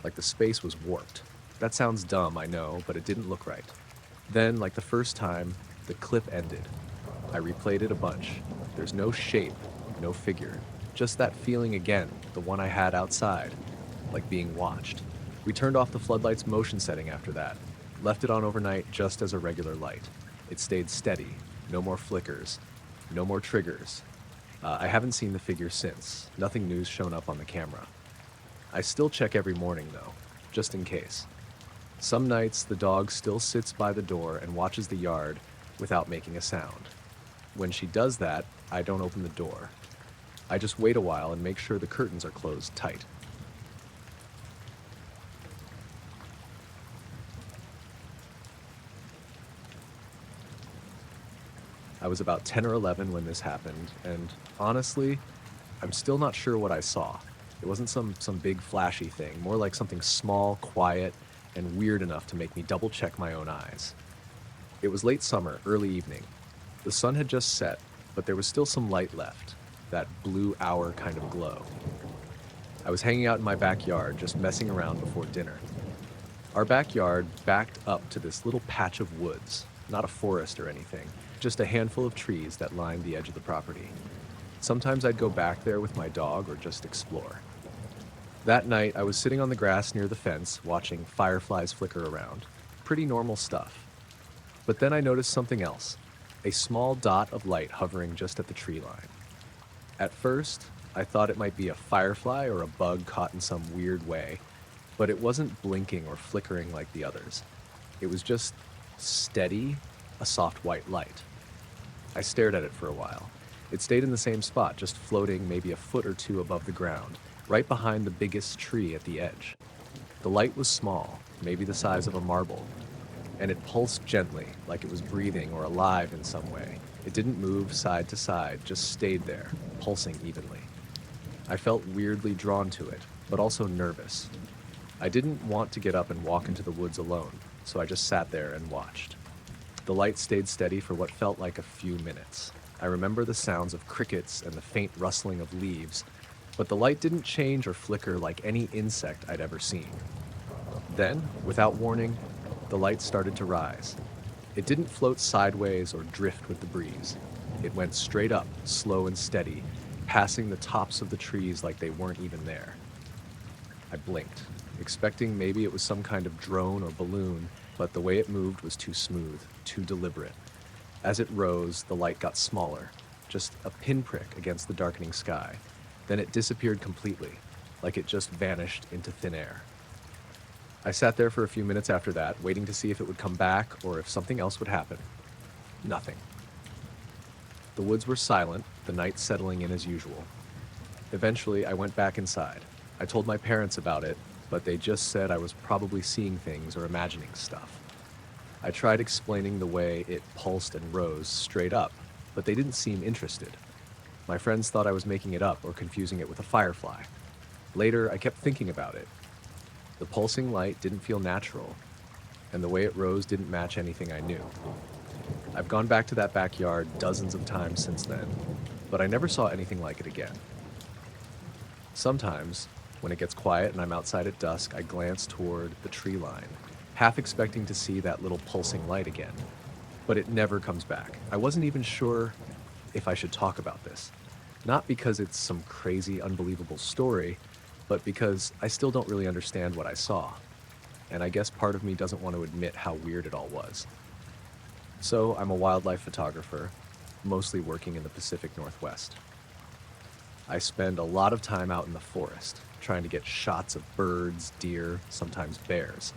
Like the space was warped. That sounds dumb, I know, but it didn't look right. Then, like the first time, the clip ended. I replayed it a bunch. There's no shape, no figure. Just that feeling again, the one I had outside, like being watched. We turned off the floodlight's motion setting after that. Left it on overnight just as a regular light. It stayed steady. No more flickers. No more triggers. I haven't seen the figure since. Nothing new's shown up on the camera. I still check every morning, though, just in case. Some nights, the dog still sits by the door and watches the yard without making a sound. When she does that, I don't open the door. I just wait a while and make sure the curtains are closed tight. I was about 10 or 11 when this happened, and honestly, I'm still not sure what I saw. It wasn't some big flashy thing, more like something small, quiet, and weird enough to make me double check my own eyes. It was late summer, early evening. The sun had just set, but there was still some light left, that blue hour kind of glow. I was hanging out in my backyard, just messing around before dinner. Our backyard backed up to this little patch of woods, not a forest or anything, just a handful of trees that lined the edge of the property. Sometimes I'd go back there with my dog or just explore. That night, I was sitting on the grass near the fence, watching fireflies flicker around. Pretty normal stuff. But then I noticed something else, a small dot of light hovering just at the tree line. At first, I thought it might be a firefly or a bug caught in some weird way, but it wasn't blinking or flickering like the others. It was just steady, a soft white light. I stared at it for a while. It stayed in the same spot, just floating maybe a foot or two above the ground, right behind the biggest tree at the edge. The light was small, maybe the size of a marble, and it pulsed gently, like it was breathing or alive in some way. It didn't move side to side, just stayed there, pulsing evenly. I felt weirdly drawn to it, but also nervous. I didn't want to get up and walk into the woods alone, so I just sat there and watched. The light stayed steady for what felt like a few minutes. I remember the sounds of crickets and the faint rustling of leaves, but the light didn't change or flicker like any insect I'd ever seen. Then, without warning, the light started to rise. It didn't float sideways or drift with the breeze. It went straight up, slow and steady, passing the tops of the trees like they weren't even there. I blinked, expecting maybe it was some kind of drone or balloon, but the way it moved was too smooth, too deliberate. As it rose, the light got smaller, just a pinprick against the darkening sky. Then it disappeared completely, like it just vanished into thin air. I sat there for a few minutes after that, waiting to see if it would come back or if something else would happen. Nothing. The woods were silent, the night settling in as usual. Eventually, I went back inside. I told my parents about it, but they just said I was probably seeing things or imagining stuff. I tried explaining the way it pulsed and rose straight up, but they didn't seem interested. My friends thought I was making it up or confusing it with a firefly. Later, I kept thinking about it. The pulsing light didn't feel natural, and the way it rose didn't match anything I knew. I've gone back to that backyard dozens of times since then, but I never saw anything like it again. Sometimes, when it gets quiet and I'm outside at dusk, I glance toward the tree line, half expecting to see that little pulsing light again. But it never comes back. I wasn't even sure if I should talk about this. Not because it's some crazy, unbelievable story, but because I still don't really understand what I saw. And I guess part of me doesn't want to admit how weird it all was. So I'm a wildlife photographer, mostly working in the Pacific Northwest. I spend a lot of time out in the forest, trying to get shots of birds, deer, sometimes bears.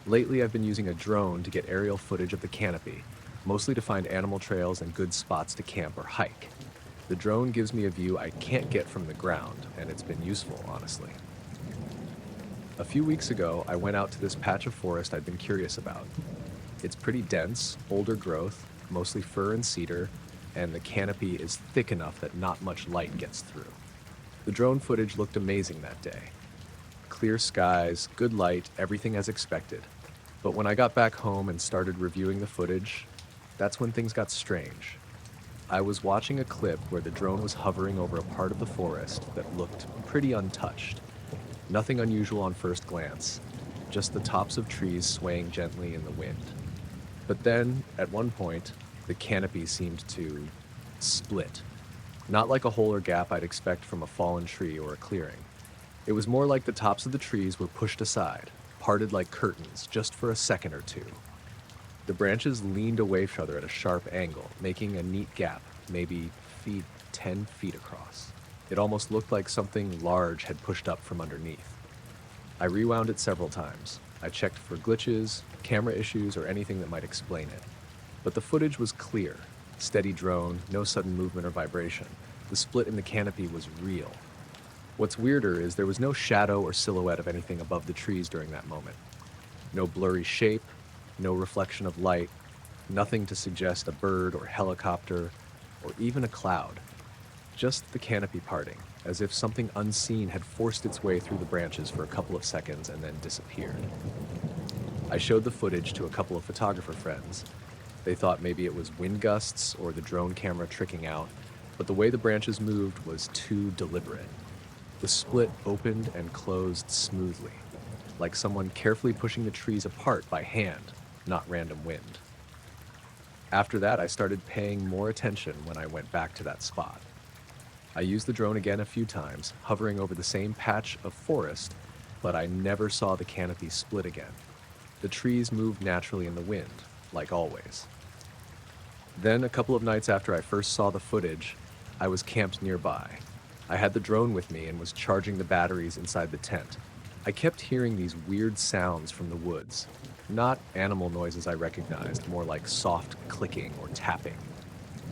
Lately, I've been using a drone to get aerial footage of the canopy, mostly to find animal trails and good spots to camp or hike. The drone gives me a view I can't get from the ground, and it's been useful, honestly. A few weeks ago, I went out to this patch of forest I'd been curious about. It's pretty dense, older growth, mostly fir and cedar, and the canopy is thick enough that not much light gets through. The drone footage looked amazing that day. Clear skies, good light, everything as expected. But when I got back home and started reviewing the footage, that's when things got strange. I was watching a clip where the drone was hovering over a part of the forest that looked pretty untouched. Nothing unusual on first glance, just the tops of trees swaying gently in the wind. But then, at one point, the canopy seemed to split. Not like a hole or gap I'd expect from a fallen tree or a clearing. It was more like the tops of the trees were pushed aside, parted like curtains, just for a second or two. The branches leaned away from each other at a sharp angle, making a neat gap, maybe 10 feet across. It almost looked like something large had pushed up from underneath. I rewound it several times. I checked for glitches, camera issues, or anything that might explain it. But the footage was clear. Steady drone, no sudden movement or vibration. The split in the canopy was real. What's weirder is there was no shadow or silhouette of anything above the trees during that moment. No blurry shape, no reflection of light, nothing to suggest a bird or helicopter, or even a cloud. Just the canopy parting, as if something unseen had forced its way through the branches for a couple of seconds and then disappeared. I showed the footage to a couple of photographer friends. They thought maybe it was wind gusts or the drone camera tricking out, but the way the branches moved was too deliberate. The split opened and closed smoothly, like someone carefully pushing the trees apart by hand, not random wind. After that, I started paying more attention when I went back to that spot. I used the drone again a few times, hovering over the same patch of forest, but I never saw the canopy split again. The trees moved naturally in the wind, like always. Then, a couple of nights after I first saw the footage, I was camped nearby. I had the drone with me and was charging the batteries inside the tent. I kept hearing these weird sounds from the woods. Not animal noises I recognized, more like soft clicking or tapping.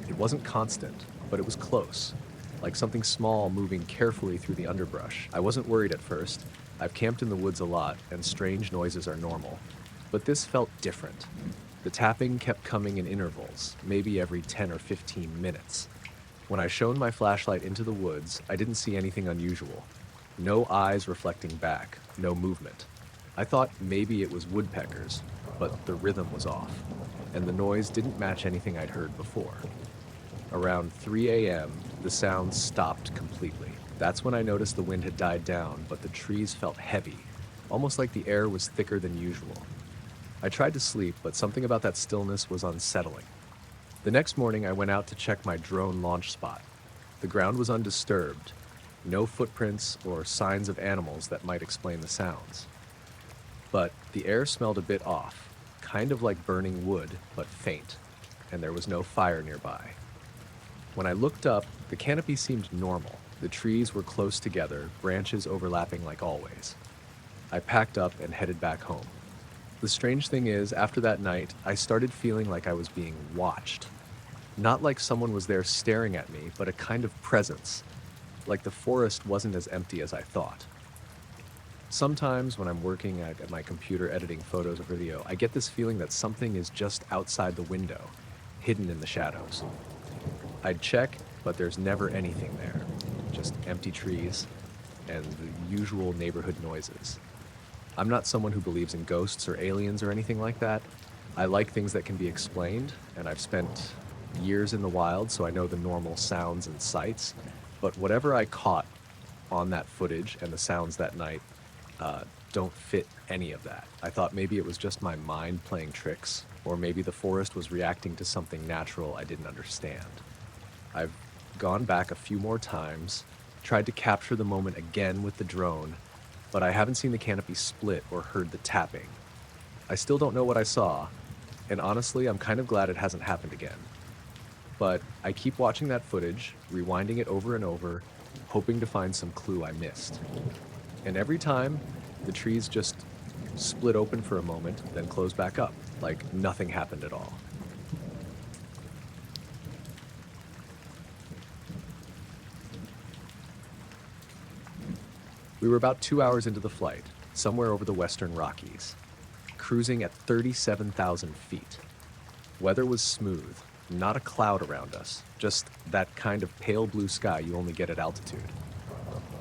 It wasn't constant, but it was close, like something small moving carefully through the underbrush. I wasn't worried at first. I've camped in the woods a lot, and strange noises are normal. But this felt different. The tapping kept coming in intervals, maybe every 10 or 15 minutes. When I shone my flashlight into the woods, I didn't see anything unusual. No eyes reflecting back, no movement. I thought maybe it was woodpeckers, but the rhythm was off, and the noise didn't match anything I'd heard before. Around 3 a.m., the sound stopped completely. That's when I noticed the wind had died down, but the trees felt heavy, almost like the air was thicker than usual. I tried to sleep, but something about that stillness was unsettling. The next morning, I went out to check my drone launch spot. The ground was undisturbed, no footprints or signs of animals that might explain the sounds. But the air smelled a bit off, kind of like burning wood, but faint, and there was no fire nearby. When I looked up, the canopy seemed normal. The trees were close together, branches overlapping like always. I packed up and headed back home. The strange thing is, after that night, I started feeling like I was being watched. Not like someone was there staring at me, but a kind of presence. Like the forest wasn't as empty as I thought. Sometimes when I'm working at my computer editing photos or video, I get this feeling that something is just outside the window, hidden in the shadows. I'd check, but there's never anything there. Just empty trees and the usual neighborhood noises. I'm not someone who believes in ghosts or aliens or anything like that. I like things that can be explained, and I've spent years in the wild, so I know the normal sounds and sights. But whatever I caught on that footage and the sounds that night don't fit any of that. I thought maybe it was just my mind playing tricks, or maybe the forest was reacting to something natural I didn't understand. I've gone back a few more times, tried to capture the moment again with the drone, but I haven't seen the canopy split or heard the tapping. I still don't know what I saw, and honestly, I'm kind of glad it hasn't happened again. But I keep watching that footage, rewinding it over and over, hoping to find some clue I missed. And every time, the trees just split open for a moment, then close back up, like nothing happened at all. We were about 2 hours into the flight, somewhere over the western Rockies, cruising at 37,000 feet. Weather was smooth, not a cloud around us, just that kind of pale blue sky you only get at altitude.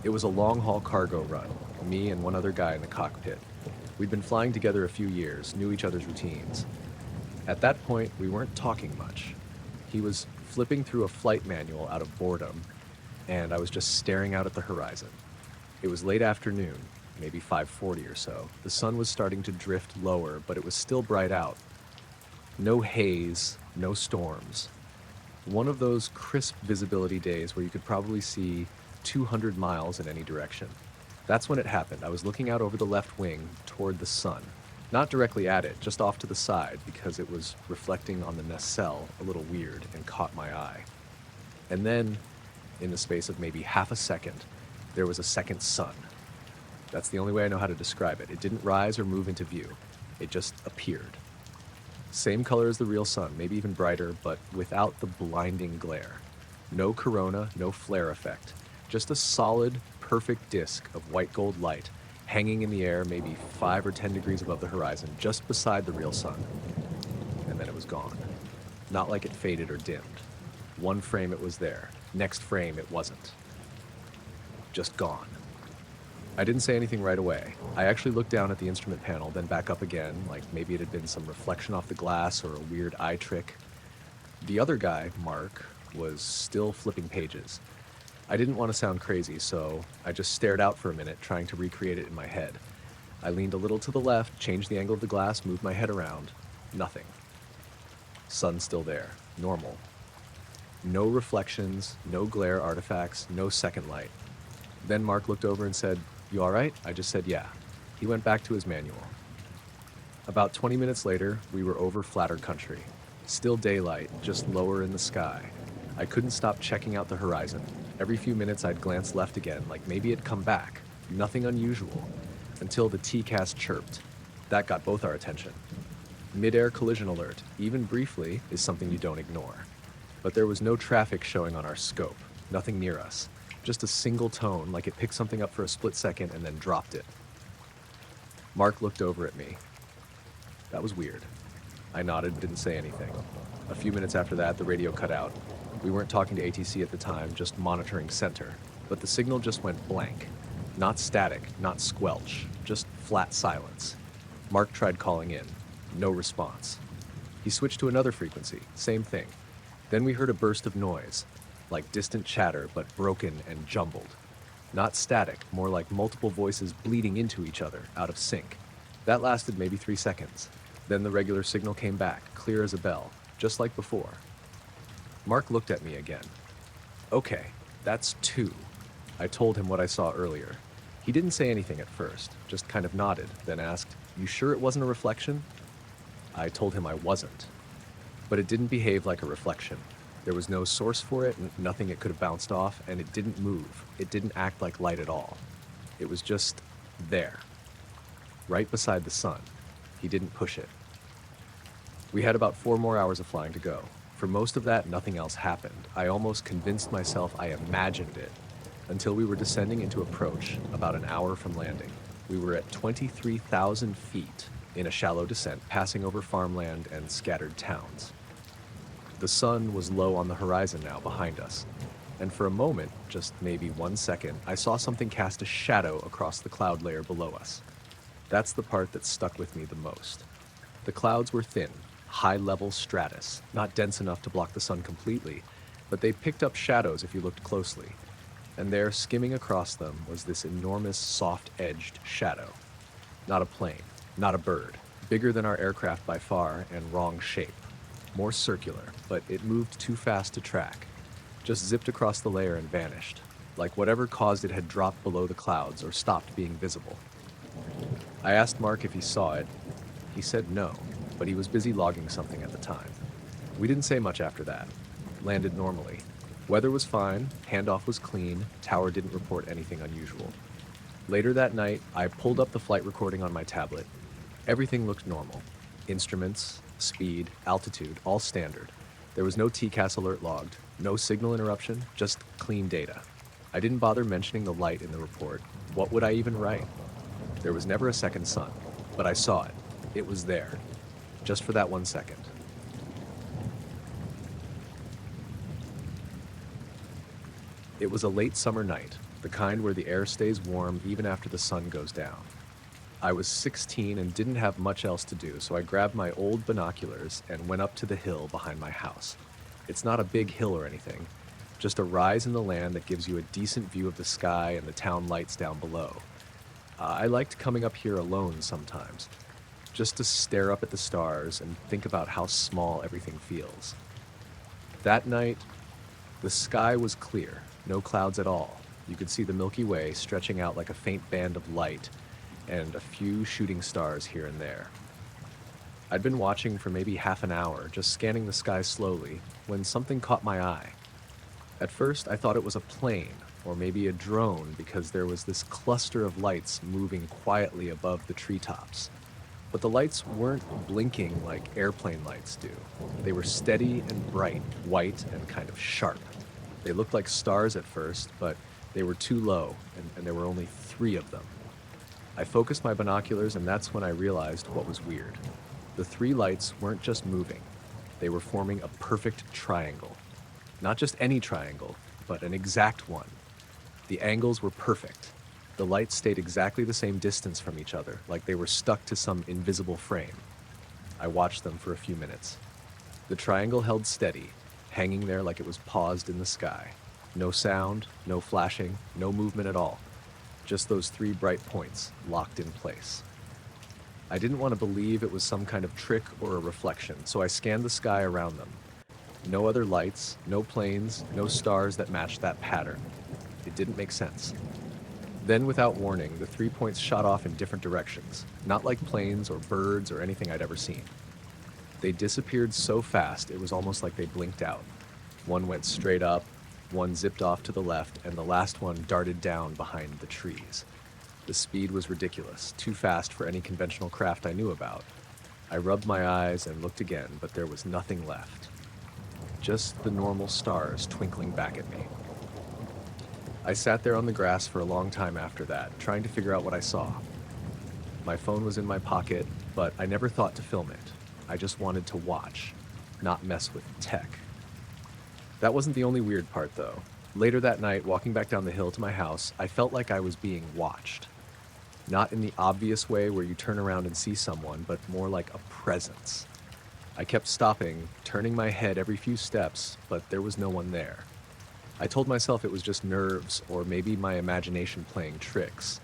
It was a long-haul cargo run, me and one other guy in the cockpit. We'd been flying together a few years, knew each other's routines. At that point, we weren't talking much. He was flipping through a flight manual out of boredom, and I was just staring out at the horizon. It was late afternoon, maybe 5:40 or so. The sun was starting to drift lower, but it was still bright out. No haze, no storms. One of those crisp visibility days where you could probably see 200 miles in any direction. That's when it happened. I was looking out over the left wing toward the sun. Not directly at it, just off to the side, because it was reflecting on the nacelle a little weird and caught my eye. And then, in the space of maybe half a second, there was a second sun. That's the only way I know how to describe it. It didn't rise or move into view. It just appeared. Same color as the real sun, maybe even brighter, but without the blinding glare. No corona, no flare effect. Just a solid, perfect disk of white gold light hanging in the air maybe 5 or 10 degrees above the horizon, just beside the real sun. And then it was gone. Not like it faded or dimmed. One frame it was there, next frame it wasn't. Just gone. I didn't say anything right away. I actually looked down at the instrument panel, then back up again, like maybe it had been some reflection off the glass or a weird eye trick. The other guy, Mark, was still flipping pages. I didn't want to sound crazy, so I just stared out for a minute, trying to recreate it in my head. I leaned a little to the left, changed the angle of the glass, moved my head around. Nothing. Sun still there. Normal. No reflections, no glare artifacts, no second light. Then Mark looked over and said, "You all right?" I just said, "Yeah." He went back to his manual. About 20 minutes later, we were over flatter country. Still daylight, just lower in the sky. I couldn't stop checking out the horizon. Every few minutes I'd glance left again, like maybe it'd come back. Nothing unusual. Until the TCAS chirped. That got both our attention. Mid-air collision alert, even briefly, is something you don't ignore. But there was no traffic showing on our scope. Nothing near us. Just a single tone, like it picked something up for a split second and then dropped it. Mark looked over at me. That was weird. I nodded, didn't say anything. A few minutes after that, the radio cut out. We weren't talking to ATC at the time, just monitoring center. But the signal just went blank. Not static, not squelch, just flat silence. Mark tried calling in. No response. He switched to another frequency, same thing. Then we heard a burst of noise, like distant chatter, but broken and jumbled. Not static, more like multiple voices bleeding into each other, out of sync. That lasted maybe 3 seconds. Then the regular signal came back, clear as a bell, just like before. Mark looked at me again. "Okay, that's 2. I told him what I saw earlier. He didn't say anything at first, just kind of nodded, then asked, "You sure it wasn't a reflection?" I told him I wasn't. But it didn't behave like a reflection. There was no source for it, nothing it could have bounced off, and it didn't move. It didn't act like light at all. It was just there, right beside the sun. He didn't push it. We had about 4 more hours of flying to go. For most of that, nothing else happened. I almost convinced myself I imagined it, until we were descending into approach, about an hour from landing. We were at 23,000 feet in a shallow descent, passing over farmland and scattered towns. The sun was low on the horizon now behind us, and for a moment, just maybe 1 second, I saw something cast a shadow across the cloud layer below us. That's the part that stuck with me the most. The clouds were thin, high-level stratus, not dense enough to block the sun completely, but they picked up shadows if you looked closely. And there, skimming across them, was this enormous, soft-edged shadow. Not a plane, not a bird, bigger than our aircraft by far, and wrong shape. More circular, but it moved too fast to track. Just zipped across the layer and vanished, like whatever caused it had dropped below the clouds or stopped being visible. I asked Mark if he saw it. He said no, but he was busy logging something at the time. We didn't say much after that. landed normally. Weather was fine, handoff was clean, tower didn't report anything unusual. Later that night, I pulled up the flight recording on my tablet. Everything looked normal. Instruments, speed, altitude, all standard. There was no TCAS alert logged, no signal interruption, just clean data. I didn't bother mentioning the light in the report. What would I even write? There was never a second sun, but I saw it. It was there, just for that 1 second. It was a late summer night, the kind where the air stays warm even after the sun goes down. I was 16 and didn't have much else to do, so I grabbed my old binoculars and went up to the hill behind my house. It's not a big hill or anything, just a rise in the land that gives you a decent view of the sky and the town lights down below. I liked coming up here alone sometimes, just to stare up at the stars and think about how small everything feels. That night, the sky was clear, no clouds at all. You could see the Milky Way stretching out like a faint band of light, and a few shooting stars here and there. I'd been watching for maybe half an hour, just scanning the sky slowly, when something caught my eye. At first, I thought it was a plane, or maybe a drone, because there was this cluster of lights moving quietly above the treetops. But the lights weren't blinking like airplane lights do. They were steady and bright, white and kind of sharp. They looked like stars at first, but they were too low, and there were only 3 of them. I focused my binoculars, and that's when I realized what was weird. The 3 lights weren't just moving. They were forming a perfect triangle. Not just any triangle, but an exact one. The angles were perfect. The lights stayed exactly the same distance from each other, like they were stuck to some invisible frame. I watched them for a few minutes. The triangle held steady, hanging there like it was paused in the sky. No sound, no flashing, no movement at all. Just those 3 bright points, locked in place. I didn't want to believe it was some kind of trick or a reflection, so I scanned the sky around them. No other lights, no planes, no stars that matched that pattern. It didn't make sense. Then, without warning, the 3 points shot off in different directions, not like planes or birds or anything I'd ever seen. They disappeared so fast, it was almost like they blinked out. One went straight up, one zipped off to the left, and the last one darted down behind the trees. The speed was ridiculous, too fast for any conventional craft I knew about. I rubbed my eyes and looked again, but there was nothing left. Just the normal stars twinkling back at me. I sat there on the grass for a long time after that, trying to figure out what I saw. My phone was in my pocket, but I never thought to film it. I just wanted to watch, not mess with tech. That wasn't the only weird part, though. Later that night, walking back down the hill to my house, I felt like I was being watched. Not in the obvious way where you turn around and see someone, but more like a presence. I kept stopping, turning my head every few steps, but there was no one there. I told myself it was just nerves or maybe my imagination playing tricks.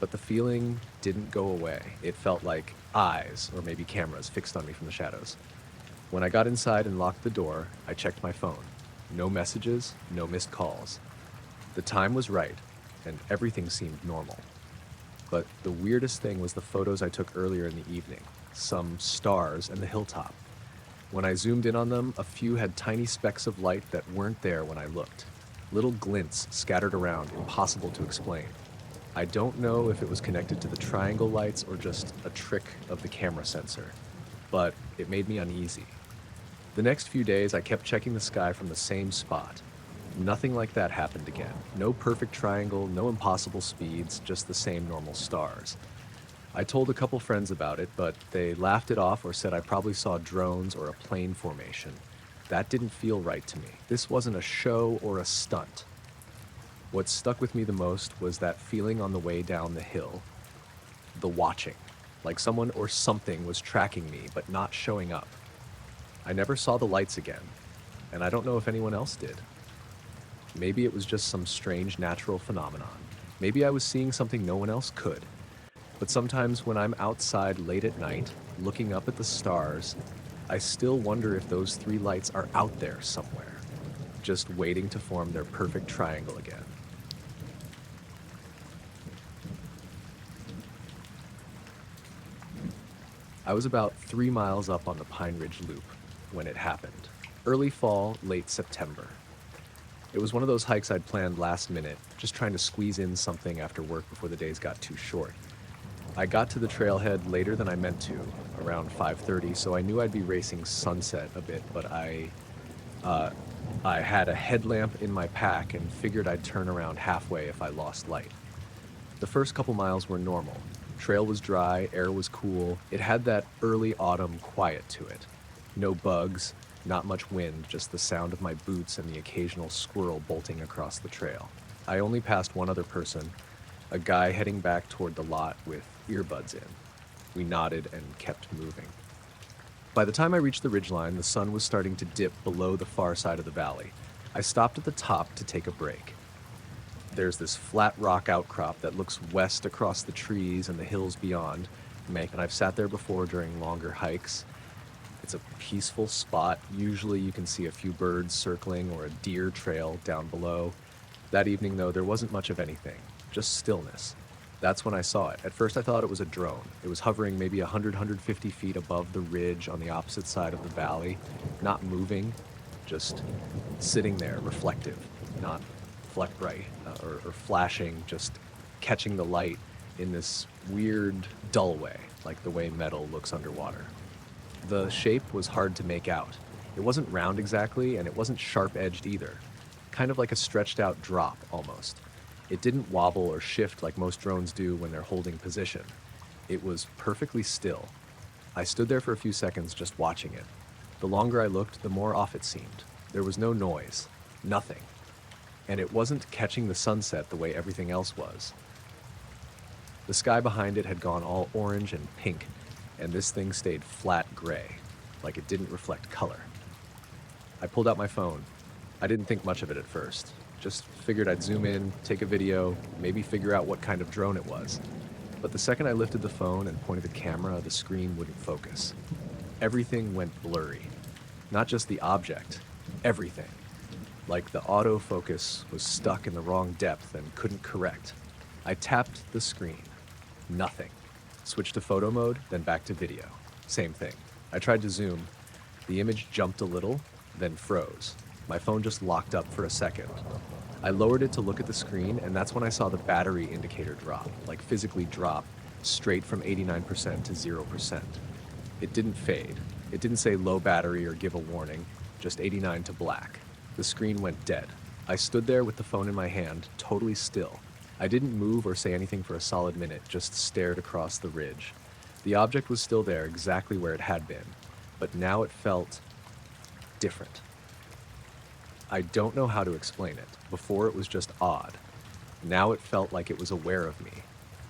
But the feeling didn't go away. It felt like eyes or maybe cameras fixed on me from the shadows. When I got inside and locked the door, I checked my phone. No messages, no missed calls. The time was right, and everything seemed normal. But the weirdest thing was the photos I took earlier in the evening. Some stars and the hilltop. When I zoomed in on them, a few had tiny specks of light that weren't there when I looked. Little glints scattered around, impossible to explain. I don't know if it was connected to the triangle lights or just a trick of the camera sensor, but it made me uneasy. The next few days, I kept checking the sky from the same spot. Nothing like that happened again. No perfect triangle, no impossible speeds, just the same normal stars. I told a couple friends about it, but they laughed it off or said I probably saw drones or a plane formation. That didn't feel right to me. This wasn't a show or a stunt. What stuck with me the most was that feeling on the way down the hill. The watching. Like someone or something was tracking me, but not showing up. I never saw the lights again, and I don't know if anyone else did. Maybe it was just some strange natural phenomenon. Maybe I was seeing something no one else could. But sometimes when I'm outside late at night, looking up at the stars, I still wonder if those 3 lights are out there somewhere, just waiting to form their perfect triangle again. I was about 3 miles up on the Pine Ridge Loop when it happened. Early fall, late September. It was one of those hikes I'd planned last minute, just trying to squeeze in something after work before the days got too short. I got to the trailhead later than I meant to, around 5:30, so I knew I'd be racing sunset a bit, but uh, I had a headlamp in my pack and figured I'd turn around halfway if I lost light. The first couple miles were normal. Trail was dry, air was cool. It had that early autumn quiet to it. No bugs, not much wind, just the sound of my boots and the occasional squirrel bolting across the trail. I only passed one other person, a guy heading back toward the lot with earbuds in. We nodded and kept moving. By the time I reached the ridgeline, the sun was starting to dip below the far side of the valley. I stopped at the top to take a break. There's this flat rock outcrop that looks west across the trees and the hills beyond, and I've sat there before during longer hikes. It's a peaceful spot. Usually you can see a few birds circling or a deer trail down below. That evening, though, there wasn't much of anything, just stillness. That's when I saw it. At first I thought it was a drone. It was hovering maybe 150 feet above the ridge on the opposite side of the valley, not moving, just sitting there, reflective, not fleck bright or flashing, just catching the light in this weird, dull way, like the way metal looks underwater. The shape was hard to make out. It wasn't round exactly, and it wasn't sharp-edged either. Kind of like a stretched-out drop, almost. It didn't wobble or shift like most drones do when they're holding position. It was perfectly still. I stood there for a few seconds just watching it. The longer I looked, the more off it seemed. There was no noise. Nothing. And it wasn't catching the sunset the way everything else was. The sky behind it had gone all orange and pink, and this thing stayed flat gray, like it didn't reflect color. I pulled out my phone. I didn't think much of it at first. Just figured I'd zoom in, take a video, maybe figure out what kind of drone it was. But the second I lifted the phone and pointed the camera, the screen wouldn't focus. Everything went blurry. Not just the object, everything. Like the autofocus was stuck in the wrong depth and couldn't correct. I tapped the screen. Nothing. Switched to photo mode, then back to video. Same thing. I tried to zoom. The image jumped a little, then froze. My phone just locked up for a second. I lowered it to look at the screen, and that's when I saw the battery indicator drop, like physically drop, straight from 89% to 0%. It didn't fade. It didn't say low battery or give a warning, just 89 to black. The screen went dead. I stood there with the phone in my hand, totally still. I didn't move or say anything for a solid minute, just stared across the ridge. The object was still there, exactly where it had been, but now it felt different. I don't know how to explain it. Before it was just odd. Now it felt like it was aware of me.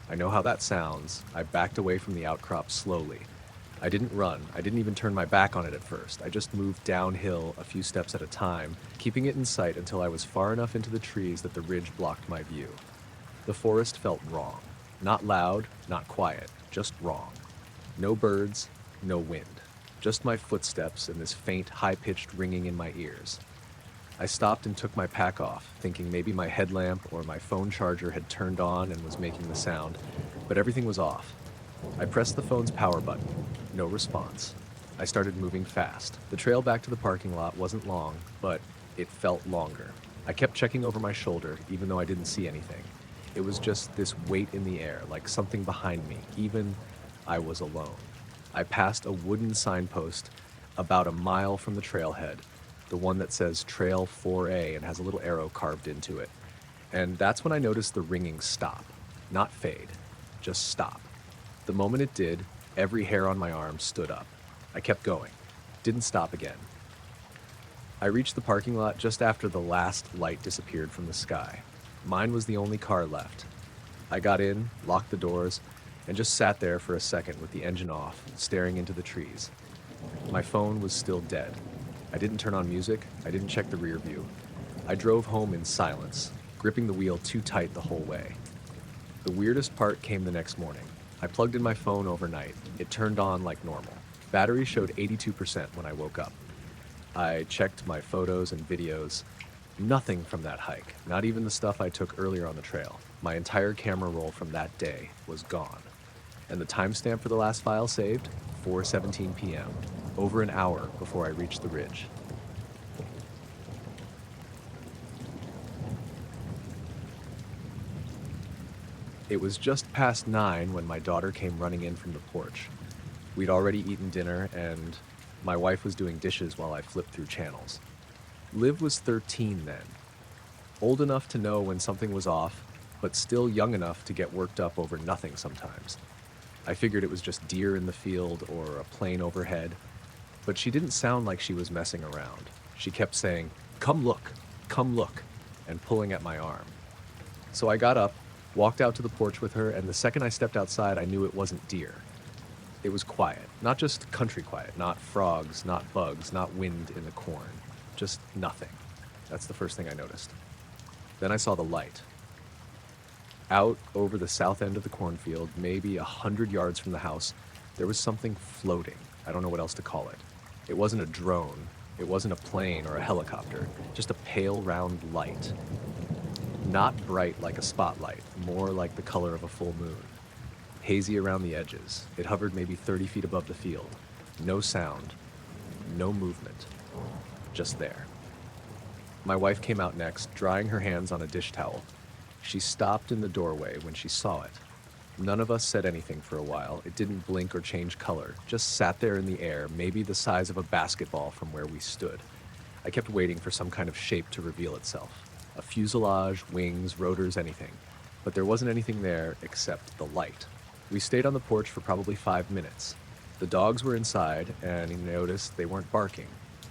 I know how that sounds. I backed away from the outcrop slowly. I didn't run. I didn't even turn my back on it at first. I just moved downhill a few steps at a time, keeping it in sight until I was far enough into the trees that the ridge blocked my view. The forest felt wrong. Not loud, not quiet, just wrong. No birds, no wind. Just my footsteps and this faint, high-pitched ringing in my ears. I stopped and took my pack off, thinking maybe my headlamp or my phone charger had turned on and was making the sound, but everything was off. I pressed the phone's power button. No response. I started moving fast. The trail back to the parking lot wasn't long, but it felt longer. I kept checking over my shoulder, even though I didn't see anything. It was just this weight in the air, like something behind me, even I was alone. I passed a wooden signpost about a mile from the trailhead, the one that says Trail 4A and has a little arrow carved into it. And that's when I noticed the ringing stop. Not fade, just stop. The moment it did, every hair on my arm stood up. I kept going. Didn't stop again. I reached the parking lot just after the last light disappeared from the sky. Mine was the only car left. I got in, locked the doors, and just sat there for a second with the engine off, staring into the trees. My phone was still dead. I didn't turn on music. I didn't check the rear view. I drove home in silence, gripping the wheel too tight the whole way. The weirdest part came the next morning. I plugged in my phone overnight. It turned on like normal. Battery showed 82% when I woke up. I checked my photos and videos. Nothing from that hike, not even the stuff I took earlier on the trail. My entire camera roll from that day was gone. And the timestamp for the last file saved? 4:17 p.m., over an hour before I reached the ridge. It was just past 9 when my daughter came running in from the porch. We'd already eaten dinner, and my wife was doing dishes while I flipped through channels. Liv was 13 then, old enough to know when something was off, but still young enough to get worked up over nothing sometimes. I figured it was just deer in the field or a plane overhead, but she didn't sound like she was messing around. She kept saying, come look," and pulling at my arm. So I got up, walked out to the porch with her, and the second I stepped outside, I knew it wasn't deer. It was quiet, not just country quiet, not frogs, not bugs, not wind in the corn, just nothing. That's the first thing I noticed. Then I saw the light. Out over the south end of the cornfield, maybe 100 yards from the house, there was something floating. I don't know what else to call it. It wasn't a drone. It wasn't a plane or a helicopter. Just a pale, round light. Not bright like a spotlight, more like the color of a full moon. Hazy around the edges. It hovered maybe 30 feet above the field. No sound. No movement. Just there. My wife came out next, drying her hands on a dish towel. She stopped in the doorway when she saw it. None of us said anything for a while. It didn't blink or change color, just sat there in the air, maybe the size of a basketball from where we stood. I kept waiting for some kind of shape to reveal itself. A fuselage, wings, rotors, anything. But there wasn't anything there except the light. We stayed on the porch for probably 5 minutes. The dogs were inside, and he noticed they weren't barking.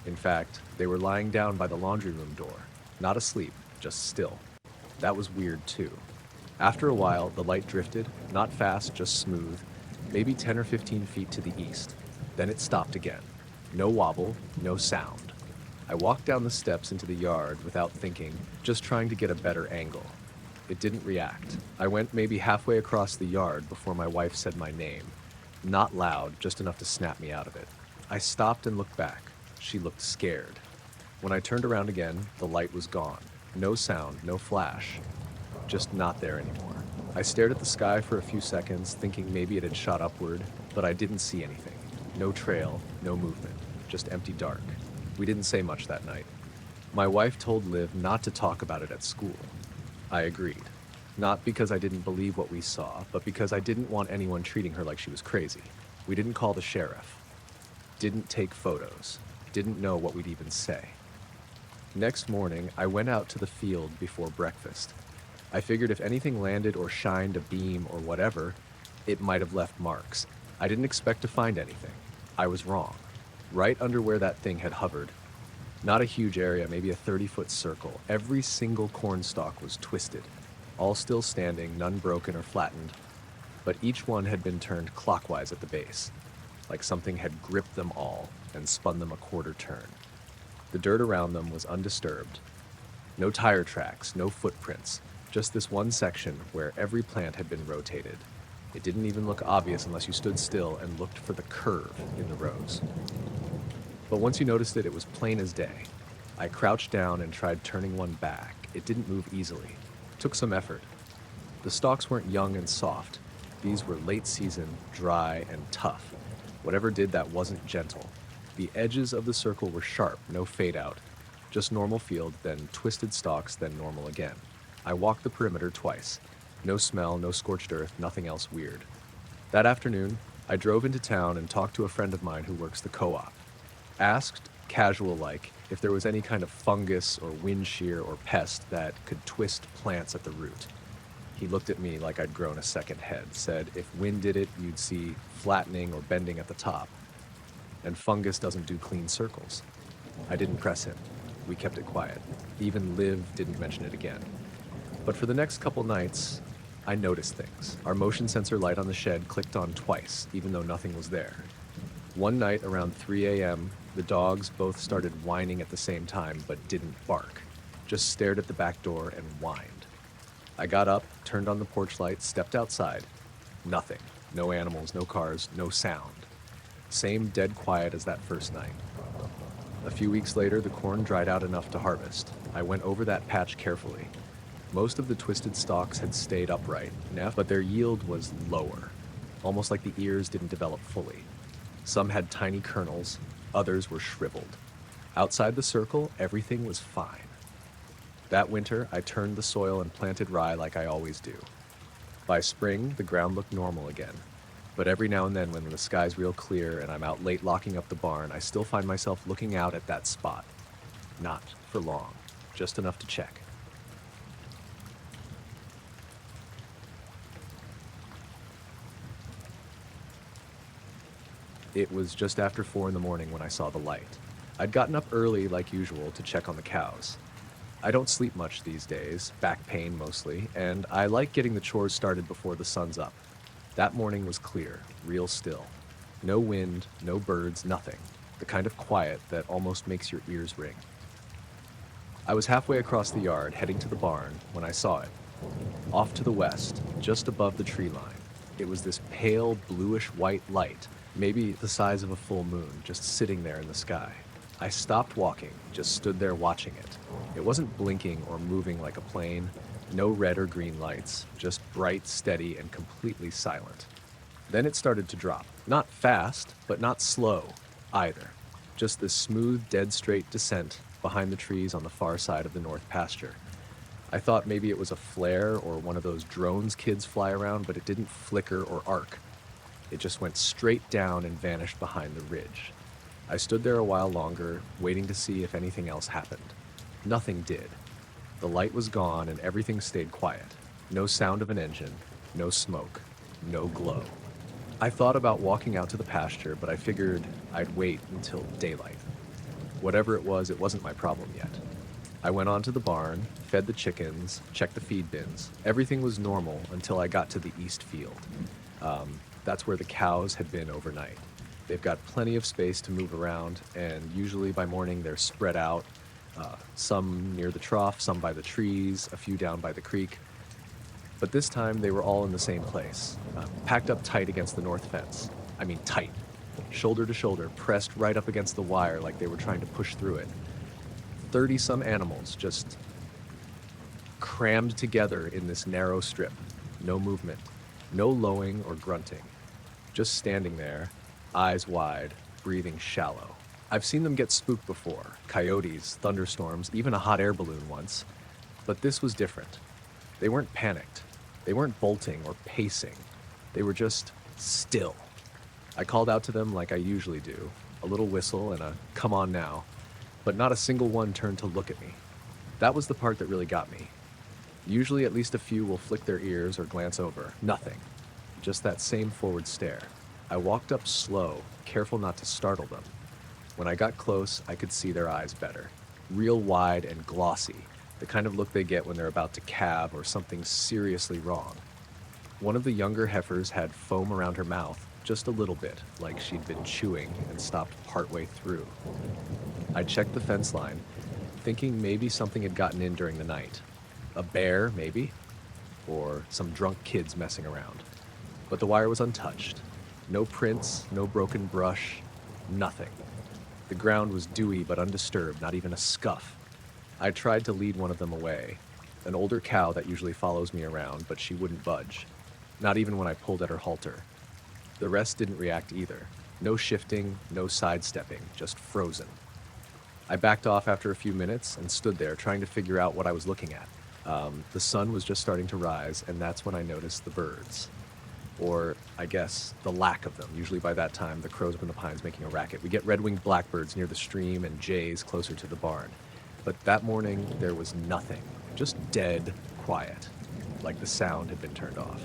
In fact, they were lying down by the laundry room door. Not asleep, just still. That was weird too. After a while, the light drifted, not fast, just smooth, maybe 10 or 15 feet to the east. Then it stopped again. No wobble, no sound. I walked down the steps into the yard without thinking, just trying to get a better angle. It didn't react. I went maybe halfway across the yard before my wife said my name. Not loud, just enough to snap me out of it. I stopped and looked back. She looked scared. When I turned around again, the light was gone. No sound, no flash. Just not there anymore. I stared at the sky for a few seconds, thinking maybe it had shot upward, but I didn't see anything. No trail, no movement, just empty dark. We didn't say much that night. My wife told Liv not to talk about it at school. I agreed. Not because I didn't believe what we saw, but because I didn't want anyone treating her like she was crazy. We didn't call the sheriff. Didn't take photos. Didn't know what we'd even say. Next morning, I went out to the field before breakfast. I figured if anything landed or shined a beam or whatever, it might have left marks. I didn't expect to find anything. I was wrong. Right under where that thing had hovered. Not a huge area, maybe a 30-foot circle. Every single corn stalk was twisted. All still standing, none broken or flattened. But each one had been turned clockwise at the base. Like something had gripped them all and spun them a quarter turn. The dirt around them was undisturbed. No tire tracks, no footprints, just this one section where every plant had been rotated. It didn't even look obvious unless you stood still and looked for the curve in the rows. But once you noticed it, it was plain as day. I crouched down and tried turning one back. It didn't move easily. It took some effort. The stalks weren't young and soft. These were late season, dry, and tough. Whatever did that wasn't gentle. The edges of the circle were sharp, no fade out. Just normal field, then twisted stalks, then normal again. I walked the perimeter twice. No smell, no scorched earth, nothing else weird. That afternoon, I drove into town and talked to a friend of mine who works the co-op. Asked, casual-like, if there was any kind of fungus or wind shear or pest that could twist plants at the root. He looked at me like I'd grown a second head, said if wind did it, you'd see flattening or bending at the top. And fungus doesn't do clean circles. I didn't press him. We kept it quiet. Even Liv didn't mention it again. But for the next couple nights, I noticed things. Our motion sensor light on the shed clicked on twice, even though nothing was there. One night around 3 a.m., the dogs both started whining at the same time, but didn't bark. Just stared at the back door and whined. I got up, turned on the porch light, stepped outside. Nothing. No animals, no cars, no sound. Same dead quiet as that first night. A few weeks later, the corn dried out enough to harvest. I went over that patch carefully. Most of the twisted stalks had stayed upright, but their yield was lower, almost like the ears didn't develop fully. Some had tiny kernels, others were shriveled. Outside the circle, everything was fine. That winter, I turned the soil and planted rye like I always do. By spring, the ground looked normal again. But every now and then, when the sky's real clear and I'm out late locking up the barn, I still find myself looking out at that spot. Not for long, just enough to check. It was just after 4 in the morning when I saw the light. I'd gotten up early, like usual, to check on the cows. I don't sleep much these days, back pain mostly, and I like getting the chores started before the sun's up. That morning was clear, real still. No wind, no birds, nothing. The kind of quiet that almost makes your ears ring. I was halfway across the yard, heading to the barn, when I saw it. Off to the west, just above the tree line. It was this pale, bluish-white light, maybe the size of a full moon, just sitting there in the sky. I stopped walking, just stood there watching it. It wasn't blinking or moving like a plane. No red or green lights, just bright, steady, and completely silent. Then it started to drop. Not fast, but not slow either. Just this smooth, dead straight descent behind the trees on the far side of the north pasture. I thought maybe it was a flare or one of those drones kids fly around, but it didn't flicker or arc. It just went straight down and vanished behind the ridge. I stood there a while longer, waiting to see if anything else happened. Nothing did. The light was gone and everything stayed quiet. No sound of an engine, no smoke, no glow. I thought about walking out to the pasture, but I figured I'd wait until daylight. Whatever it wasn't my problem yet. I went on to the barn, fed the chickens, checked the feed bins. Everything was normal until I got to the east field. That's where the cows had been overnight. They've got plenty of space to move around, and usually by morning they're spread out, some near the trough, some by the trees, a few down by the creek. But this time they were all in the same place, packed up tight against the north fence. I mean tight, shoulder to shoulder, pressed right up against the wire like they were trying to push through it. 30-some animals just crammed together in this narrow strip. No movement, no lowing or grunting. Just standing there, eyes wide, breathing shallow. I've seen them get spooked before. Coyotes, thunderstorms, even a hot air balloon once. But this was different. They weren't panicked. They weren't bolting or pacing. They were just still. I called out to them like I usually do, a little whistle and a "come on now," but not a single one turned to look at me. That was the part that really got me. Usually at least a few will flick their ears or glance over. Nothing. Just that same forward stare. I walked up slow, careful not to startle them. When I got close, I could see their eyes better. Real wide and glossy, the kind of look they get when they're about to calve or something's seriously wrong. One of the younger heifers had foam around her mouth, just a little bit, like she'd been chewing and stopped partway through. I checked the fence line, thinking maybe something had gotten in during the night. A bear, maybe? Or some drunk kids messing around. But the wire was untouched. No prints, no broken brush, nothing. The ground was dewy but undisturbed, not even a scuff. I tried to lead one of them away, an older cow that usually follows me around, but she wouldn't budge, not even when I pulled at her halter. The rest didn't react either. No shifting, no sidestepping, just frozen. I backed off after a few minutes and stood there trying to figure out what I was looking at. The sun was just starting to rise, and that's when I noticed the birds. Or, I guess, the lack of them. Usually by that time, the crows up in the pines making a racket. We get red-winged blackbirds near the stream and jays closer to the barn. But that morning, there was nothing. Just dead quiet, like the sound had been turned off.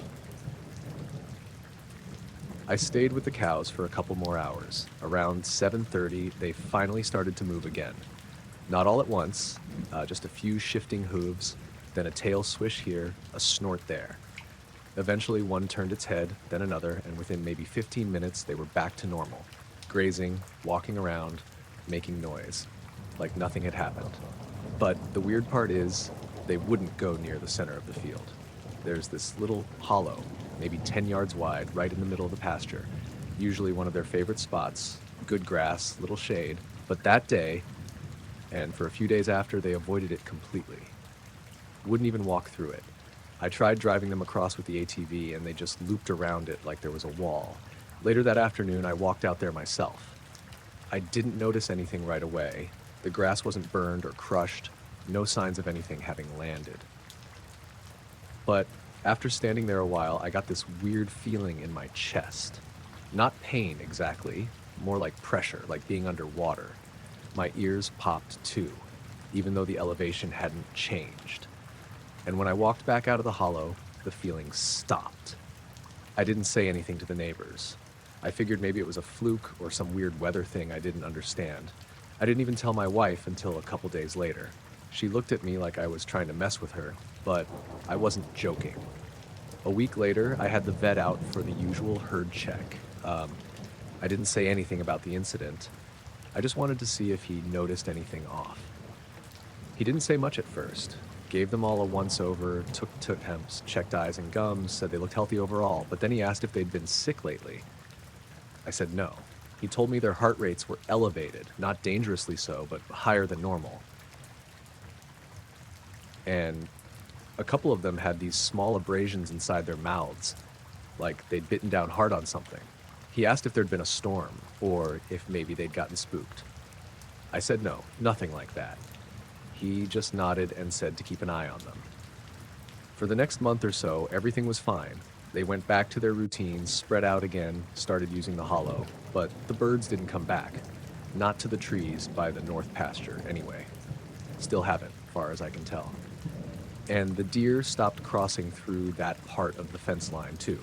I stayed with the cows for a couple more hours. Around 7:30, they finally started to move again. Not all at once, just a few shifting hooves, then a tail swish here, a snort there. Eventually, one turned its head, then another, and within maybe 15 minutes, they were back to normal, grazing, walking around, making noise, like nothing had happened. But the weird part is, they wouldn't go near the center of the field. There's this little hollow, maybe 10 yards wide, right in the middle of the pasture, usually one of their favorite spots, good grass, little shade. But that day, and for a few days after, they avoided it completely. Wouldn't even walk through it. I tried driving them across with the ATV, and they just looped around it like there was a wall. Later that afternoon, I walked out there myself. I didn't notice anything right away. The grass wasn't burned or crushed, no signs of anything having landed. But After standing there a while, I got this weird feeling in my chest. Not pain exactly, more like pressure, like being underwater. My ears popped too, even though the elevation hadn't changed. And when I walked back out of the hollow, the feeling stopped. I didn't say anything to the neighbors. I figured maybe it was a fluke or some weird weather thing I didn't understand. I didn't even tell my wife until a couple days later. She looked at me like I was trying to mess with her, but I wasn't joking. A week later, I had the vet out for the usual herd check. I didn't say anything about the incident. I just wanted to see if he noticed anything off. He didn't say much at first. Gave them all a once-over, took temps, checked eyes and gums, said they looked healthy overall, but then he asked if they'd been sick lately. I said no. He told me their heart rates were elevated, not dangerously so, but higher than normal. And a couple of them had these small abrasions inside their mouths, like they'd bitten down hard on something. He asked if there'd been a storm, or if maybe they'd gotten spooked. I said no, nothing like that. He just nodded and said to keep an eye on them. For the next month or so, everything was fine. They went back to their routines, spread out again, started using the hollow, but the birds didn't come back. Not to the trees by the north pasture, anyway. Still haven't, far as I can tell. And the deer stopped crossing through that part of the fence line, too.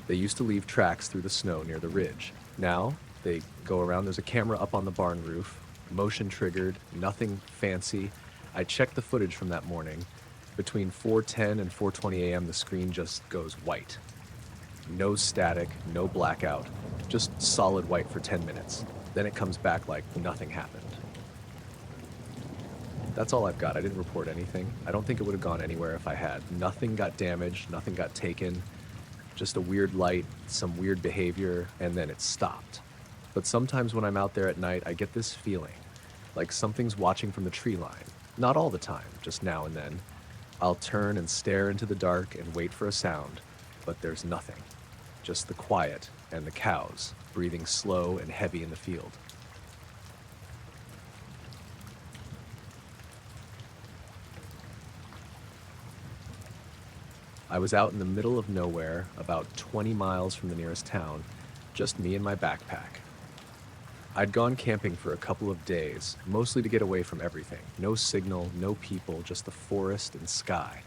They used to leave tracks through the snow near the ridge. Now, they go around, there's a camera up on the barn roof, motion triggered, nothing fancy. I checked the footage from that morning. Between 4:10 and 4:20 a.m., the screen just goes white. No static, no blackout, just solid white for 10 minutes. Then it comes back like nothing happened. That's all I've got. I didn't report anything. I don't think it would have gone anywhere if I had. Nothing got damaged, nothing got taken. Just a weird light, some weird behavior, and then it stopped. But sometimes when I'm out there at night, I get this feeling, like something's watching from the tree line. Not all the time, just now and then. I'll turn and stare into the dark and wait for a sound, but there's nothing. Just the quiet and the cows, breathing slow and heavy in the field. I was out in the middle of nowhere, about 20 miles from the nearest town, just me and my backpack. I'd gone camping for a couple of days, mostly to get away from everything. No signal, no people, just the forest and sky.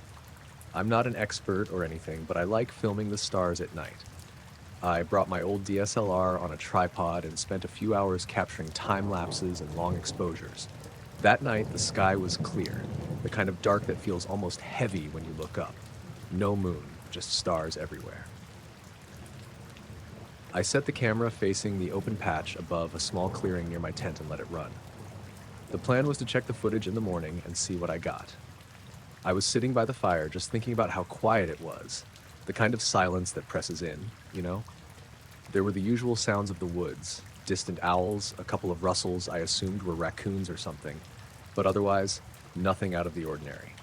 I'm not an expert or anything, but I like filming the stars at night. I brought my old DSLR on a tripod and spent a few hours capturing time lapses and long exposures. That night, the sky was clear, the kind of dark that feels almost heavy when you look up. No moon, just stars everywhere. I set the camera facing the open patch above a small clearing near my tent and let it run. The plan was to check the footage in the morning and see what I got. I was sitting by the fire just thinking about how quiet it was, the kind of silence that presses in, you know? There were the usual sounds of the woods, distant owls, a couple of rustles I assumed were raccoons or something, but otherwise, nothing out of the ordinary.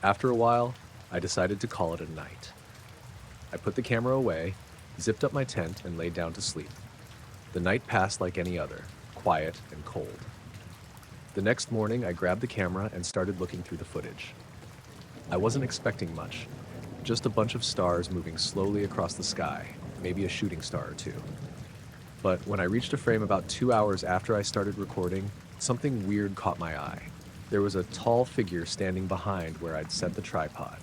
After a while, I decided to call it a night. I put the camera away, zipped up my tent, and laid down to sleep. The night passed like any other, quiet and cold. The next morning, I grabbed the camera and started looking through the footage. I wasn't expecting much, just a bunch of stars moving slowly across the sky, maybe a shooting star or two. But when I reached a frame about 2 hours after I started recording, something weird caught my eye. There was a tall figure standing behind where I'd set the tripod.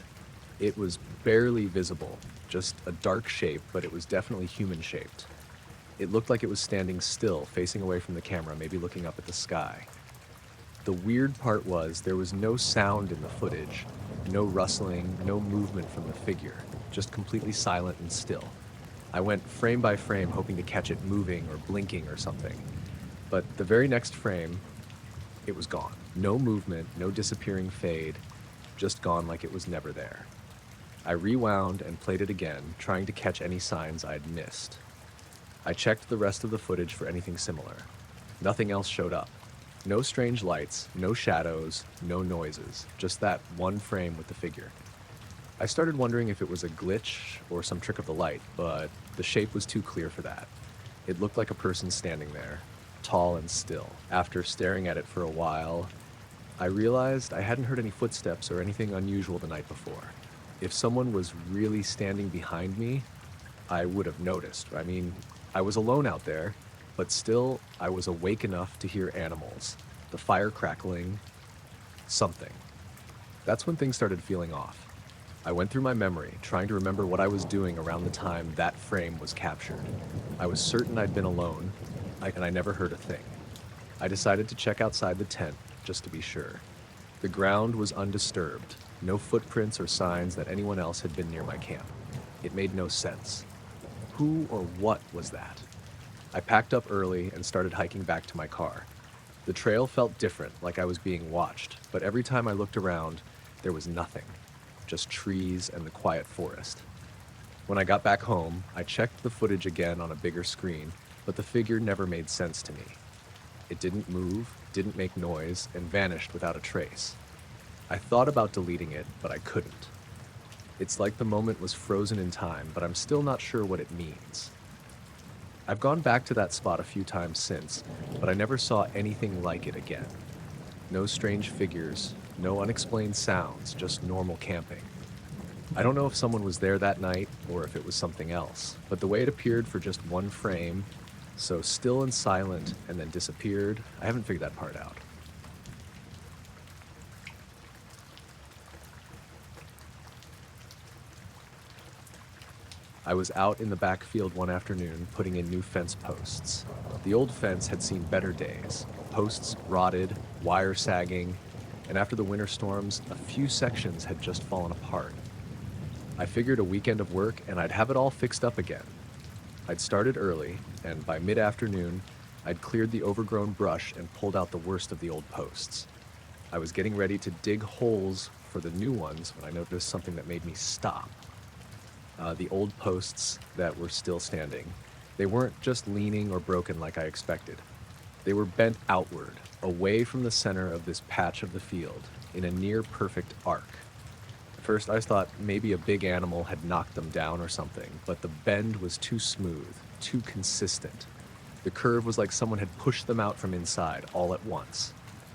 It was barely visible, just a dark shape, but it was definitely human-shaped. It looked like it was standing still, facing away from the camera, maybe looking up at the sky. The weird part was there was no sound in the footage, no rustling, no movement from the figure, just completely silent and still. I went frame by frame hoping to catch it moving or blinking or something. But the very next frame, it was gone. No movement, no disappearing fade, just gone like it was never there. I rewound and played it again, trying to catch any signs I'd missed. I checked the rest of the footage for anything similar. Nothing else showed up. No strange lights, no shadows, no noises, just that one frame with the figure. I started wondering if it was a glitch or some trick of the light, but the shape was too clear for that. It looked like a person standing there, tall and still. After staring at it for a while, I realized I hadn't heard any footsteps or anything unusual the night before. If someone was really standing behind me, I would have noticed. I mean, I was alone out there, but still, I was awake enough to hear animals, the fire crackling, something. That's when things started feeling off. I went through my memory, trying to remember what I was doing around the time that frame was captured. I was certain I'd been alone, and I never heard a thing. I decided to check outside the tent, just to be sure. The ground was undisturbed, no footprints or signs that anyone else had been near my camp. It made no sense. Who or what was that? I packed up early and started hiking back to my car. The trail felt different, like I was being watched, but every time I looked around, there was nothing, just trees and the quiet forest. When I got back home, I checked the footage again on a bigger screen, but the figure never made sense to me. It didn't move, didn't make noise, and vanished without a trace. I thought about deleting it, but I couldn't. It's like the moment was frozen in time, but I'm still not sure what it means. I've gone back to that spot a few times since, but I never saw anything like it again. No strange figures, no unexplained sounds, just normal camping. I don't know if someone was there that night or if it was something else, but the way it appeared for just one frame, so still and silent, and then disappeared, I haven't figured that part out. I was out in the backfield one afternoon putting in new fence posts. The old fence had seen better days. Posts rotted, wire sagging, and after the winter storms, a few sections had just fallen apart. I figured a weekend of work and I'd have it all fixed up again. I'd started early, and by mid-afternoon, I'd cleared the overgrown brush and pulled out the worst of the old posts. I was getting ready to dig holes for the new ones when I noticed something that made me stop. The old posts that were still standing. They weren't just leaning or broken like I expected. They were bent outward, away from the center of this patch of the field, in a near-perfect arc. At first, I thought maybe a big animal had knocked them down or something, but the bend was too smooth, too consistent. The curve was like someone had pushed them out from inside, all at once.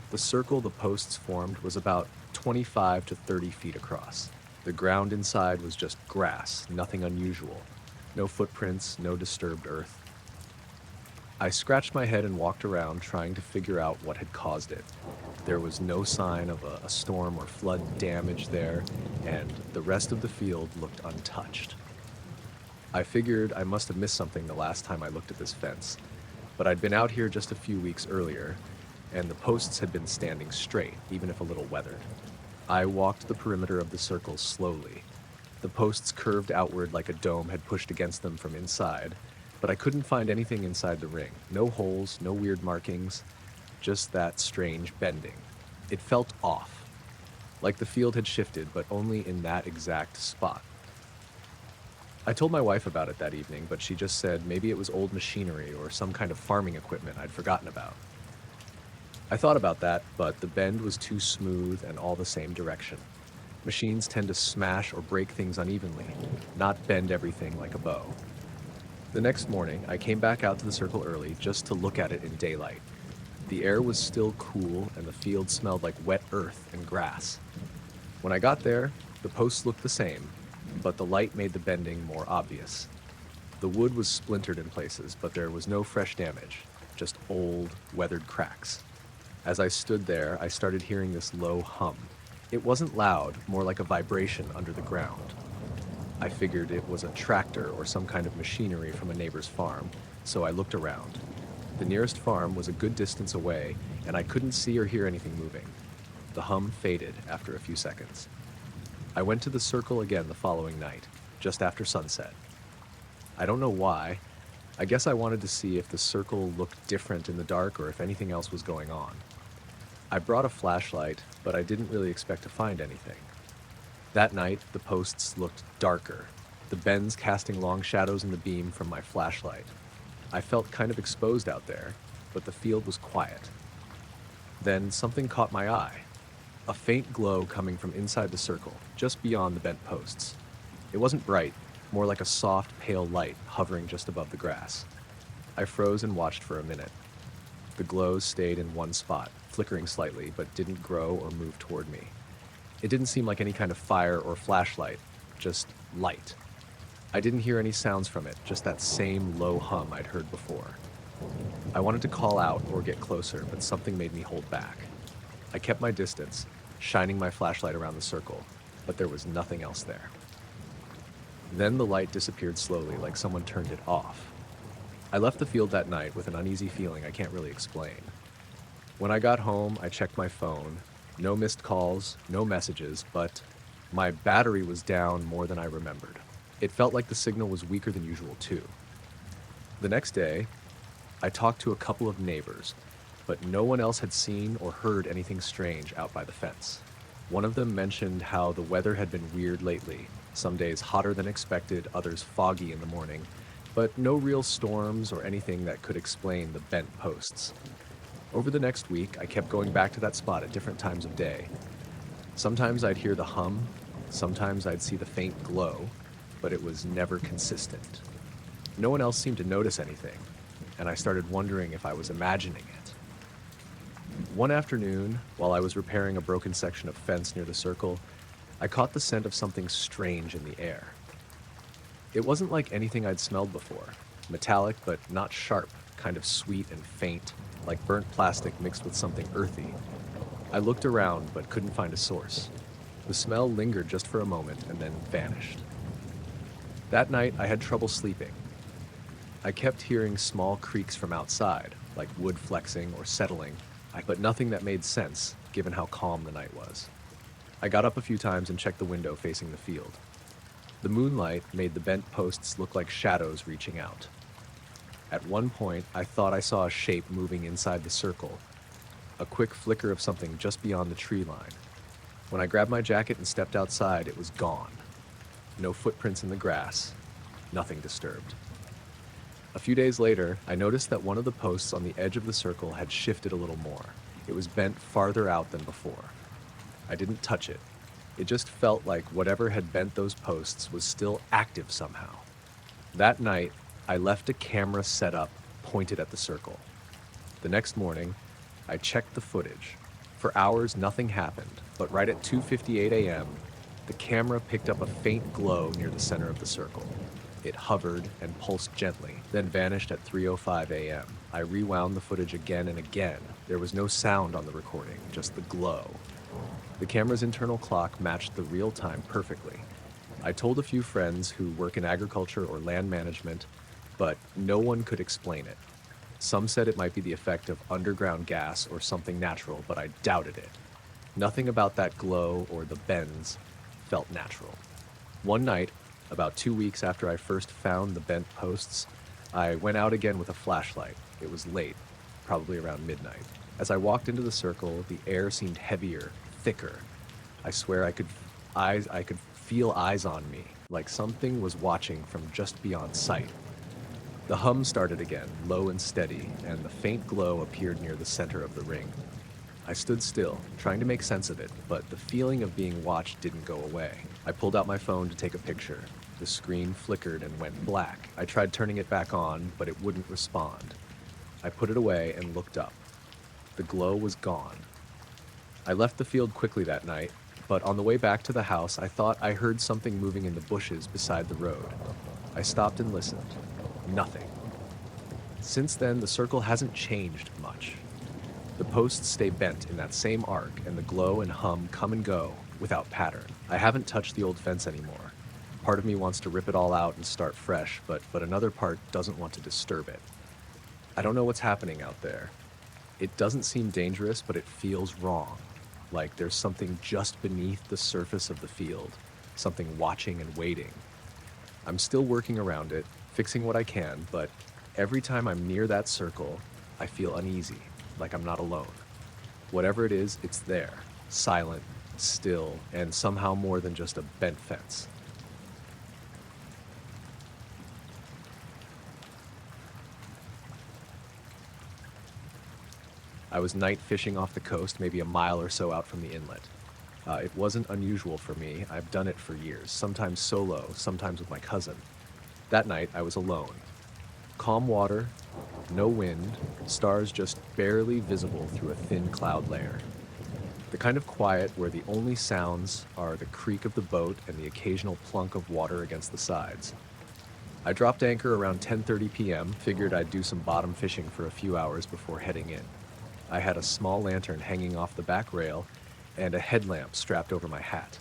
The circle the posts formed was about 25 to 30 feet across. The ground inside was just grass, nothing unusual. No footprints, no disturbed earth. I scratched my head and walked around trying to figure out what had caused it. There was no sign of a storm or flood damage there, and the rest of the field looked untouched. I figured I must have missed something the last time I looked at this fence, but I'd been out here just a few weeks earlier, and the posts had been standing straight, even if a little weathered. I walked the perimeter of the circle slowly. The posts curved outward like a dome had pushed against them from inside, but I couldn't find anything inside the ring. No holes, no weird markings, just that strange bending. It felt off, like the field had shifted, but only in that exact spot. I told my wife about it that evening, but she just said maybe it was old machinery or some kind of farming equipment I'd forgotten about. I thought about that, but the bend was too smooth and all the same direction. Machines tend to smash or break things unevenly, not bend everything like a bow. The next morning, I came back out to the circle early just to look at it in daylight. The air was still cool and the field smelled like wet earth and grass. When I got there, the posts looked the same, but the light made the bending more obvious. The wood was splintered in places, but there was no fresh damage, just old, weathered cracks. As I stood there, I started hearing this low hum. It wasn't loud, more like a vibration under the ground. I figured it was a tractor or some kind of machinery from a neighbor's farm, so I looked around. The nearest farm was a good distance away, and I couldn't see or hear anything moving. The hum faded after a few seconds. I went to the circle again the following night, just after sunset. I don't know why. I guess I wanted to see if the circle looked different in the dark or if anything else was going on. I brought a flashlight, but I didn't really expect to find anything. That night, the posts looked darker, the bends casting long shadows in the beam from my flashlight. I felt kind of exposed out there, but the field was quiet. Then something caught my eye. A faint glow coming from inside the circle, just beyond the bent posts. It wasn't bright, more like a soft, pale light hovering just above the grass. I froze and watched for a minute. The glow stayed in one spot, flickering slightly, but didn't grow or move toward me. It didn't seem like any kind of fire or flashlight, just light. I didn't hear any sounds from it, just that same low hum I'd heard before. I wanted to call out or get closer, but something made me hold back. I kept my distance, shining my flashlight around the circle, but there was nothing else there. Then the light disappeared slowly, like someone turned it off. I left the field that night with an uneasy feeling I can't really explain. When I got home, I checked my phone. No missed calls, no messages, but my battery was down more than I remembered. It felt like the signal was weaker than usual, too. The next day, I talked to a couple of neighbors, but no one else had seen or heard anything strange out by the fence. One of them mentioned how the weather had been weird lately, some days hotter than expected, others foggy in the morning, but no real storms or anything that could explain the bent posts. Over the next week, I kept going back to that spot at different times of day. Sometimes I'd hear the hum, sometimes I'd see the faint glow, but it was never consistent. No one else seemed to notice anything, and I started wondering if I was imagining it. One afternoon, while I was repairing a broken section of fence near the circle, I caught the scent of something strange in the air. It wasn't like anything I'd smelled before. Metallic, but not sharp, kind of sweet and faint, like burnt plastic mixed with something earthy. I looked around, but couldn't find a source. The smell lingered just for a moment and then vanished. That night, I had trouble sleeping. I kept hearing small creaks from outside, like wood flexing or settling, but nothing that made sense, given how calm the night was. I got up a few times and checked the window facing the field. The moonlight made the bent posts look like shadows reaching out. At one point, I thought I saw a shape moving inside the circle, a quick flicker of something just beyond the tree line. When I grabbed my jacket and stepped outside, it was gone. No footprints in the grass, nothing disturbed. A few days later, I noticed that one of the posts on the edge of the circle had shifted a little more. It was bent farther out than before. I didn't touch it. It just felt like whatever had bent those posts was still active somehow. That night, I left a camera set up, pointed at the circle. The next morning, I checked the footage. For hours, nothing happened, but right at 2:58 a.m., the camera picked up a faint glow near the center of the circle. It hovered and pulsed gently, then vanished at 3:05 a.m. I rewound the footage again and again. There was no sound on the recording, just the glow. The camera's internal clock matched the real time perfectly. I told a few friends who work in agriculture or land management, but no one could explain it. Some said it might be the effect of underground gas or something natural, but I doubted it. Nothing about that glow or the bends felt natural. One night, about 2 weeks after I first found the bent posts, I went out again with a flashlight. It was late, probably around midnight. As I walked into the circle, the air seemed heavier, thicker. I swear I could feel eyes on me, like something was watching from just beyond sight. The hum started again, low and steady, and the faint glow appeared near the center of the ring. I stood still, trying to make sense of it, but the feeling of being watched didn't go away. I pulled out my phone to take a picture. The screen flickered and went black. I tried turning it back on, but it wouldn't respond. I put it away and looked up. The glow was gone. I left the field quickly that night, but on the way back to the house, I thought I heard something moving in the bushes beside the road. I stopped and listened. Nothing. Since then, the circle hasn't changed much. The posts stay bent in that same arc, and the glow and hum come and go without pattern. I haven't touched the old fence anymore. Part of me wants to rip it all out and start fresh, but another part doesn't want to disturb it. I don't know what's happening out there. It doesn't seem dangerous, but it feels wrong. Like there's something just beneath the surface of the field, something watching and waiting. I'm still working around it, fixing what I can, but every time I'm near that circle, I feel uneasy, like I'm not alone. Whatever it is, it's there, silent, still, and somehow more than just a bent fence. I was night fishing off the coast, maybe a mile or so out from the inlet. It wasn't unusual for me. I've done it for years, sometimes solo, sometimes with my cousin. That night, I was alone. Calm water, no wind, stars just barely visible through a thin cloud layer. The kind of quiet where the only sounds are the creak of the boat and the occasional plunk of water against the sides. I dropped anchor around 10:30 p.m., figured I'd do some bottom fishing for a few hours before heading in. I had a small lantern hanging off the back rail and a headlamp strapped over my hat.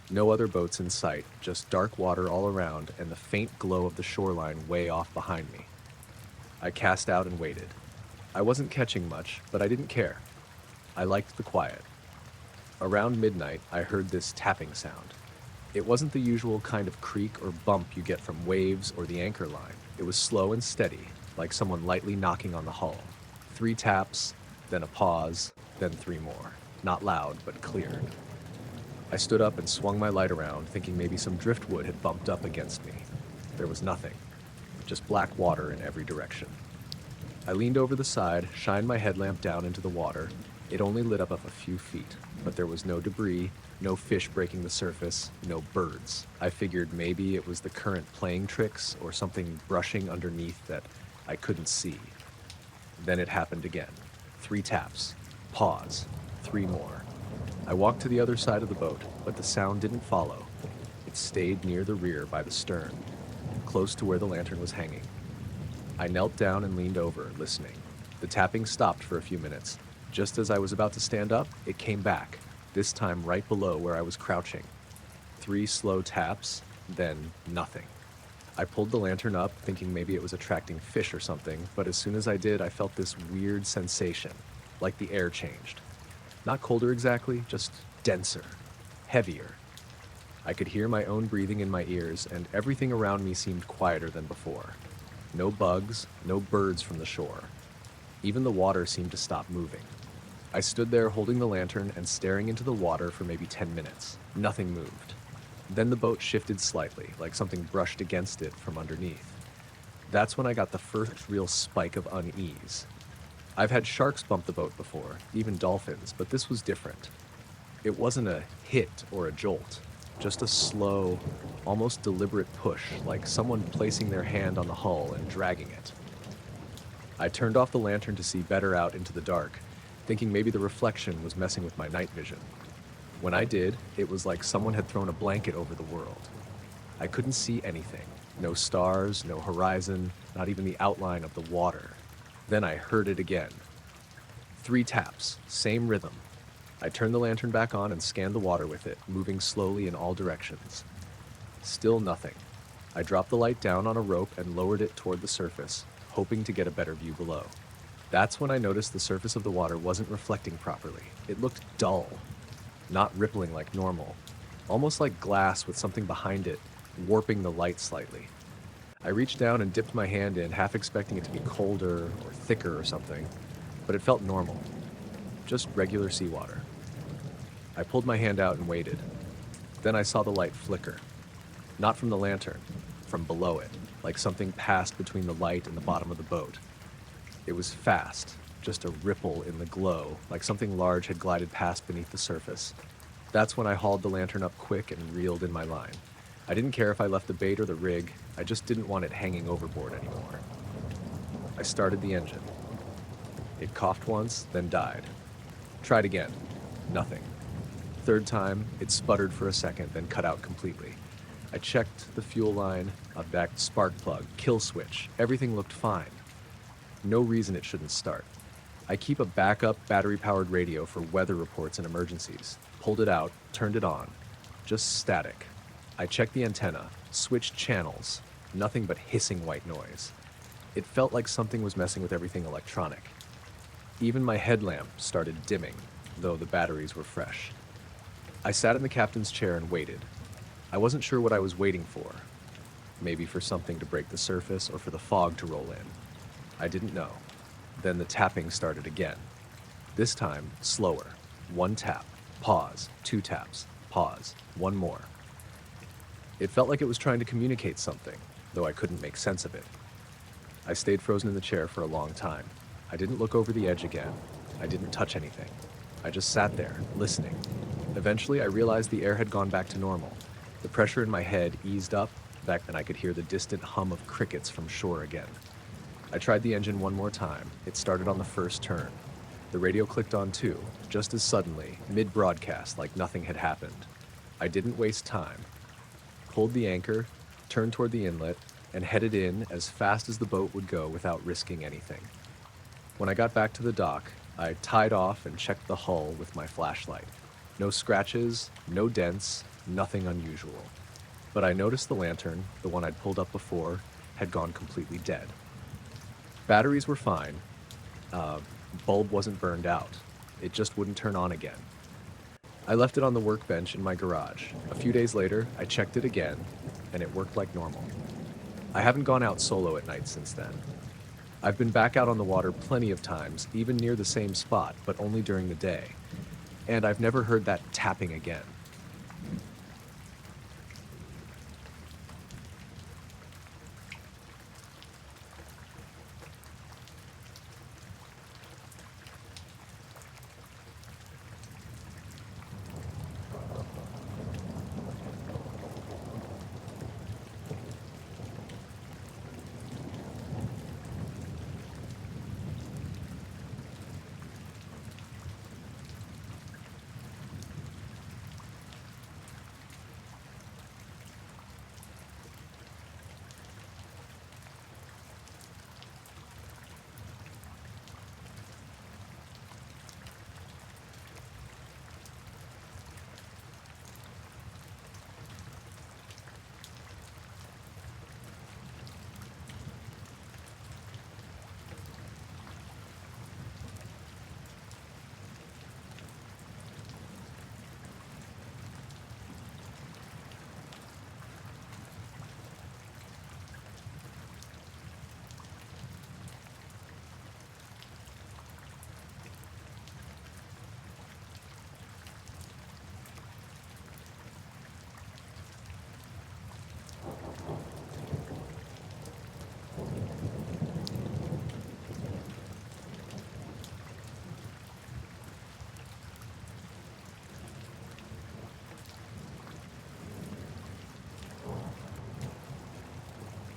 No other boats in sight, just dark water all around and the faint glow of the shoreline way off behind me. I cast out and waited. I wasn't catching much, but I didn't care. I liked the quiet. Around midnight, I heard this tapping sound. It wasn't the usual kind of creak or bump you get from waves or the anchor line. It was slow and steady, like someone lightly knocking on the hull. 3 taps, then a pause, then 3 more. Not loud, but clear. I stood up and swung my light around, thinking maybe some driftwood had bumped up against me. There was nothing, just black water in every direction. I leaned over the side, shined my headlamp down into the water. It only lit up a few feet, but there was no debris, no fish breaking the surface, no birds. I figured maybe it was the current playing tricks or something brushing underneath that I couldn't see. Then it happened again. 3 taps, pause, 3 more. I walked to the other side of the boat, but the sound didn't follow. It stayed near the rear by the stern, close to where the lantern was hanging. I knelt down and leaned over, listening. The tapping stopped for a few minutes. Just as I was about to stand up, it came back, this time right below where I was crouching. 3 slow taps, then nothing. I pulled the lantern up, thinking maybe it was attracting fish or something, but as soon as I did, I felt this weird sensation, like the air changed. Not colder exactly, just denser, heavier. I could hear my own breathing in my ears, and everything around me seemed quieter than before. No bugs, no birds from the shore. Even the water seemed to stop moving. I stood there holding the lantern and staring into the water for maybe 10 minutes. Nothing moved. Then the boat shifted slightly, like something brushed against it from underneath. That's when I got the first real spike of unease. I've had sharks bump the boat before, even dolphins, but this was different. It wasn't a hit or a jolt, just a slow, almost deliberate push, like someone placing their hand on the hull and dragging it. I turned off the lantern to see better out into the dark, thinking maybe the reflection was messing with my night vision. When I did, it was like someone had thrown a blanket over the world. I couldn't see anything. No stars, no horizon, not even the outline of the water. Then I heard it again. 3 taps, same rhythm. I turned the lantern back on and scanned the water with it, moving slowly in all directions. Still nothing. I dropped the light down on a rope and lowered it toward the surface, hoping to get a better view below. That's when I noticed the surface of the water wasn't reflecting properly. It looked dull, not rippling like normal, almost like glass with something behind it, warping the light slightly. I reached down and dipped my hand in, half expecting it to be colder or thicker or something, but it felt normal, just regular seawater. I pulled my hand out and waited. Then I saw the light flicker. Not from the lantern, from below it, like something passed between the light and the bottom of the boat. It was fast, just a ripple in the glow, like something large had glided past beneath the surface. That's when I hauled the lantern up quick and reeled in my line. I didn't care if I left the bait or the rig, I just didn't want it hanging overboard anymore. I started the engine. It coughed once, then died. Tried again. Nothing. Third time, it sputtered for a second, then cut out completely. I checked the fuel line, a back spark plug, kill switch. Everything looked fine. No reason it shouldn't start. I keep a backup battery-powered radio for weather reports and emergencies. Pulled it out, turned it on. Just static. I checked the antenna, switched channels. Nothing but hissing white noise. It felt like something was messing with everything electronic. Even my headlamp started dimming, though the batteries were fresh. I sat in the captain's chair and waited. I wasn't sure what I was waiting for. Maybe for something to break the surface or for the fog to roll in. I didn't know. Then the tapping started again. This time, slower. 1 tap, pause, 2 taps, pause, 1 more. It felt like it was trying to communicate something, though I couldn't make sense of it. I stayed frozen in the chair for a long time. I didn't look over the edge again. I didn't touch anything. I just sat there, listening. Eventually, I realized the air had gone back to normal. The pressure in my head eased up, and I could hear the distant hum of crickets from shore again. I tried the engine one more time. It started on the first turn. The radio clicked on too, just as suddenly, mid-broadcast, like nothing had happened. I didn't waste time. Pulled the anchor, turned toward the inlet, and headed in as fast as the boat would go without risking anything. When I got back to the dock, I tied off and checked the hull with my flashlight. No scratches, no dents, nothing unusual. But I noticed the lantern, the one I'd pulled up before, had gone completely dead. Batteries were fine. Bulb wasn't burned out. It just wouldn't turn on again. I left it on the workbench in my garage. A few days later, I checked it again, and it worked like normal. I haven't gone out solo at night since then. I've been back out on the water plenty of times, even near the same spot, but only during the day. And I've never heard that tapping again.